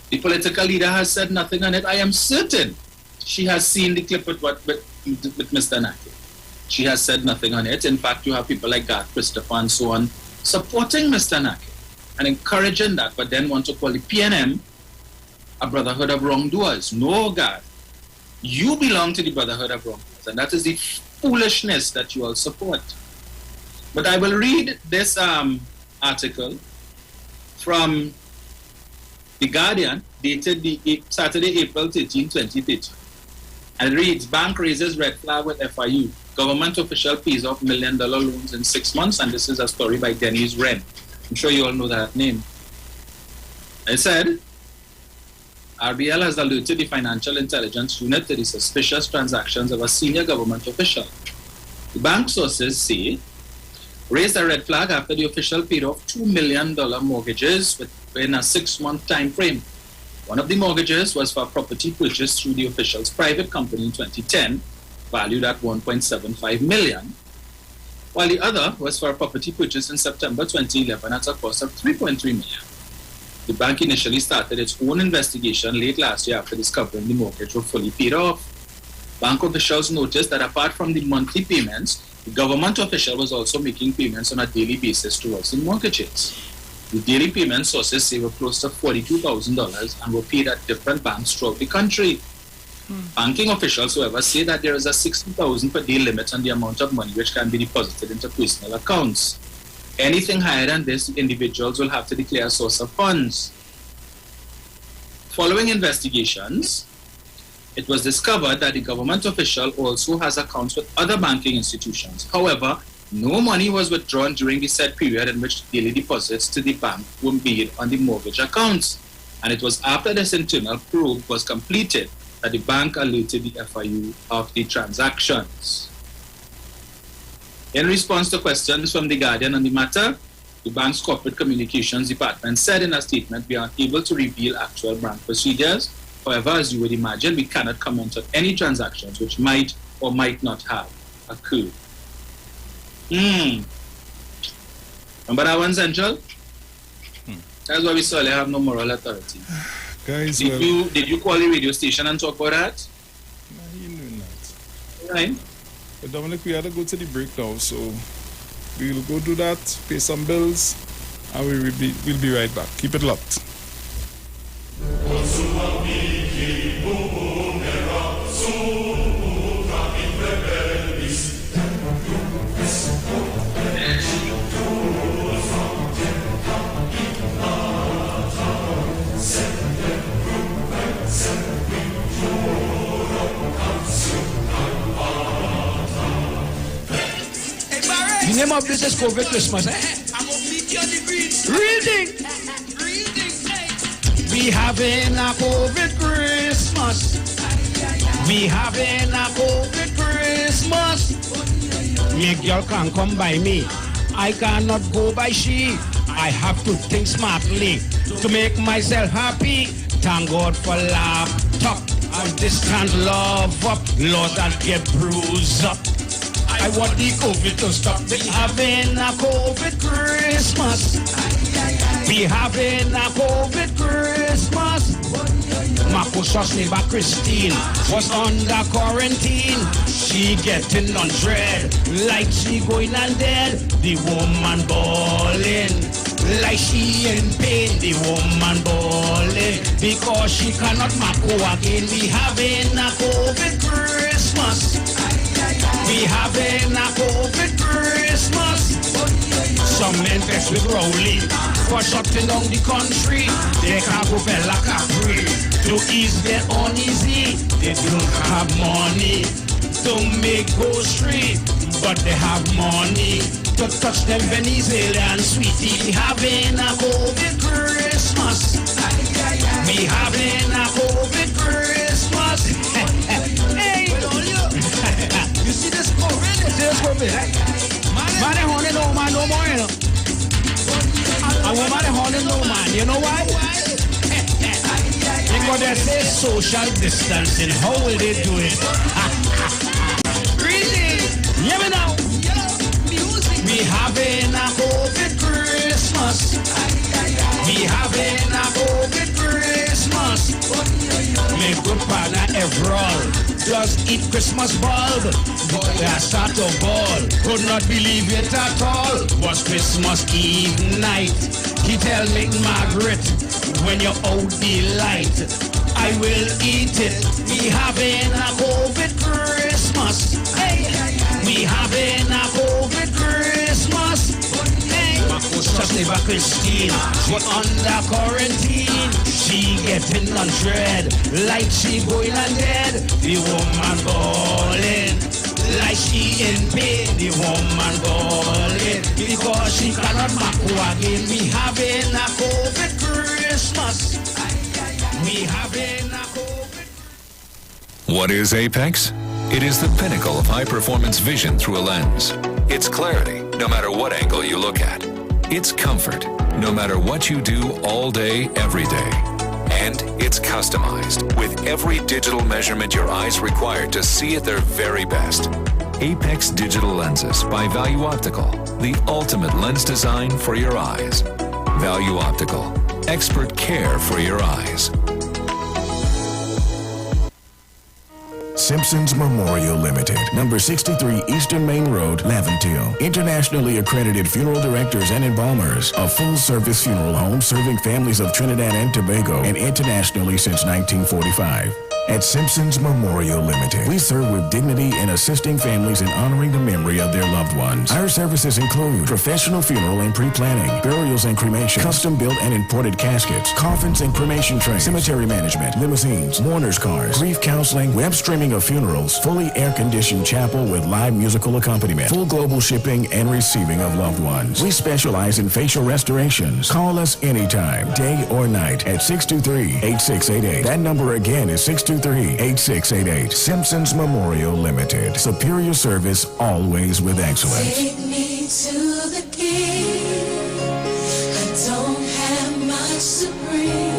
The political leader has said nothing on it. I am certain she has seen the clip with Mr. Naked. She has said nothing on it. In fact, you have people like Garth Christopher and so on supporting Mr. Naked and encouraging that, but then want to call the PNM a brotherhood of wrongdoers. No, God. You belong to the brotherhood of wrongdoers, and that is the foolishness that you all support. But I will read this article from The Guardian, dated Saturday, April 13, 2013. And it reads, Bank raises red flag with FIU. Government official pays off $1 million loans in 6 months. And this is a story by Denise Wren. I'm sure you all know that name. It said, RBL has alerted the Financial Intelligence Unit to the suspicious transactions of a senior government official. The bank sources say, raised a red flag after the official paid off $2 million mortgages within a 6-month time frame. One of the mortgages was for property purchased through the official's private company in 2010, valued at $1.75 million, while the other was for a property purchased in September 2011 at a cost of $3.3 million. The bank initially started its own investigation late last year after discovering the mortgage were fully paid off. Bank officials noticed that apart from the monthly payments, the government official was also making payments on a daily basis towards the mortgages. The daily payment sources say were close to $42,000 and were paid at different banks throughout the country. Banking officials, however, say that there is a 60,000 per day limit on the amount of money which can be deposited into personal accounts. Anything higher than this, individuals will have to declare a source of funds. Following investigations, it was discovered that the government official also has accounts with other banking institutions. However, no money was withdrawn during the said period in which daily deposits to the bank were made on the mortgage accounts. And it was after this internal probe was completed that the bank alerted the FIU of the transactions. In response to questions from The Guardian on the matter, the bank's corporate communications department said in a statement, we are unable to reveal actual bank procedures. However, as you would imagine, we cannot comment on any transactions which might or might not have occurred. Remember that one, Central? That's why we solely have no moral authority. Guys, did you call the radio station and talk about that? No, he knew that. Right. But Dominic, we had to go to the break now, so we'll go do that, pay some bills, and we'll be right back. Keep it locked. The name of this is COVID Christmas, eh? Real thing. We having a COVID Christmas. We having a COVID Christmas. Me girl can't come by me. I cannot go by she. I have to think smartly to make myself happy. Thank God for laptop and distant love up. Lord, I'll get bruised up. I want the COVID to stop. We having a COVID Christmas. We having a COVID Christmas. Marcus' neighbor Christine was under quarantine. She getting on dread like she going on dead. The woman bawling like she in pain. The woman bawling because she cannot Marco again. We having a COVID Christmas. We having a COVID Christmas. Some men vexed with Rowley for shutting down the country. They can't go Bella Capri to ease their uneasy. They don't have money to make grocery, but they have money to touch them Venezuelan sweetie. We having a COVID Christmas. We having a COVID Christmas. Hey, you see this COVID? This COVID, right? Man, they honey no man no more, you know. I want man, they honey no man. You know why? Because they say social distancing. How will they do it? Really? Hear me now. We having a COVID Christmas. We having a COVID Christmas. My good partner Everall just eat Christmas bulb. I start to ball. Could not believe it at all. Was Christmas Eve night. He tell me, Margaret, when you're out the light, I will eat it. We having a COVID Christmas. Hey, we having a COVID Christmas. Hey, just neighbor Christine was under quarantine. She getting on dread like she going on dead. The woman bawling like she in pain. The woman bawling because she cannot Marco again. We having a COVID Christmas. We having a COVID. What is Apex? It is the pinnacle of high-performance vision through a lens. It's clarity, no matter what angle you look at. It's comfort, no matter what you do all day, every day. And it's customized with every digital measurement your eyes require to see at their very best. Apex Digital Lenses by Value Optical, the ultimate lens design for your eyes. Value Optical, expert care for your eyes. Simpsons Memorial Limited, number 63 Eastern Main Road, Laventille. Internationally accredited funeral directors and embalmers. A full-service funeral home serving families of Trinidad and Tobago and internationally since 1945. At Simpson's Memorial Limited, we serve with dignity in assisting families in honoring the memory of their loved ones. Our services include professional funeral and pre-planning, burials and cremation, custom-built and imported caskets, coffins and cremation trays, cemetery management, limousines, mourners cars, grief counseling, web streaming of funerals, fully air-conditioned chapel with live musical accompaniment, full global shipping and receiving of loved ones. We specialize in facial restorations. Call us anytime, day or night, at 623-8688. That number again is 623-8688. Simpsons Memorial Limited. Superior service, always with excellence. Take me to the king. I don't have much to bring.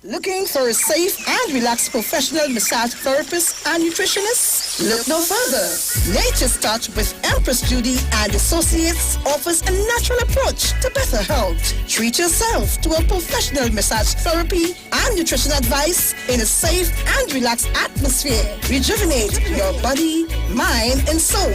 Looking for a safe and relaxed professional massage therapist and nutritionist? Look no further. Nature's Touch with Empress Judy and Associates offers a natural approach to better health. Treat yourself to a professional massage therapy and nutrition advice in a safe and relaxed atmosphere. Rejuvenate your body, mind, and soul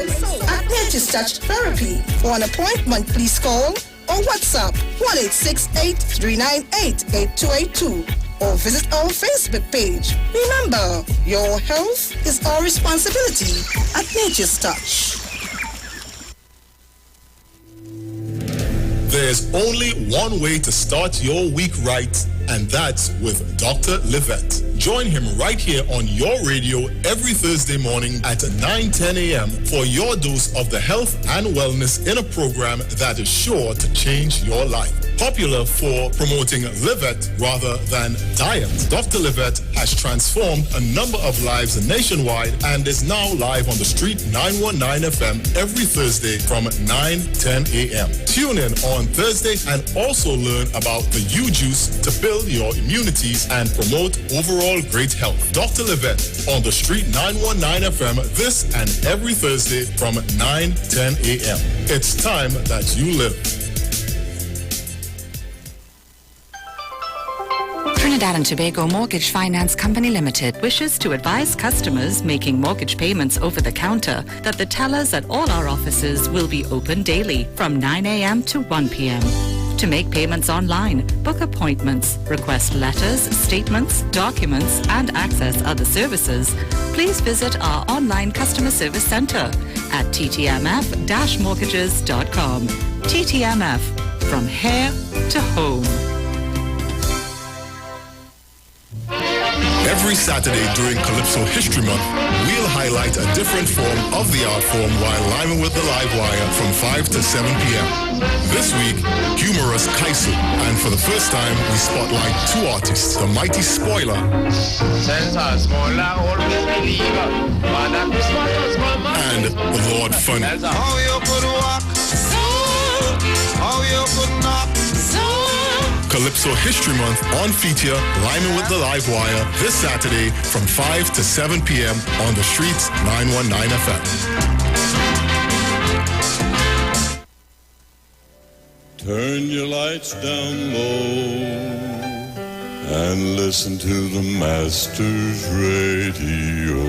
at Nature's Touch Therapy. For an appointment, please call or WhatsApp 1-868-398-8282. Or visit our Facebook page. Remember, your health is our responsibility at Nature's Touch. There's only one way to start your week right, and that's with Dr. Livette. Join him right here on your radio every Thursday morning at 9:10 a.m. for your dose of the health and wellness in a program that is sure to change your life. Popular for promoting Livette rather than diet, Dr. Livette has transformed a number of lives nationwide and is now live on the Street 919 FM every Thursday from 9:10 a.m. Tune in on Thursday and also learn about the U-Juice to build your immunities and promote overall great health. Dr. Livette on the Street 919 FM this and every Thursday from 9:10 a.m. It's time that you live. Trinidad and Tobago Mortgage Finance Company Limited wishes to advise customers making mortgage payments over the counter that the tellers at all our offices will be open daily from 9 a.m. to 1 p.m. To make payments online, book appointments, request letters, statements, documents, and access other services, please visit our online customer service center at ttmf-mortgages.com. TTMF, from here to home. Every Saturday during Calypso History Month, we'll highlight a different form of the art form while liming with the live wire from 5 to 7 p.m. This week, humorous Kaisu, and for the first time, we spotlight two artists, the mighty Spoiler and Lord Funny. How you could walk, how you could knock, Calypso History Month on feature Liming with the Live Wire this Saturday from 5 to 7 p.m. on the Streets 919 FM. Turn your lights down low and listen to the Master's Radio.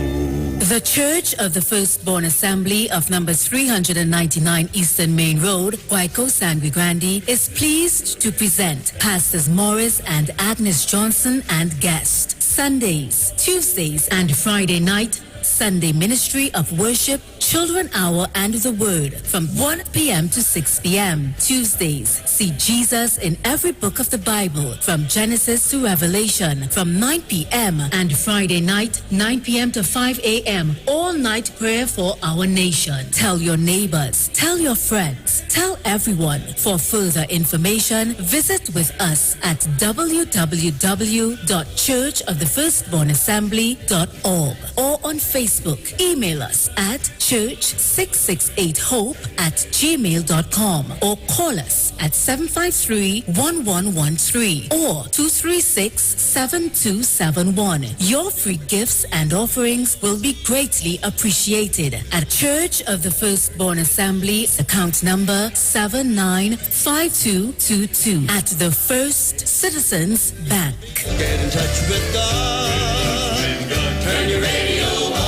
The Church of the Firstborn Assembly of number 399 Eastern Main Road, Guayco, Sangre Grande, is pleased to present Pastors Morris and Agnes Johnson and guest. Sundays, Tuesdays, and Friday night, Sunday Ministry of Worship, Children Hour and the Word from 1 p.m. to 6 p.m. Tuesdays, see Jesus in every book of the Bible from Genesis to Revelation from 9 p.m. and Friday night, 9 p.m. to 5 a.m. all night prayer for our nation. Tell your neighbors, tell your friends, tell everyone. For further information, visit with us at www.churchofthefirstbornassembly.org or on Facebook. Email us at church668hope@gmail.com or call us at 753-1113 or 236-7271. Your free gifts and offerings will be greatly appreciated at Church of the Firstborn Assembly, account number 795222 at the First Citizens Bank. Get in touch with God. Turn your radio on.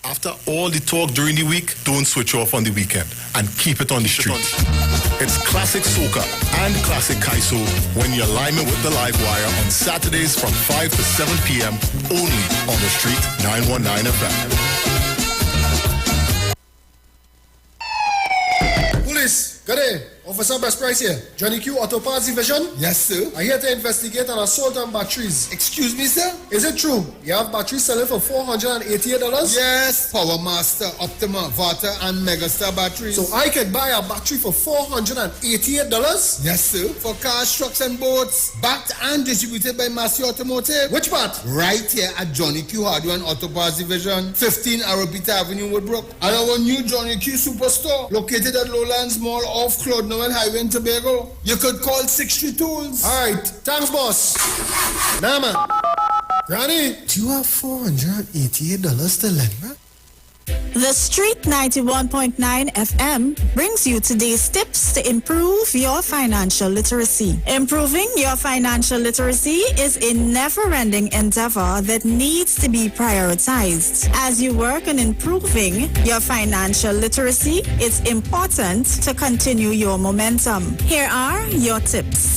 After all the talk during the week, don't switch off on the weekend and keep it on the street. It's classic soca and classic kaiso when you're liming with the live wire on Saturdays from 5 to 7 p.m. only on the Street 919 FM. Police, good day. Officer Best Price here. Johnny Q Auto Parts Division? Yes, sir. I'm here to investigate an assault on batteries. Excuse me, sir? Is it true? You have batteries selling for $488? Yes, Power Master, Optima, Vata, and Megastar batteries. So I can buy a battery for $488? Yes, sir. For cars, trucks, and boats. Backed and distributed by Massey Automotive. Which part? Right here at Johnny Q Hardware and Auto Parts Division, 15 Arrowbita Avenue, Woodbrook. And our new Johnny Q Superstore, located at Lowlands Mall off Claude Noel Highway in Tobago. You could call 63 Tools. Alright, thanks, boss. Nah, man. Granny, do you have $488 to lend, man? The Street 91.9 FM brings you today's tips to improve your financial literacy. Improving your financial literacy is a never-ending endeavor that needs to be prioritized. As you work on improving your financial literacy, it's important to continue your momentum. Here are your tips.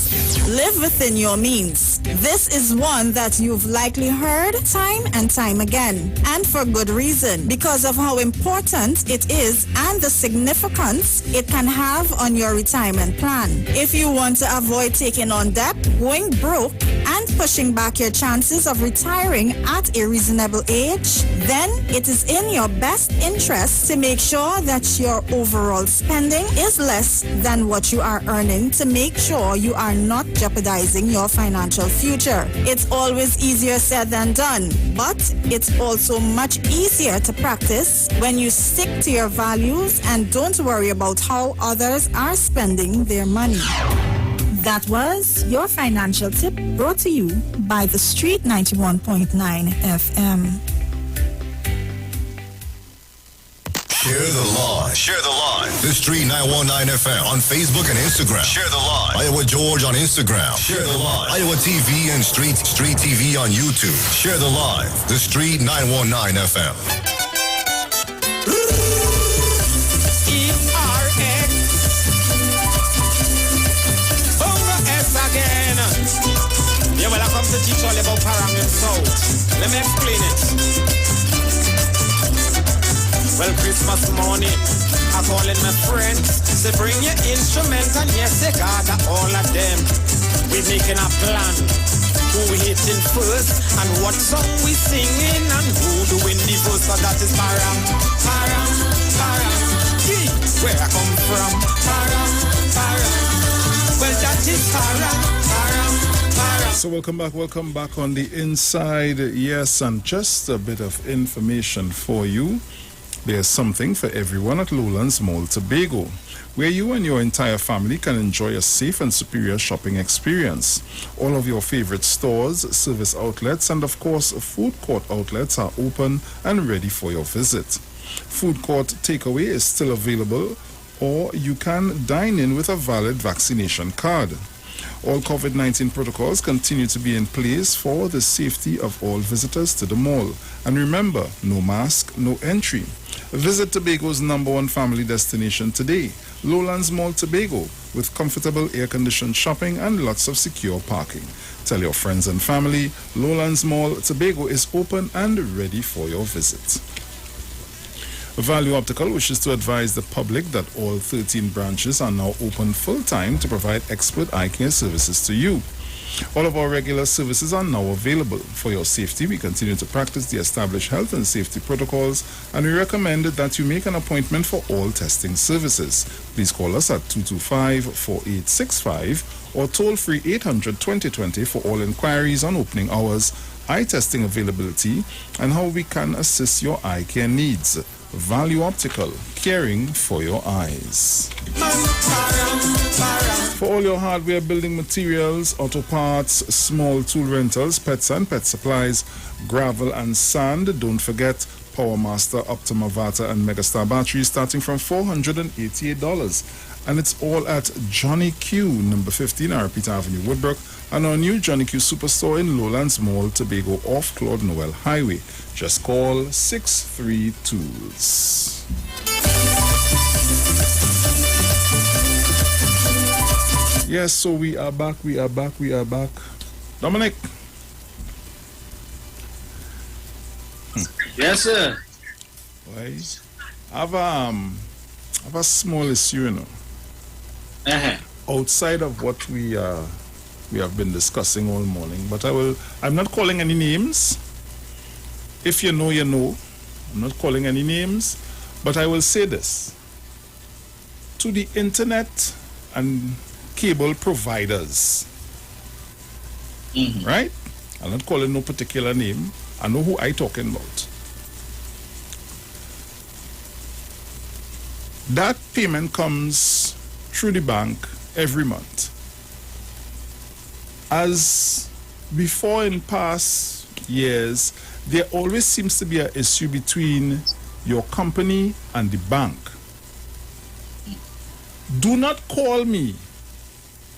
Live within your means. This is one that you've likely heard time and time again, and for good reason, because of how important it is and the significance it can have on your retirement plan. If you want to avoid taking on debt, going broke, and pushing back your chances of retiring at a reasonable age, then it is in your best interest to make sure that your overall spending is less than what you are earning to make sure you are not jeopardizing your financial future. It's always easier said than done, but it's also much easier to practice when you stick to your values and don't worry about how others are spending their money. That was your financial tip brought to you by the Street 91.9 FM. Share the line. Share the line. The Street 919 FM on Facebook and Instagram. Share the line. Iowa George on Instagram. Share the line. Iowa TV and Street TV on YouTube. Share the line. The Street 919 FM. Again. Yeah, well, I come to teach all about Parang and South. Let me explain it. Well, Christmas morning, I calling my friends to bring your instrument, and yes, they got all of them. We making a plan. Who we hitting first, and what song we singing, and who doing the verse. So that is Parang, Parang, Parang. Yeah, where I come from, Parang, Parang. Well, that is Parang, Parang, Parang. So welcome back on the inside. Yes, and just a bit of information for you. There's something for everyone at Lowlands Mall Tobago, where you and your entire family can enjoy a safe and superior shopping experience. All of your favorite stores, service outlets, and of course food court outlets are open and ready for your visit. Food court takeaway is still available, or you can dine in with a valid vaccination card. All COVID-19 protocols continue to be in place for the safety of all visitors to the mall. And remember, no mask, no entry. Visit Tobago's #1 family destination today, Lowlands Mall Tobago, with comfortable air-conditioned shopping and lots of secure parking. Tell your friends and family, Lowlands Mall Tobago is open and ready for your visit. Value Optical wishes to advise the public that all 13 branches are now open full-time to provide expert eye care services to you. All of our regular services are now available. For your safety, we continue to practice the established health and safety protocols, and we recommend that you make an appointment for all testing services. Please call us at 225-4865 or toll-free 800-2020 for all inquiries on opening hours, eye testing availability, and how we can assist your eye care needs. Value Optical, caring for your eyes. For all your hardware, building materials, auto parts, small tool rentals, pets and pet supplies, gravel and sand, don't forget Power Master, Optima, Vata and Megastar batteries starting from $488. And it's all at Johnny Q, number 15, Arrowbita Avenue, Woodbrook, and our new Johnny Q Superstore in Lowlands Mall, Tobago, off Claude Noel Highway. Just call 63 Tools. Yes, so we are back. Dominic. Yes, sir. Why? I have a small issue, you know. Outside of what we have been discussing all morning, but I'm not calling any names. If you know, you know. I'm not calling any names, but I will say this. To the internet and cable providers, right? I'm not calling no particular name. I know who I talking about. That payment comes through the bank every month. As before in past years, there always seems to be an issue between your company and the bank. Do not call me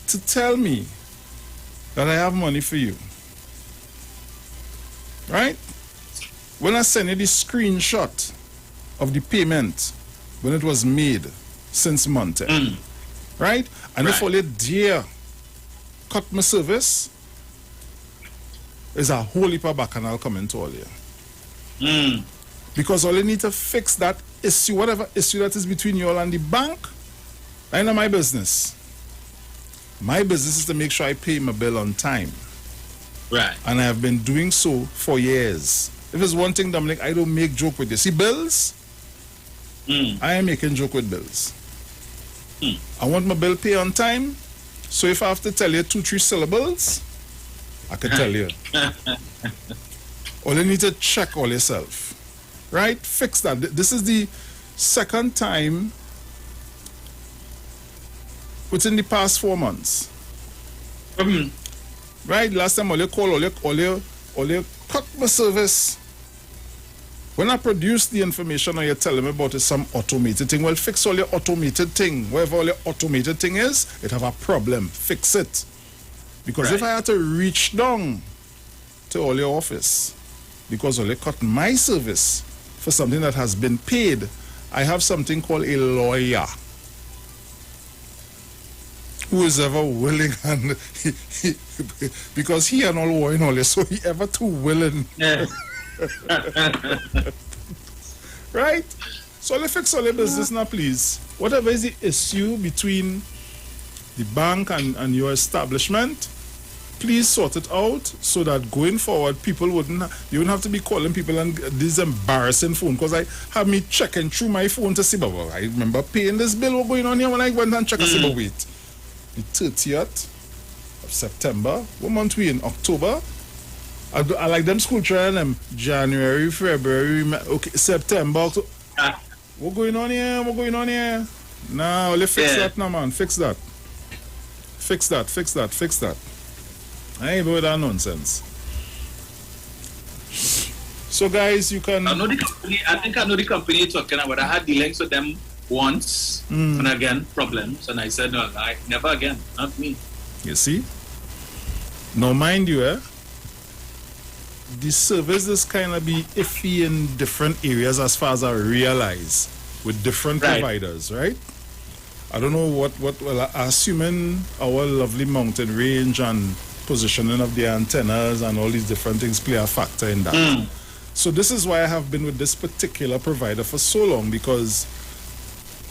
to tell me that I have money for you. Right? When I send you the screenshot of the payment when it was made since month end, right? And if all you dare cut my service, there's a whole heap of bacchanal coming to all you. Because all you need to fix that issue, whatever issue that is between you all and the bank, I know my business. My business is to make sure I pay my bill on time. Right. And I have been doing so for years. If it's one thing, Dominic, I don't make joke with you. See, bills? I am making joke with bills. I want my bill pay on time. So if I have to tell you 2-3 syllables, I can tell you. All you need to check all yourself. Right? Fix that. This is the second time within the past 4 months. Right? Last time all you call, all you cut my service. When I produce the information or you're telling me about it, some automated thing, well, fix all your automated thing. Wherever all your automated thing is, it have a problem. Fix it. Because if I had to reach down to all your office, because all you cut my service for something that has been paid, I have something called a lawyer who is ever willing, and because he and all worrying all this, so he ever too willing. Right? So let's fix all the business now, please. Whatever is the issue between the bank and your establishment, please sort it out so that going forward, people you wouldn't have to be calling people and this embarrassing phone, because I have me checking through my phone to see, but well, I remember paying this bill what going on here when I went and checked and see, but wait, the 30th of September, what month we in? October? I like them school trying them January, February, okay, September, October. What going on here? What going on here? Now, let's fix that now, man. Fix that. Fix that. I ain't with that nonsense. So, guys, you can. I know the company. I think I know the company you're talking about. I had dealings with them once, and again problems, and I said no, never again, not me. You see. Now, mind you, the services kind of be iffy in different areas as far as I realize with different providers, right? I don't know what well, assuming our lovely mountain range and positioning of the antennas and all these different things play a factor in that. So this is why I have been with this particular provider for so long, because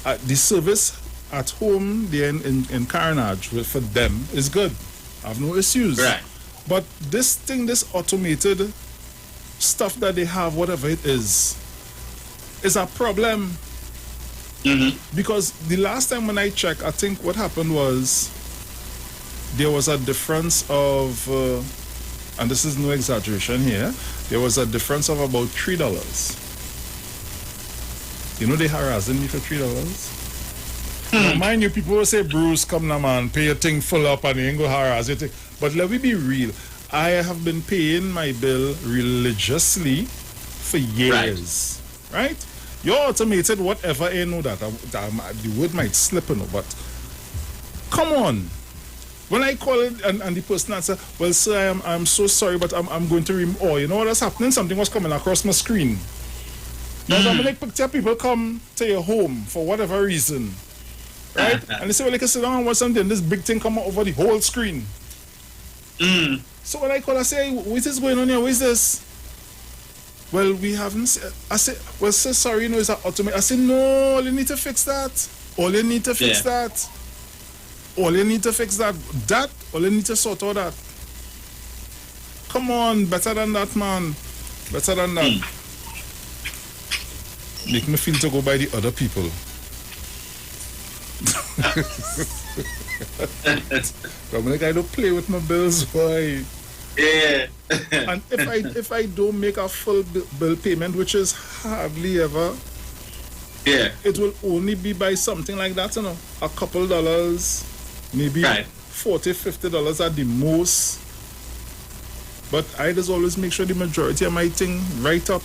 the service at home there in Carnage for them is good. I have no issues. Right. But this automated stuff that they have, whatever it is a problem. Because the last time when I checked, I think what happened was there was a difference of, and this is no exaggeration here, there was a difference of about $3. You know they harassing me for $3? Now, mind you, people will say, Bruce, come now, man, pay your thing full up and you ain't go harass your thing. But let me be real. I have been paying my bill religiously for years. Right? Your automated, whatever, you know that. The word might slip, you know, but come on. When I call it and the person answer, well, sir, I'm so sorry, but I'm going to you know what was happening? Something was coming across my screen. Now, Dominic, picture people come to your home for whatever reason. right? And they say, well, I can sit down and watch something. This big thing come out over the whole screen. So when I call, I say, what is going on here? What is this? Well, we haven't. I say, well, sir, sorry, you know, it's an automatic. I say, no, all you need to fix that. All you need to fix that. All you need to fix that. All you need to sort out that. Come on, better than that, man. Better than that. Make me feel to go by the other people. Dominic, I don't play with my bills, boy. Yeah. And if I don't make a full bill payment, which is hardly ever, it will only be by something like that, you know, a couple dollars, maybe $40, $50 at the most. But I just always make sure the majority of my thing right up.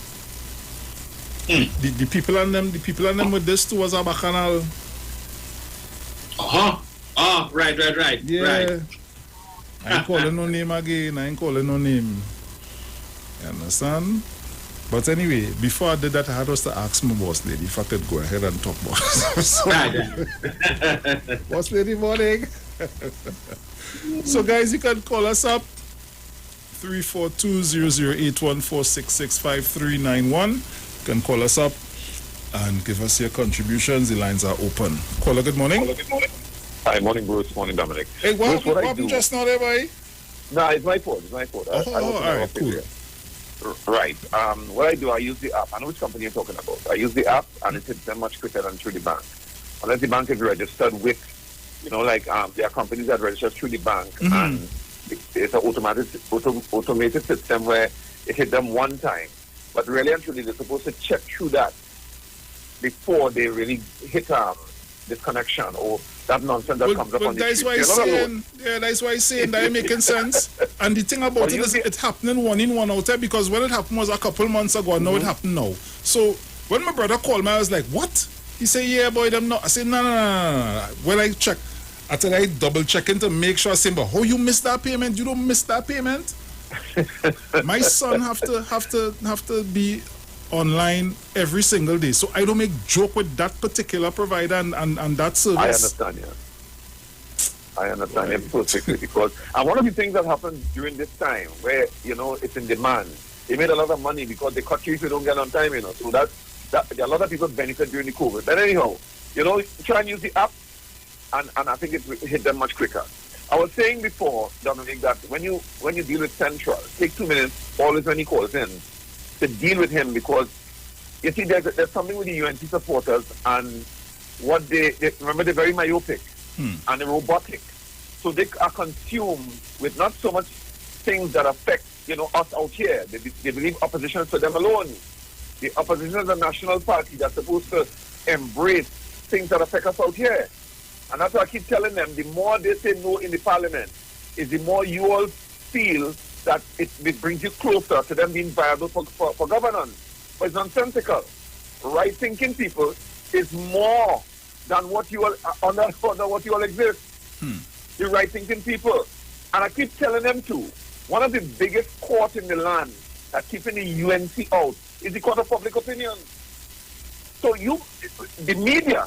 The people and them with this too was a bacchanal. Right. Yeah. Right. I ain't calling no name again. I ain't calling no name. You understand? But anyway, before I did that, I had us to ask my boss lady if I could go ahead and talk about it. Boss lady, morning. So guys, you can call us up 342-0081-466-5391. You can call us up and give us your contributions. The lines are open. Caller, good morning. Hi, morning, Bruce. Morning, Dominic. Hey, what Bruce, happened just now there, boy? No, it's my fault. All right, cool. Right. What I do, I use the app. I know which company you're talking about. I use the app, and it hits them much quicker than through the bank. Unless the bank is registered with, you know, like there are companies that register through the bank, and it's an automated system where it hit them one time. But really and truly, they're supposed to check through that before they really hit this connection or that nonsense that comes up on the street. That's why I'm saying that ain't making sense. And the thing about it is it's happening one in, one out there, because when it happened was a couple months ago, and now it happened now. So when my brother called me, I was like, what? He said, yeah, boy, them not. I said, no. When I check, I said, I double checking to make sure. I said, but how you missed that payment? You don't miss that payment? My son have to be online every single day, so I don't make joke with that particular provider and that service. I understand it perfectly, because and one of the things that happened during this time where, you know, it's in demand, they made a lot of money because they cut you if you don't get on time, you know, so that a lot of people benefit during the COVID. But anyhow, you know, try and use the app, and I think it hit them much quicker. I was saying before, Dominic, that when you deal with Central, take 2 minutes always when he calls in to deal with him, because you see there's something with the UNC supporters, and what they remember, they're very myopic and they're robotic, so they are consumed with not so much things that affect, you know, us out here. They believe opposition is for them alone. The opposition is a national party that's supposed to embrace things that affect us out here. And that's why I keep telling them, the more they say no in the parliament, is the more you all feel that it brings you closer to them being viable for governance. But it's nonsensical. Right-thinking people is more than what you all, under what you all exist. The right-thinking people. And I keep telling them too, one of the biggest courts in the land that keeping the UNC out is the court of public opinion. So the media,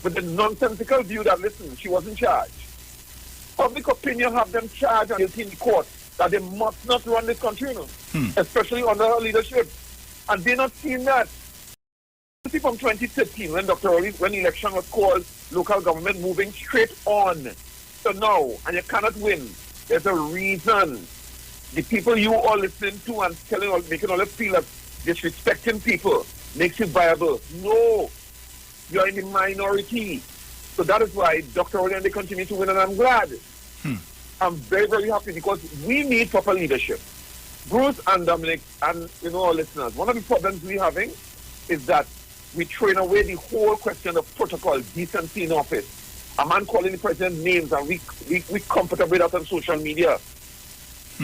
with the nonsensical view that, listen, she wasn't charged. Public opinion have them charged and guilty in the court that they must not run this country, you know, especially under her leadership. And they're not seeing that. You see, from 2013, when when the election was called, local government moving straight on to now, and you cannot win. There's a reason. The people you all listen to and making all feel that disrespecting people makes you viable. No. You're in the minority. So that is why Dr. Oli and they continue to win, and I'm glad. I'm very, very happy, because we need proper leadership. Bruce and Dominic and, you know, our listeners, one of the problems we're having is that we train away the whole question of protocol, decency in office. A man calling the president names, and we comfortable with that on social media.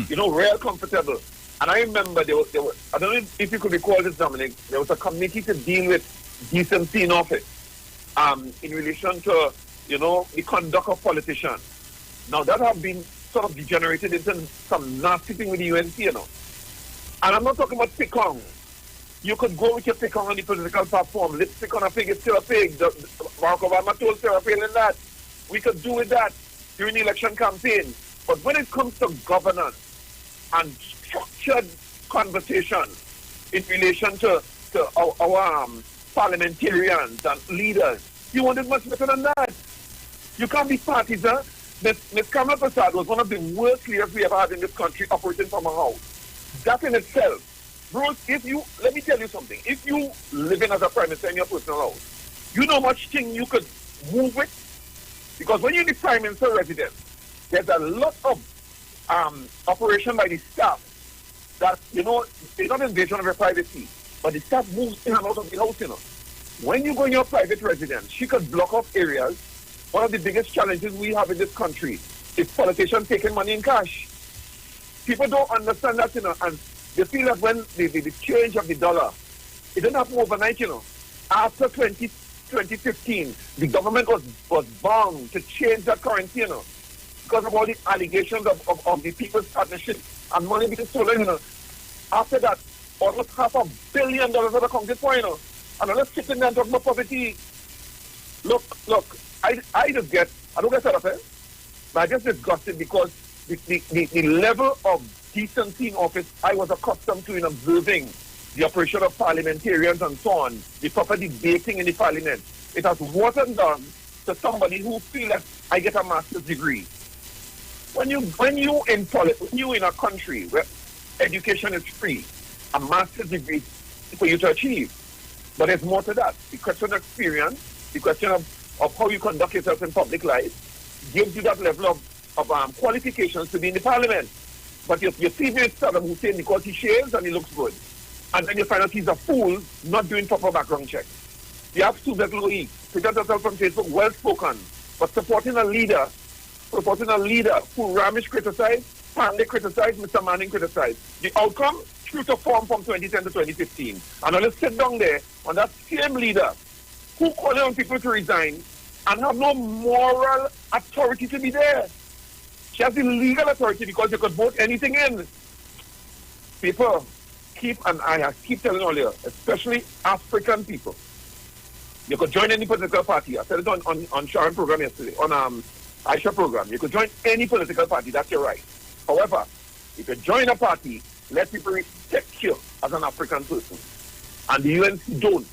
You know, real comfortable. And I remember there was, I don't know if you could recall this, Dominic, there was a committee to deal with decency in office in relation to, you know, the conduct of politicians. Now that have been sort of degenerated into some nasty thing with the UNC, you know. And I'm not talking about Pekong. You could go with your pick on the political platform. Lipstick on a pig is still a pig. Barack Obama told Sarah Palin that. We could do with that during the election campaign. But when it comes to governance and structured conversation in relation to our parliamentarians and leaders, you want it much better than that. You can't be partisan. Ms. Kamala Prasad was one of the worst leaders we ever had in this country operating from a house. That in itself, Bruce, let me tell you something. If you living as a prime minister in your personal house, you know how much thing you could move with? Because when you're in the prime minister residence, there's a lot of operation by the staff that, they're not invasion of your privacy, but the staff moves in and out of the house, When you go in your private residence, she could block off areas. One of the biggest challenges we have in this country is politicians taking money in cash. People don't understand that, and they feel that when the change of the dollar, it didn't happen overnight, After 2015, the government was bound to change that currency, because of all the allegations of the People's Partnership and money being stolen, After that, almost $500 million was accounted for, And I'm not sitting there and talking about poverty. Look, I don't get fed up, but I just disgusted because the level of decency in office I was accustomed to in observing the operation of parliamentarians and so on, the proper debating in the parliament, it has watered down to somebody who feels that I get a master's degree. When you in a country where education is free, a master's degree for you to achieve. But there's more to that. The question of experience, the question of how you conduct yourself in public life gives you that level of qualifications to be in the parliament. But you see this Saddam Hussein because he shaves and he looks good. And then you find out he's a fool not doing proper background checks. You have Sue Louis, Peter Tuttle from Facebook, well spoken, but supporting a leader who Ramesh criticized, Pandey criticized, Mr. Manning criticized. The outcome, true to form from 2010 to 2015. And I'll sit down there on that same leader who called on people to resign and have no moral authority to be there. She has the legal authority because you could vote anything in. People, I keep telling all you, especially African people, you could join any political party. I said it on Sharon program yesterday, on Aisha program. You could join any political party, that's your right. However, if you join a party, let people respect you as an African person. And the UNC don't.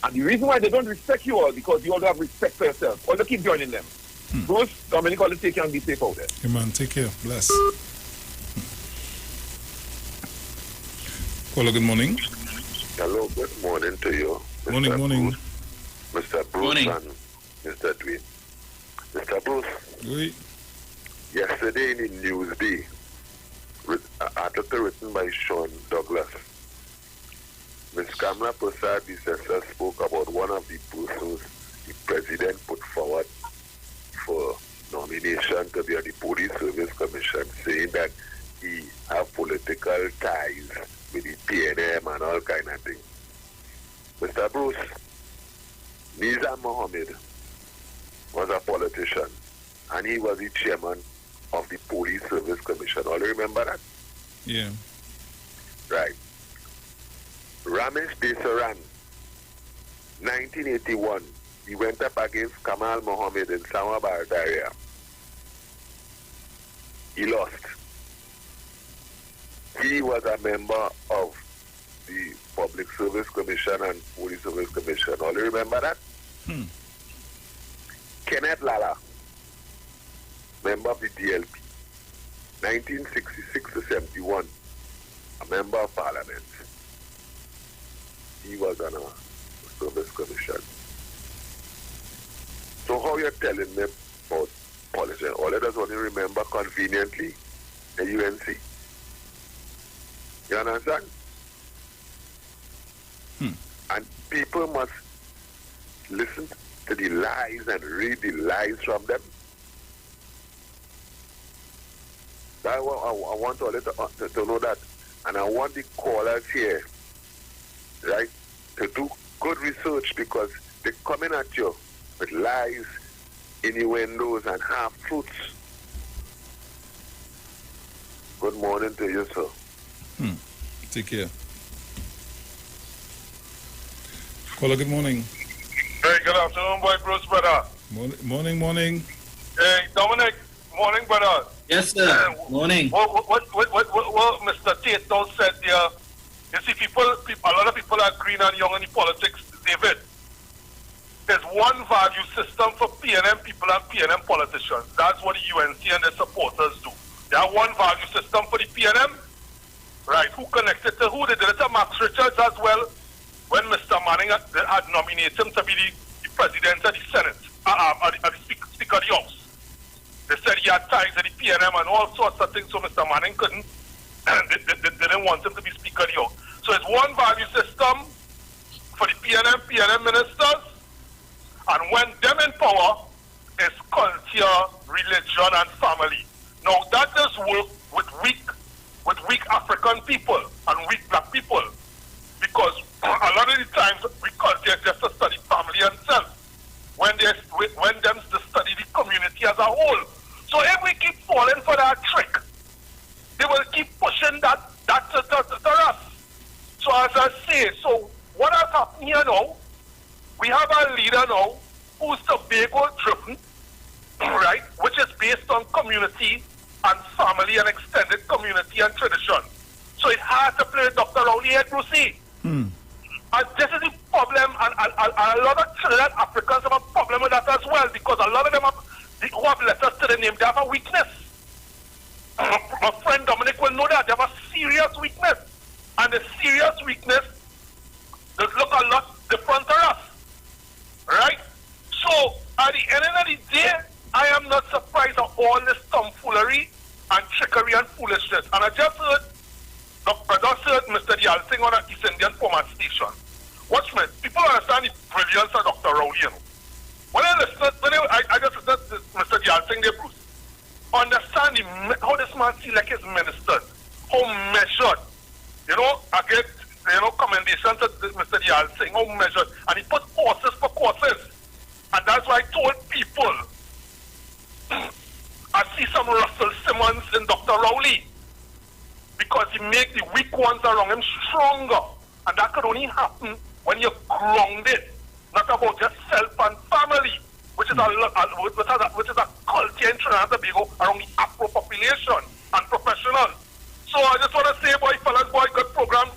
And the reason why they don't respect you all because you all have respect for yourself. All keep joining them. Bruce, Dominic, all take care and be safe out there. Hey man, take care. Bless. Caller, good morning. Hello, good morning to you. Mr. Morning. Mr. Bruce Morning. and Mr. Dwayne. Mr. Bruce. Oui. Yesterday in the Newsday, an article written by Sean Douglas, Ms. Kamala Prasad, the assessor, spoke about one of the persons the president put forward for nomination to be on the Police Service Commission, saying that he have political ties with the PNM and all kind of things. Mr. Bruce, Nizam Mohammed was a politician and he was the chairman of the Police Service Commission. All you remember that? Yeah. Right. Ramesh Desaran, 1981, he went up against Kamal Mohammed in Samabad area. He lost. He was a member of the Public Service Commission and Police Service Commission. All you remember that? Kenneth Lala, member of the DLP, 1966 to 71, a member of Parliament. He was on a service commission. So how you're telling me about politics? All of us only remember conveniently the UNC. You understand? And people must listen to the lies and read the lies from them. I want all to know that. And I want the callers here, right, to do good research because they're coming at you with lies, innuendos, and half-truths. Good morning to you, sir. Take care. Paula, good morning. Hey, good afternoon, boy, Bruce, brother. Morning. Hey, Dominic, morning, brother. Yes, sir. Morning. What Mr. Tate now said there, you see, people, a lot of people are green and young in the politics, David. There's one value system for PNM people and PNM politicians. That's what the UNC and their supporters do. They have one value system for the PNM, right? Who connected to who? They did it to Max Richards as well when Mr. Manning had nominated him to be the president of the Senate, the Speaker of the House. They said he had ties to the PNM and all sorts of things, so Mr. Manning couldn't, they didn't want him to be Speaker of the House. So it's one value system for the PNM ministers, and when them in power, it's culture, religion, and family. Now that does work with weak African people and weak black people, because a lot of the times we culture just to study family and self, when them to study the community as a whole. So if we keep falling for that trick, they will keep pushing that to us. So as I say, so what has happened here now? We have a leader now who's Tobago driven, right, which is based on community and family and extended community and tradition. So it has to play Dr. Rowley here, Brucey. And this is the problem, and a lot of Trinidad Africans have a problem with that as well, because a lot of them who have letters to the name, they have a weakness. My friend Dominic will know that. They have a serious weakness. And the serious weakness does look a lot different to us. Right? So, at the end of the day, I am not surprised at all this tomfoolery and trickery and foolishness. And I just heard Mr. Dial Singh on an East Indian format station. Watch me. People understand the brilliance of Dr. Rowley, you know. When I just listened to Mr. Dial Singh there, Bruce, understand how this man see like his ministers, how measured. You know, I get, commendation to Mr. Dial Singh, how measured. And he put courses for courses. And that's why I told people, I see some Russell Simmons in Dr. Rowley, because he make the weak ones around him stronger. And that could only happen when you're grounded, not about just self and family, which is a culture in Trinidad and Tobago around the Afro population and professionals. So I just want to say, fellas, good program.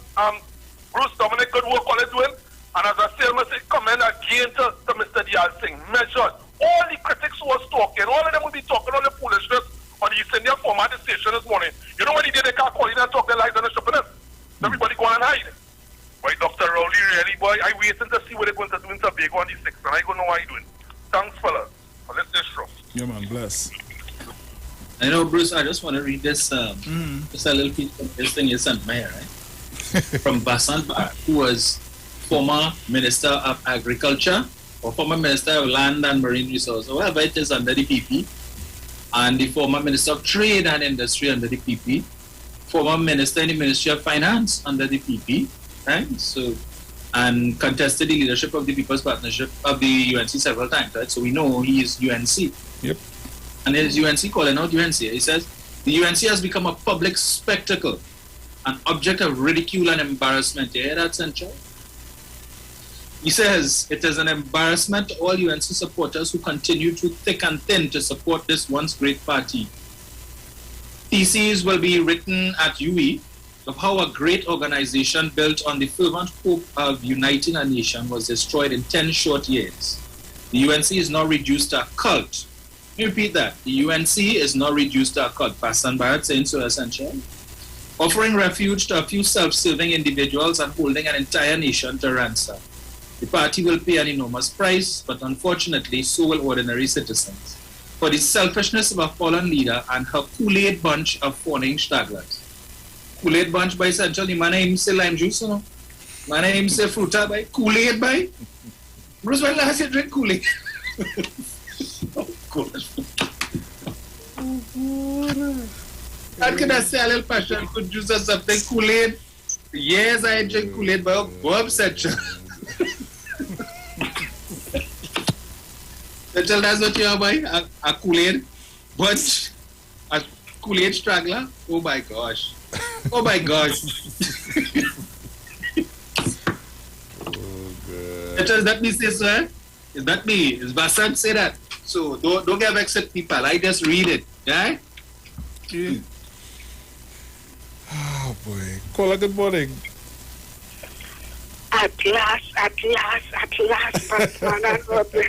Bruce, Dominic, good work all they're doing. And as I say, I must commend again to Mr. Dial Singh, measured. All the critics who was talking, all of them will be talking all the foolishness on the East Indian format station this morning. You know what he did? They can't call in and talk their lies on the shopping. Everybody go and hide. Boy, Dr. Rowley, really, boy, I waiting to see what they're going to do in Tobago on the 6th, and I don't know what he's doing. Thanks, fellas. Well, let's just show. Yeah, man, bless. I know, Bruce, I just want to read this, just a little piece of this thing you sent me, right? From Basant Bar, who was former Minister of Agriculture, or former Minister of Land and Marine Resources, or whatever it is under the PP, and the former Minister of Trade and Industry under the PP, former Minister in the Ministry of Finance under the PP, right? So, and contested the leadership of the People's Partnership of the UNC several times, right? So we know he is UNC. Yep. And there's UNC calling out UNC. He says, the UNC has become a public spectacle, an object of ridicule and embarrassment. You hear that, Central? He says, it is an embarrassment to all UNC supporters who continue through thick and thin to support this once great party. Theses will be written at UE of how a great organization built on the fervent hope of uniting a nation was destroyed in 10 short years. The UNC is now reduced to a cult. Let me repeat that. The UNC is now reduced to a cult. Pastor Barrett saying so essentially. Offering refuge to a few self-serving individuals and holding an entire nation to ransom. The party will pay an enormous price, but unfortunately, so will ordinary citizens, for the selfishness of a fallen leader and her Kool-Aid bunch of fawning stragglers. Kool-Aid bunch by Central, the man name say lime juice, you know? Man name say fruta by Kool-Aid by? Bruce, when last you drink Kool-Aid? Oh, gosh. How can I say a little passion could juice or something? Kool-Aid? Yes, I drink Kool-Aid by a Bob Central. Central, that's what you are buying? A Kool-Aid bunch? A Kool-Aid straggler? Oh my gosh. Oh, God. That me say, sir? Is that me? Is Basan say that? So don't get vexed at people. I just read it. Yeah? Oh boy. Caller, good morning. At last, Batman and Robin.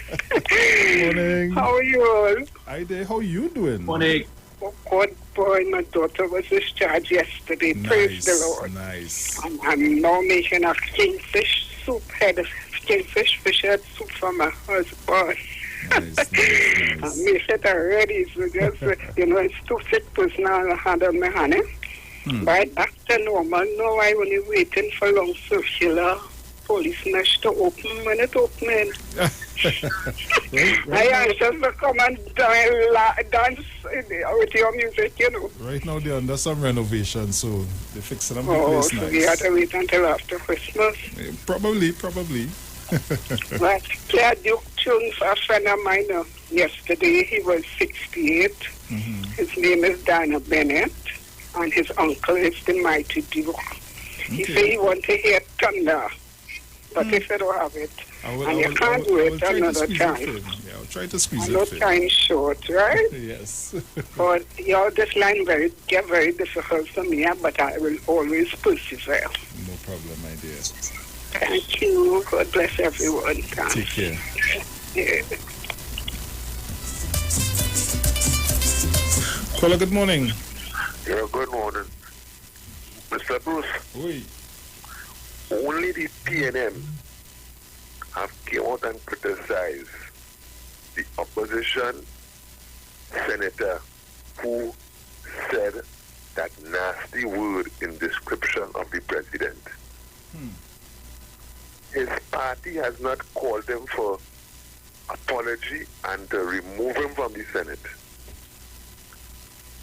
Morning. How are you all? Hi there. How you doing? Morning. Oh, God, boy, my daughter was discharged yesterday. Praise the Lord. Nice. I'm now making a kingfish soup, head of kingfish fish head soup for my husband. Nice. I made it already, so just, it's too sick person I had on my hand. But after normal, now I only waiting for long circular police mesh to open when it opening. I answer to come and dance with your music, Right now they're under some renovation, so they're fixing them. Oh, place so nice. we had to wait until after Christmas. Probably. But Claire Duke tuned for a friend of mine yesterday. He was 68. His name is Dana Bennett, and his uncle is the Mighty Duke. He said he want to hear thunder, but if you don't have it, and you can't do it another time. I'll try to squeeze No it in. time short, right? Yes. But this line get very difficult for me, but I will always persevere. No problem, my dear. Thank you. God bless everyone. Thanks. Take care. Yeah. Caller, good morning. Yeah, good morning. Mr. Bruce. Oui. Only the PNM have came out and criticized the opposition senator who said that nasty word in description of the president. His party has not called him for apology and to remove him from the Senate.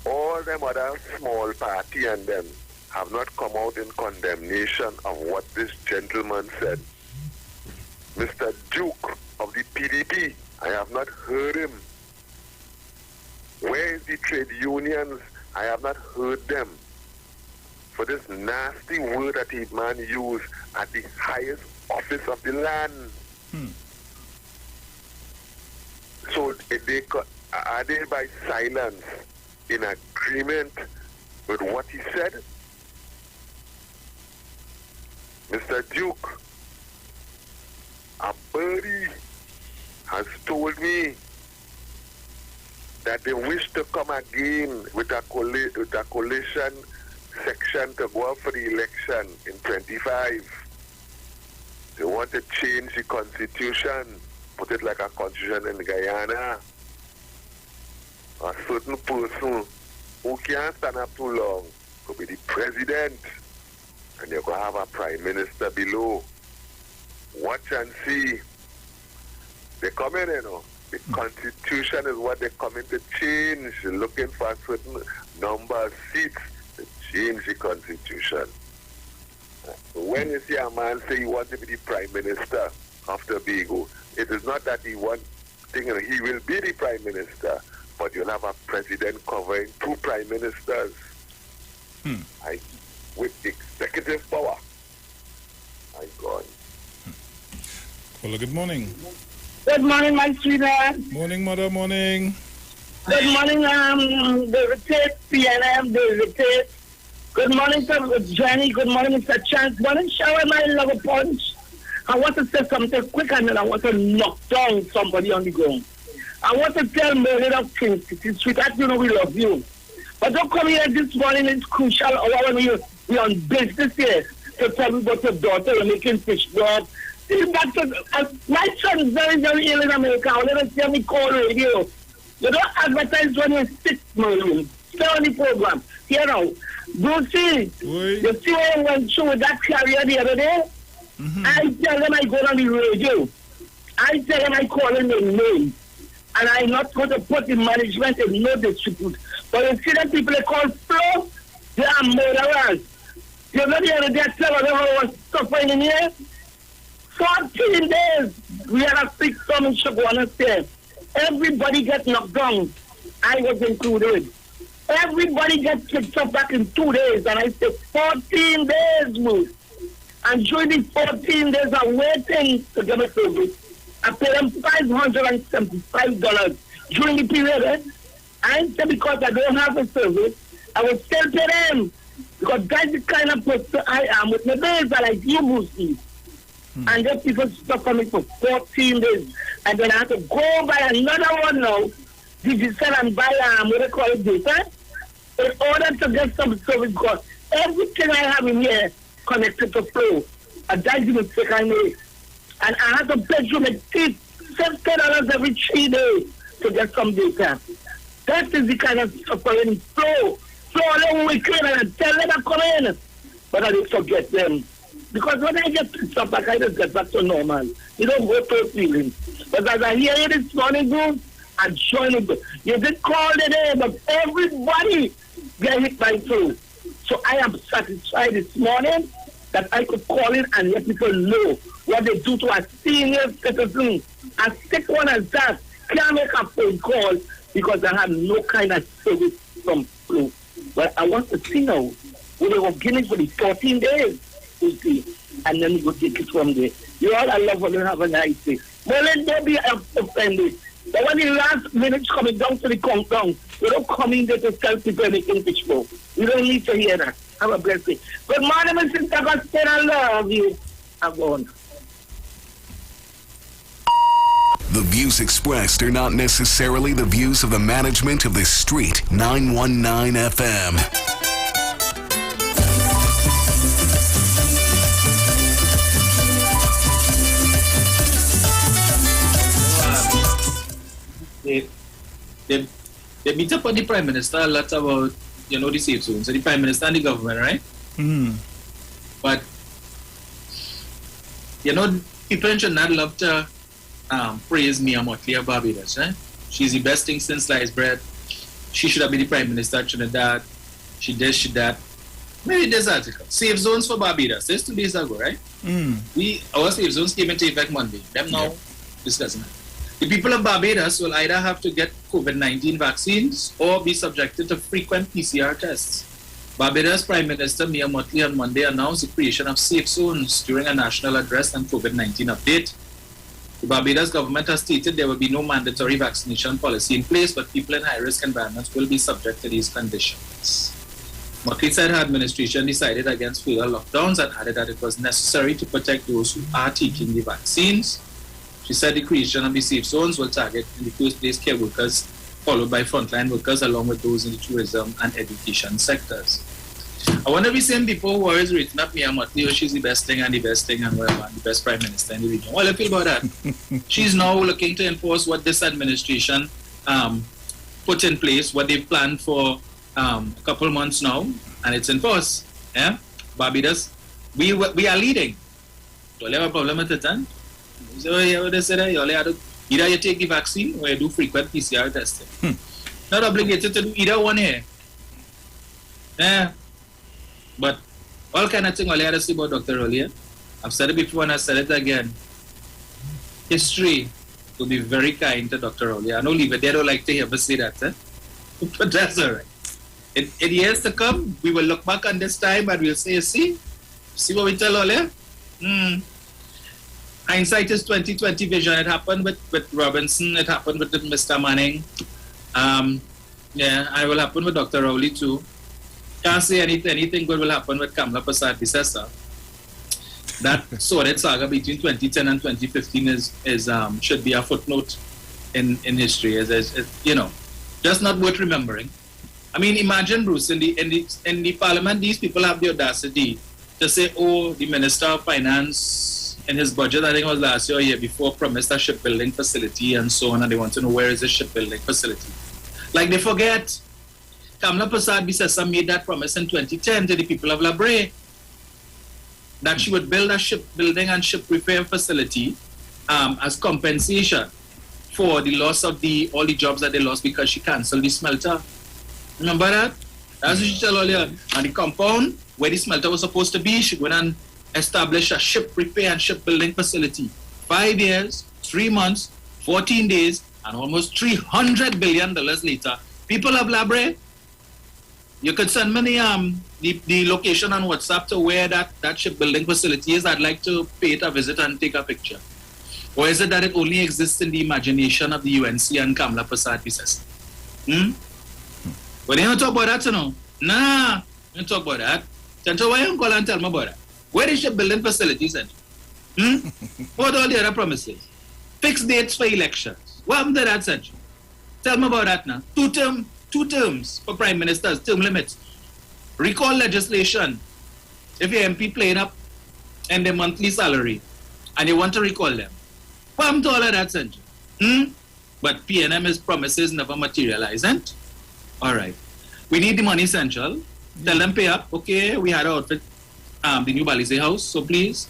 All them other small party and them have not come out in condemnation of what this gentleman said. Mr. Duke of the PDP, I have not heard him. Where is the trade unions? I have not heard them. For this nasty word that he man used at the highest office of the land. So are they by silence in agreement with what he said? Mr. Duke, a birdie has told me that they wish to come again with a coalition section to go up for the election in 25. They want to change the constitution, put it like a constitution in Guyana. A certain person who can't stand up too long could be the president, and you're going to have a prime minister below. Watch and see. They come in, The constitution is what they're coming to change. They're looking for a certain number of seats to change the constitution. When you see a man say he wants to be the prime minister after Tobago, it is not that he wants thinking he will be the prime minister, but you'll have a president covering two prime ministers. With executive power. My God. Well, good morning. Good morning, my sweetheart. Morning, mother, morning. Good morning, David Tate, PNM, David Tate. Good morning, Johnny. Good morning, Mr. Chance. Morning, Sharon, my love a punch. I want to say something quick and then I want to knock down somebody on the ground. I want to tell Merlin of Kings, sweetheart, we love you. But don't come here this morning, it's crucial hour when we're on business here to tell me about your daughter, you're making fish job. My son is very, very ill in America. I'll never see me call radio. You don't advertise when you're sick, Merlin. Stay on the program. Here now. Brucey, you see when I went through with that carrier the other day? I tell them I go on the radio. I tell them I call in their name. And I'm not going to put the management in no dispute. But you see the people they call Flo, they are murderers. You know the other day I tell them I was suffering in here? 14 days we had a big storm in Shagwana State. Everybody get knocked down. I was included. Everybody gets picked up back in 2 days. And I said 14 days, Bruce. And during the 14 days of waiting to get a service, I paid them $575 during the period. And so because I don't have a service, I will still pay them. Because that's the kind of person I am with my bills that like you, Brucey. And then people stuck on me for 14 days. And then I had to go buy another one now. Digital and buy what they call it data. In order to get some service, because everything I have in here connected to flow. And that's the mistake I made. And I had to pay through my teeth $50 every 3 days to get some data. That is the kind of stuff I in flow. Flow along with clean and I tell them to come in. But I didn't forget them. Because when I get stuff back, I just get back to normal. You don't go through feelings. But as I hear you this morning, Bruce, I join it. You did call today, but everybody get hit by flu. So I am satisfied this morning that I could call in and let people know what they do to a senior citizen. A sick one as that can't make a phone call because I have no kind of service from flu. But I want to see now, we were beginning for the 14 days. See, and then we go take it from there. You all I love when you have a nice day. Well, let there be offended. But when the last minute's coming down to the countdown, you don't come in there to tell people anything peaceful. You don't need to hear that. Have a blessed day. Good morning, Mr. Sebastian. I love you. I'm going. The views expressed are not necessarily the views of the management of the Street 919 FM. They meet up with the Prime Minister a lot about, the safe zone. So the Prime Minister and the government, right? But, people should not love to praise Mia Motley of Barbados, right? She's the best thing since sliced bread. She should have been the Prime Minister of Trinidad. She did, she that. Maybe this article. Safe zones for Barbados. That's 2 days ago, right? Our safe zones came into effect Monday. Them now discussing it. The people of Barbados will either have to get COVID-19 vaccines or be subjected to frequent PCR tests. Barbados Prime Minister Mia Motley on Monday announced the creation of safe zones during a national address and COVID-19 update. The Barbados government has stated there will be no mandatory vaccination policy in place, but people in high-risk environments will be subject to these conditions. Motley said her administration decided against further lockdowns and added that it was necessary to protect those who are taking the vaccines. She said the creation of the safe zones will target in the first place care workers, followed by frontline workers, along with those in the tourism and education sectors. I want to be saying people who always written up Mia Motley, she's the best thing and whatever, and the best prime minister in the region. Well, I feel about that. She's now looking to enforce what this administration put in place, what they've planned for a couple months now, and it's enforced. Yeah? Barbados, we are leading. Don't have a problem with it, huh? So they said either you take the vaccine or you do frequent PCR testing. Not obligated to do either one here. Yeah. But all kind of thing all I had to say about Dr. Rollier, I've said it before and I said it again. History will be very kind to Dr. Rollier. I know they don't like to ever say that, but that's all right. In years to come, we will look back on this time and we'll say, see what we tell Rollier? Hindsight is 20/20 vision. It happened with Robinson. It happened with Mr. Manning. It will happen with Dr. Rowley too. Can't say anything good will happen with Kamla Prasad Bisesa. That sordid saga between 2010 and 2015 is should be a footnote in history. Is just not worth remembering. I mean, imagine, Bruce, in the parliament, these people have the audacity to say, "Oh, the Minister of Finance." In his budget, I think it was last year or year before, promised a shipbuilding facility and so on, and they want to know where is the shipbuilding facility. Like they forget, Kamla Prasad Bisesa made that promise in 2010 to the people of La Brea that she would build a shipbuilding and ship repair facility as compensation for the loss of all the jobs that they lost because she cancelled the smelter. Remember that? That's what she told earlier. And the compound where the smelter was supposed to be, she went and establish a ship repair and shipbuilding facility. 5 years, 3 months, 14 days, and almost $300 billion later. People of La Brea, You could send me the location on WhatsApp to where that shipbuilding facility is. I'd like to pay it a visit and take a picture. Or is it that it only exists in the imagination of the UNC and Kamala Prasad system? But they don't talk about that, you know. Nah, they don't talk about that. Central, why you call and tell me about that? Where is shipbuilding facilities at? What all the other promises? Fixed dates for elections. What happened to that, Central? Tell me about that now. Two terms for prime ministers, term limits. Recall legislation. If your MP playing up in their monthly salary and you want to recall them. What happened to all of that, Central? But PNM's promises never materialize, and all right. We need the money, Central. Tell them pay up. Okay, we had our outfit, the new Balize house, so please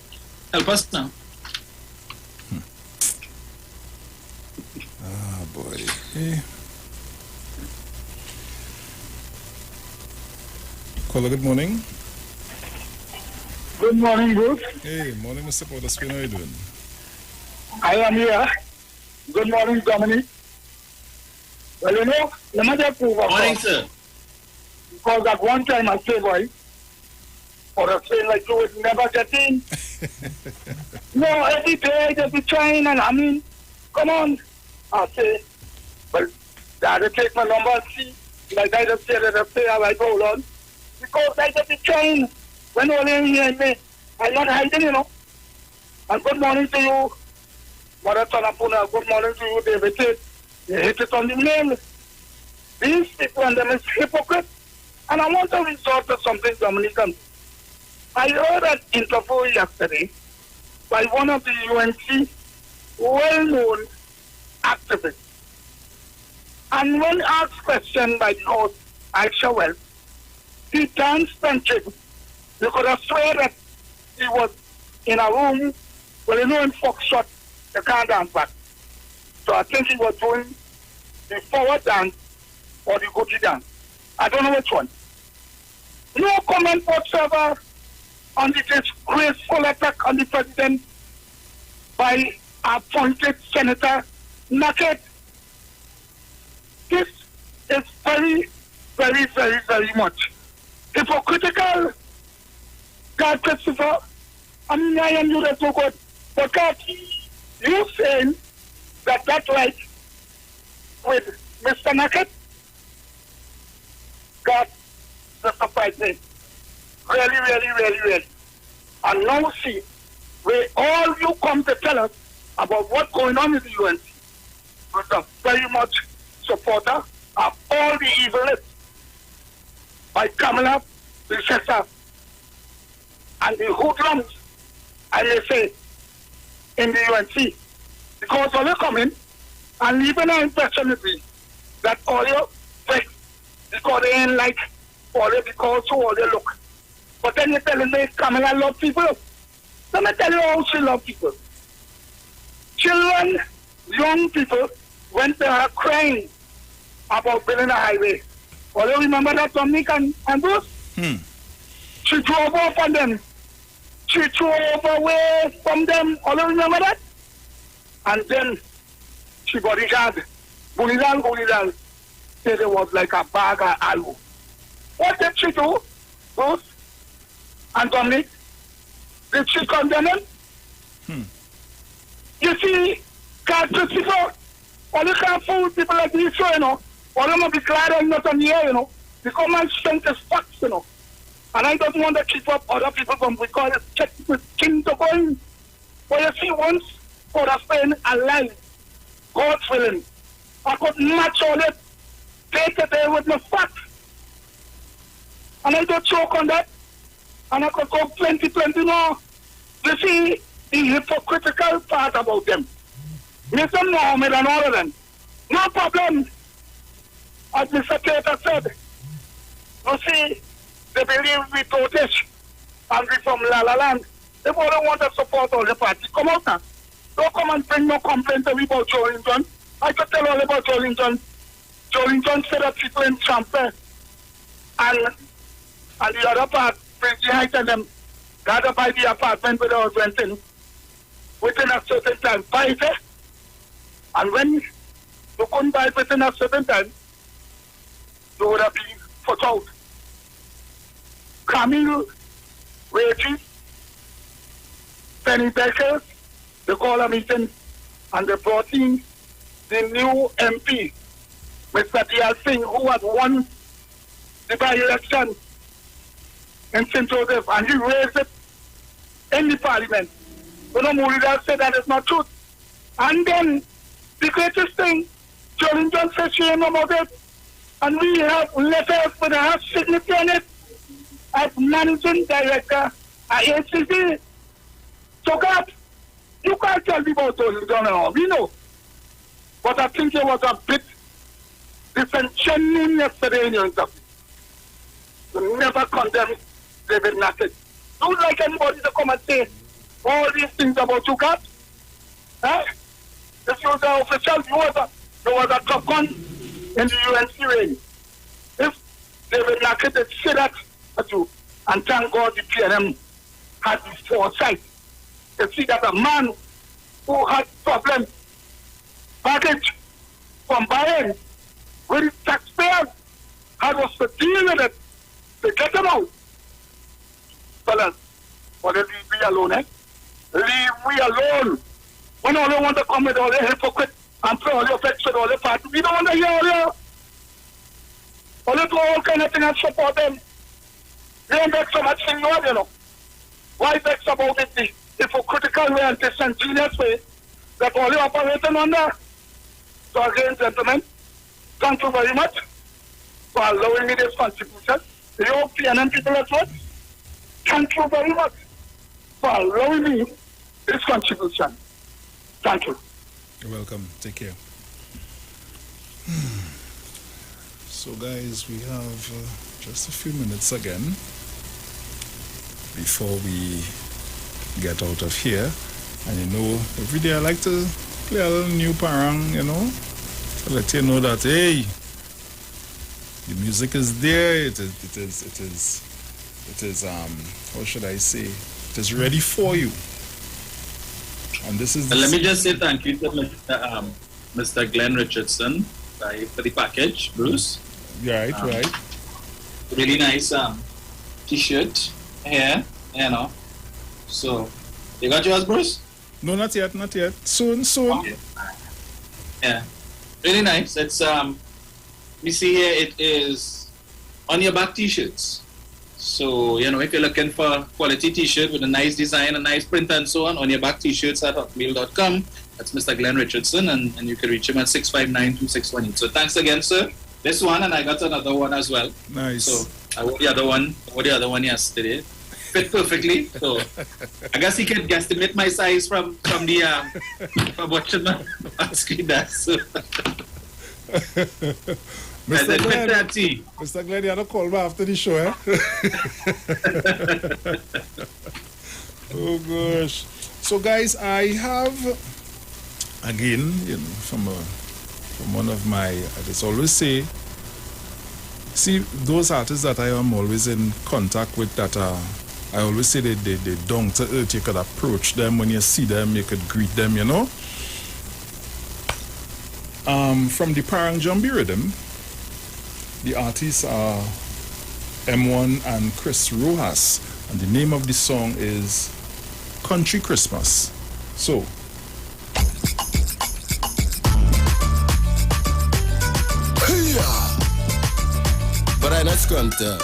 help us now. Ah, boy. Hey. Caller, good morning. Good morning, Bruce. Hey, morning, Mr. Porter. How are you doing? I am here. Good morning, Dominic. Well, you know, let me just prove morning, sir. Because at one time I say, boy, or I say like you would never get in. No, every day they be trying, and I mean, come on. I say, well, they had to take my number and see. Like I just said, I say, all right, hold on. Because I just be trying. When only here and me, I'm not hiding, you know. And good morning to you, Mother Tanapuna. Good morning to you, David Tate. You hit it on the nail. These people and them is hypocrite. And I want to resort to something, Dominican. I heard an interview yesterday by one of the UNC well-known activists. And when asked question by the host, Aisha Wells, he danced and jiggled. You could have swear that he was in a room, well, you know, in Foxtrot, you can't dance back. So I think he was doing the forward dance or the Gucci dance. I don't know which one. No comment whatsoever on the disgraceful attack on the president by appointed Senator Naked. This is very, very, very, very much hypocritical. God, Christopher, I mean, I am you that so good. But God, you saying that right with Mr. Naked? God, that's surprising. Really, really, really, really. And now see, where all you come to tell us about what's going on with the UNC, with a very much supporter of all the evilists by Kamala, the sister, and the hoodlums, I may say, in the UNC. Because all you come in and leaving an impression with me that all you fake because they ain't like all you because who all they look. But then you're telling me Kamala love people. Let me tell you how she love people. Children, young people, went to her crying about building a highway. All you remember that Dominic and Bruce? She drove off on them. She drove away from them. All you remember that? And then she bodyguard. Bunidal. Said it was like a bag of aloo. What did she do? Bruce and Dominic? Did she condemn him? You see, God, Christopher, all you can't fool people like this, you know. All you must be glad I'm not on the air, you know. Because my strength is facts, you know. And I don't want to keep up other people from because it's check with king to go in. But you see, once God has been alive, God's willing, I could match all it, take it there with my facts. And I don't choke on that. And I could go 2020 now. You see, the hypocritical part about them. Mr. Mohammed and all of them. No problem. As Mr. Tater said, you see, they believe we Totish and we from La La Land. They all want to support all the party. Come out now. Don't come and bring no complaint to me about Jollington. I could tell all about Jollington. Jollington said that people in Champa and the other part, Prince Height and them, got to buy the apartment without renting within a certain time. Buy it, and when you couldn't buy it within a certain time, you would have been put out. Camille Reggie, Penny Becker, they call a meeting and they brought in the new MP, Mr. D.L. Singh, who had won the by-election in St. Joseph, and he raised it in the parliament. But Murida said that is not true. And then the greatest thing, Jolene John said she ain't know about it. And we have letters with her signature on it as managing director at HCC. So God, you can't tell me about Jolene John and all. We know. But I think it was a bit disenchanting yesterday in your interview. You never condemn David Nackett. Don't like anybody to come and say all these things about you, God. Eh? If you were the official, you was a top gun in the UNC range. If David Nackett had said that at you, and thank God the PNM had this foresight to see that a man who had problems, baggage from buying with his taxpayers had was to deal with it, to get him out. Fellas, but leave me alone, eh? Leave me alone. When all you want to come with all the hypocrite and play all your facts with all the party, we don't want to hear all your. All you do all kind of things and support them. They ain't vex so much in you know. Why vex about it the hypocritical way and disingenuous way that all you operating on there? So again, gentlemen, thank you very much for allowing me this contribution. The PNM people as well. Thank you very much for allowing me this contribution. Thank you. You're welcome. Take care. So, guys, we have just a few minutes again before we get out of here. And you know, every day I like to play a little new parang, you know, to let you know that, hey, the music is there. It is how should I say? It is ready for you. And this is. Let me just say thank you to Mr. Glenn Richardson for the package, Bruce. Right. Really nice T-shirt here, you know. So, you got yours, Bruce? No, not yet. Soon. Okay. Yeah, really nice. It's we see here it is on your back T-shirts. So, you know, if you're looking for quality T-shirt with a nice design, a nice print and so on your back T-shirts at hotmail.com. That's Mr. Glenn Richardson, and you can reach him at 659-2618. So thanks again, sir. This one, and I got another one as well. Nice. So I wore the other one yesterday. Fit perfectly. So I guess he can guesstimate my size from from watching my screen there. So. Mr. Glenn, you have to call me after the show, eh? Oh gosh. So guys, I have again, you know, from one of my, I just always say, see those artists that I am always in contact with that I always say they down to earth. You could approach them when you see them, you could greet them, you know. From the Parang Jambi Rhythm, the artists are M1 and Chris Rojas, and the name of the song is Country Christmas. So, but I not squanter.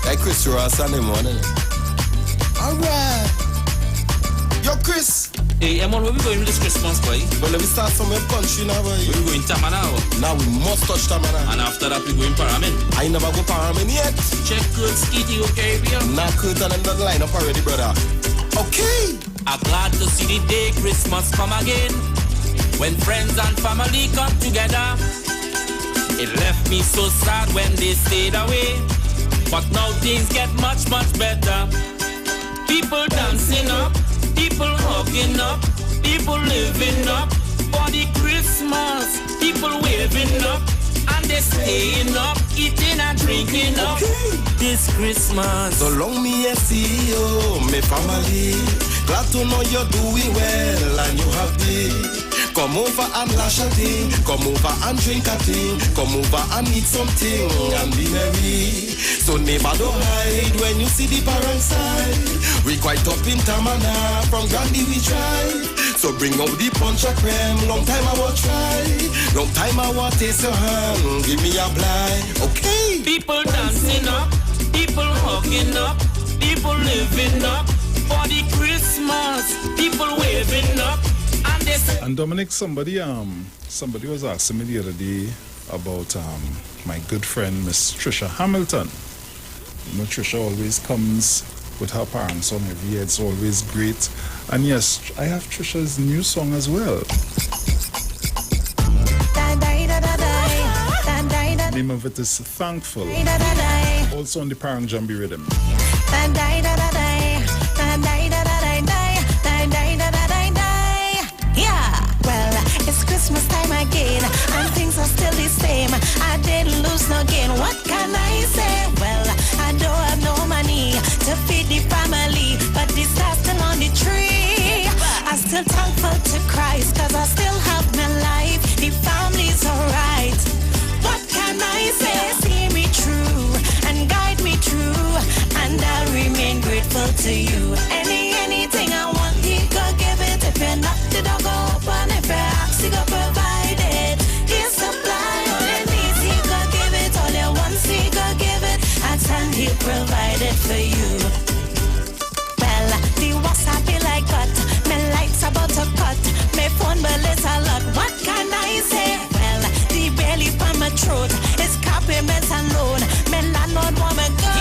Like Chris Ross and him one. Alright. Yo, Chris. Hey, Emon, where we going with this Christmas, boy? Well, let me start from a country now, boy. We going Tamana? Now we must touch Tamana. And after that, we going Paramin. I never go Paramin yet. Check good, Skitty, okay, Caribbean. Nah, Kurt and them done line up already, brother. Okay. I'm glad to see the day Christmas come again. When friends and family come together. It left me so sad when they stayed away. But now things get much, much better. People dancing up, people hugging up, people living up for the Christmas. People waving up and they staying up, eating and drinking up this Christmas. So long me see you, my family. Glad to know you're doing well and you happy. Come over and lash a thing. Come over and drink a thing. Come over and eat something and be merry. So never don't hide when you see the parents side. We quite up in Tamana, from Gandhi we drive. So bring out the punch a creme, long time I will try. Long time I will taste your hand, give me a blind, okay? People dancing up, people hugging up, people living up for the Christmas, people waving up. And Dominic, somebody was asking me the other day about my good friend Miss Trisha Hamilton. You know, Trisha always comes with her parents on every year. It's always great. And yes, I have Trisha's new song as well. The name of it is Thankful. Also on the Parang Jambi rhythm. It's Christmas time again, and things are still the same. I didn't lose no gain. What can I say? Well, I don't have no money to feed the family, but the star's still on the tree. I'm still thankful to Christ, cause I still have my life. The family's alright. What can I say? See me through and guide me through, and I'll remain grateful to you. Anything I want, He could give it. If you're not, the door go open. If you ask, He go provide it. He supply all your needs, He could give it. All your wants, He could give it. And He provide it for you. Well, the WhatsApp be like cut. My lights about to cut. My phone bill is a lot. What can I say? Well, the belly from my throat is compliments and loan. My landlord want me go.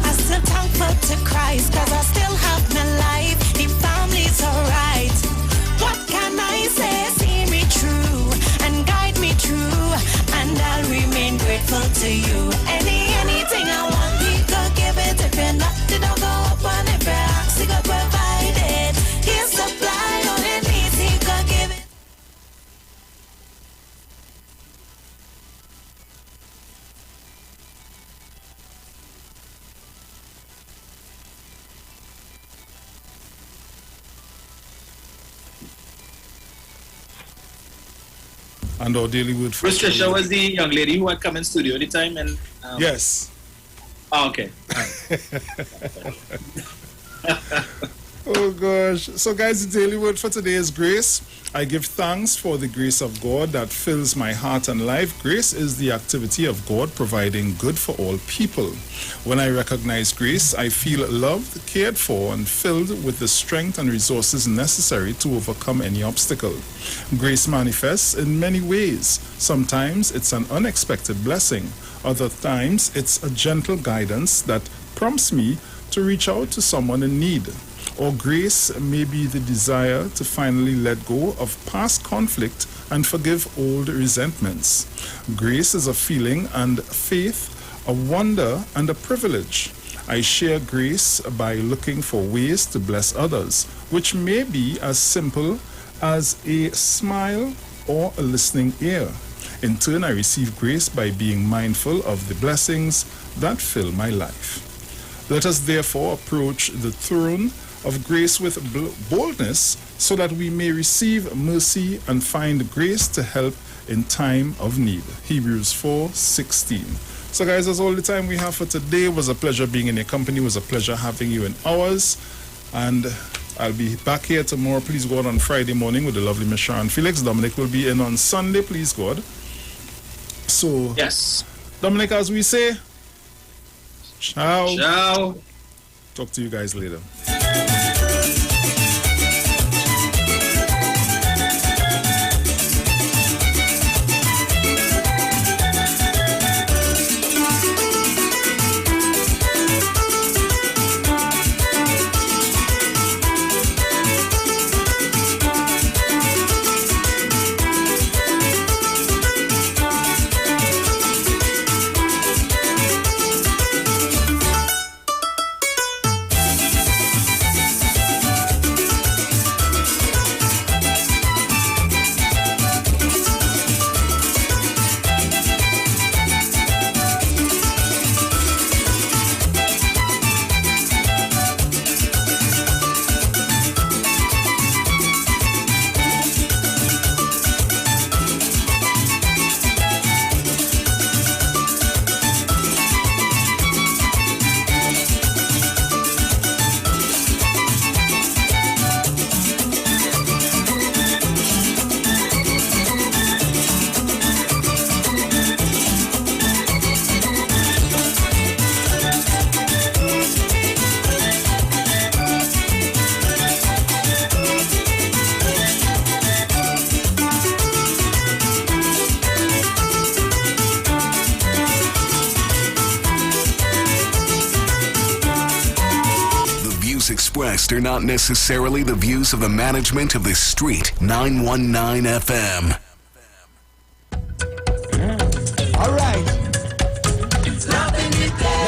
I'm still thankful to Christ, cause I still have my life. The family's alright. What can I say? See me through and guide me through, and I'll remain grateful to you. Anything I want, He could give it. If you're not, the door go open. If you ask, He could provide it. He supply all your needs, He could give it. And our daily word for Bruce Trisha was the young lady who had come in studio any time and yes. Oh, okay. Oh gosh. So guys, the daily word for today is grace. I give thanks for the grace of God that fills my heart and life. Grace is the activity of God providing good for all people. When I recognize grace, I feel loved, cared for, and filled with the strength and resources necessary to overcome any obstacle. Grace manifests in many ways. Sometimes it's an unexpected blessing. Other times it's a gentle guidance that prompts me to reach out to someone in need. Or grace may be the desire to finally let go of past conflict and forgive old resentments. Grace is a feeling and faith, a wonder and a privilege. I share grace by looking for ways to bless others, which may be as simple as a smile or a listening ear. In turn, I receive grace by being mindful of the blessings that fill my life. Let us therefore approach the throne of grace with boldness so that we may receive mercy and find grace to help in time of need. Hebrews 4:16. So guys, that's all the time we have for today. It was a pleasure being in your company. It was a pleasure having you in ours. And I'll be back here tomorrow. Please God on Friday morning with the lovely Miss Sharon Felix. Dominic will be in on Sunday, please God. So yes, Dominic, as we say, ciao. Ciao. Talk to you guys later. expressed are not necessarily the views of the management of the Street 919 FM. All right.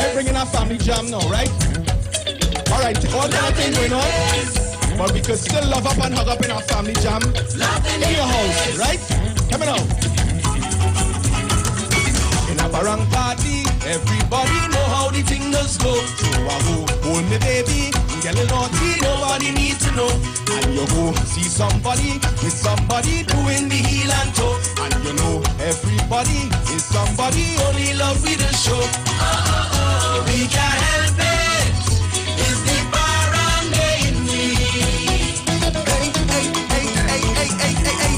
We're bringing our family jam now, right? All right, all that thing going on, but we could still love up and hug up in our family jam in your house, right? Come on now. In a barang party, everybody know how the things go. So I go hold me baby, get a naughty, nobody needs to know. And you go see somebody, with somebody doing the heel and toe. And you know everybody is somebody only love with the show. We can't help it. It's the barang in me. Hey, hey, hey, hey, hey, hey, hey, hey.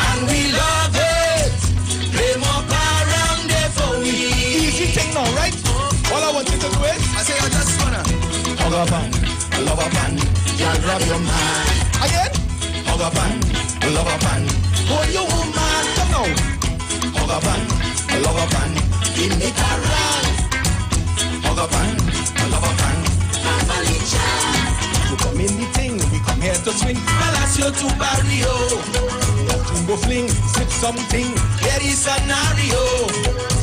And we love it. Play more barang there for me. Easy thing now, right? All I want you to do is, I say I just wanna hug a band, love a band, can't grab your man. Again, hug a band, love a band, hold your woman. Come now, hug a band, love a band, in the barang. Hug a band, love a band, family jam. We come in the thing, we come here to swing. Palacio to barrio, go fling, sip something, here is scenario.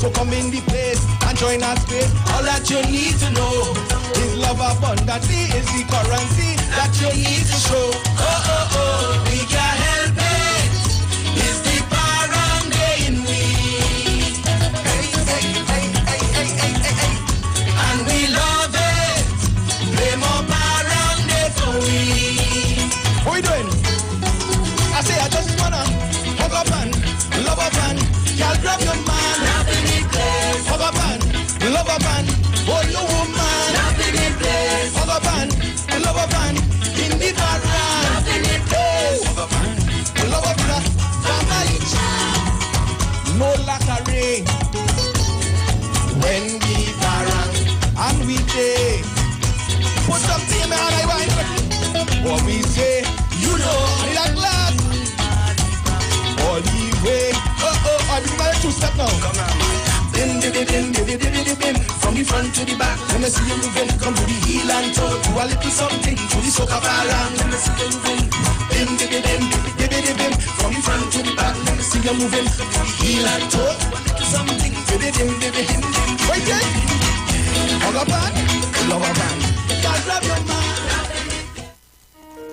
So come in the place and join our space. All that you need to know is love abundantly is the currency that you need to show. Oh, oh, oh, we can't help it. It's the barang in we. Hey, hey, hey, hey, hey, hey, hey, hey. And we love it. Play more barang for we. What we doing? I say I just wanna hug a band, love a band, y'all grab your man. Nothing in place. Hug a band, love a band, hold your woman. Nothing in place. Hug a band, love a band, in the barang. Nothing in place. Hug a band, love a band, family jam. No lottery when we barang and we day. Put something in my hand, I want. What we say, you know, I like glass. All the way. I bring my two-step now. Come on, man. Bim. From the front to the back. When I see you moving, come to the heel and toe. Do a little something to the soca barang. When I see you moving, bim. From the front to the back. When I see you moving, to the heel and toe. Do a little something, bim. Right there. Hug a band, love a band. God love your man.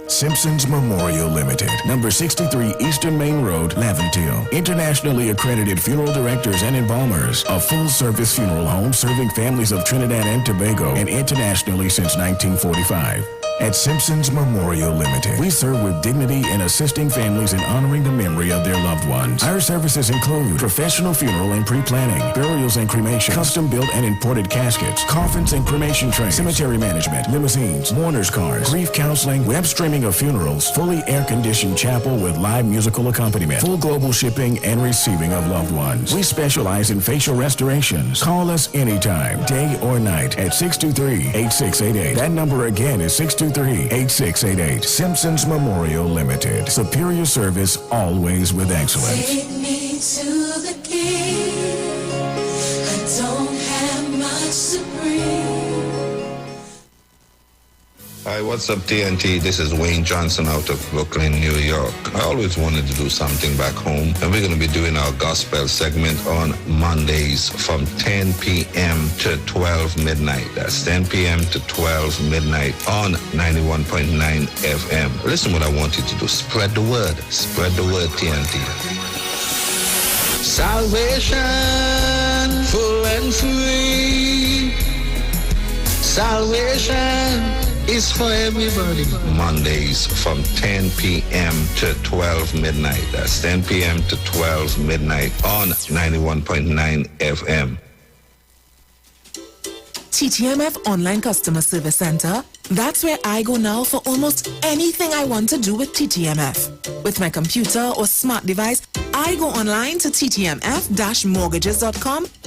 Simpsons Memorial Limited, number 63 Eastern Main Road, Laventille. Internationally accredited funeral directors and embalmers. A full-service funeral home serving families of Trinidad and Tobago and internationally since 1945. At Simpsons Memorial Limited, we serve with dignity in assisting families in honoring the memory of their loved ones. Our services include professional funeral and pre-planning, burials and cremation, custom-built and imported caskets, coffins and cremation trays, cemetery management, limousines, mourners cars, grief counseling, web streaming of funerals, fully air-conditioned chapel with live musical accompaniment, full global shipping and receiving of loved ones. We specialize in facial restorations. Call us anytime, day or night, at 623-8688. That number again is 623-8688. Simpsons Memorial Limited. Superior service, always with excellence. Take me to the king. I don't have much to bring. Hi, what's up, TNT? This is Wayne Johnson out of Brooklyn, New York. I always wanted to do something back home, and we're going to be doing our gospel segment on Mondays from 10 p.m. to 12 midnight. That's 10 p.m. to 12 midnight on 91.9 FM. Listen what I want you to do. Spread the word. Spread the word, TNT. Salvation, full and free. Salvation is for everybody. Mondays from 10 p.m. to 12 midnight. That's 10 p.m. to 12 midnight on 91.9 FM. TTMF Online Customer Service Center. That's where I go now for almost anything I want to do with TTMF. With my computer or smart device, I go online to ttmf-mortgages.com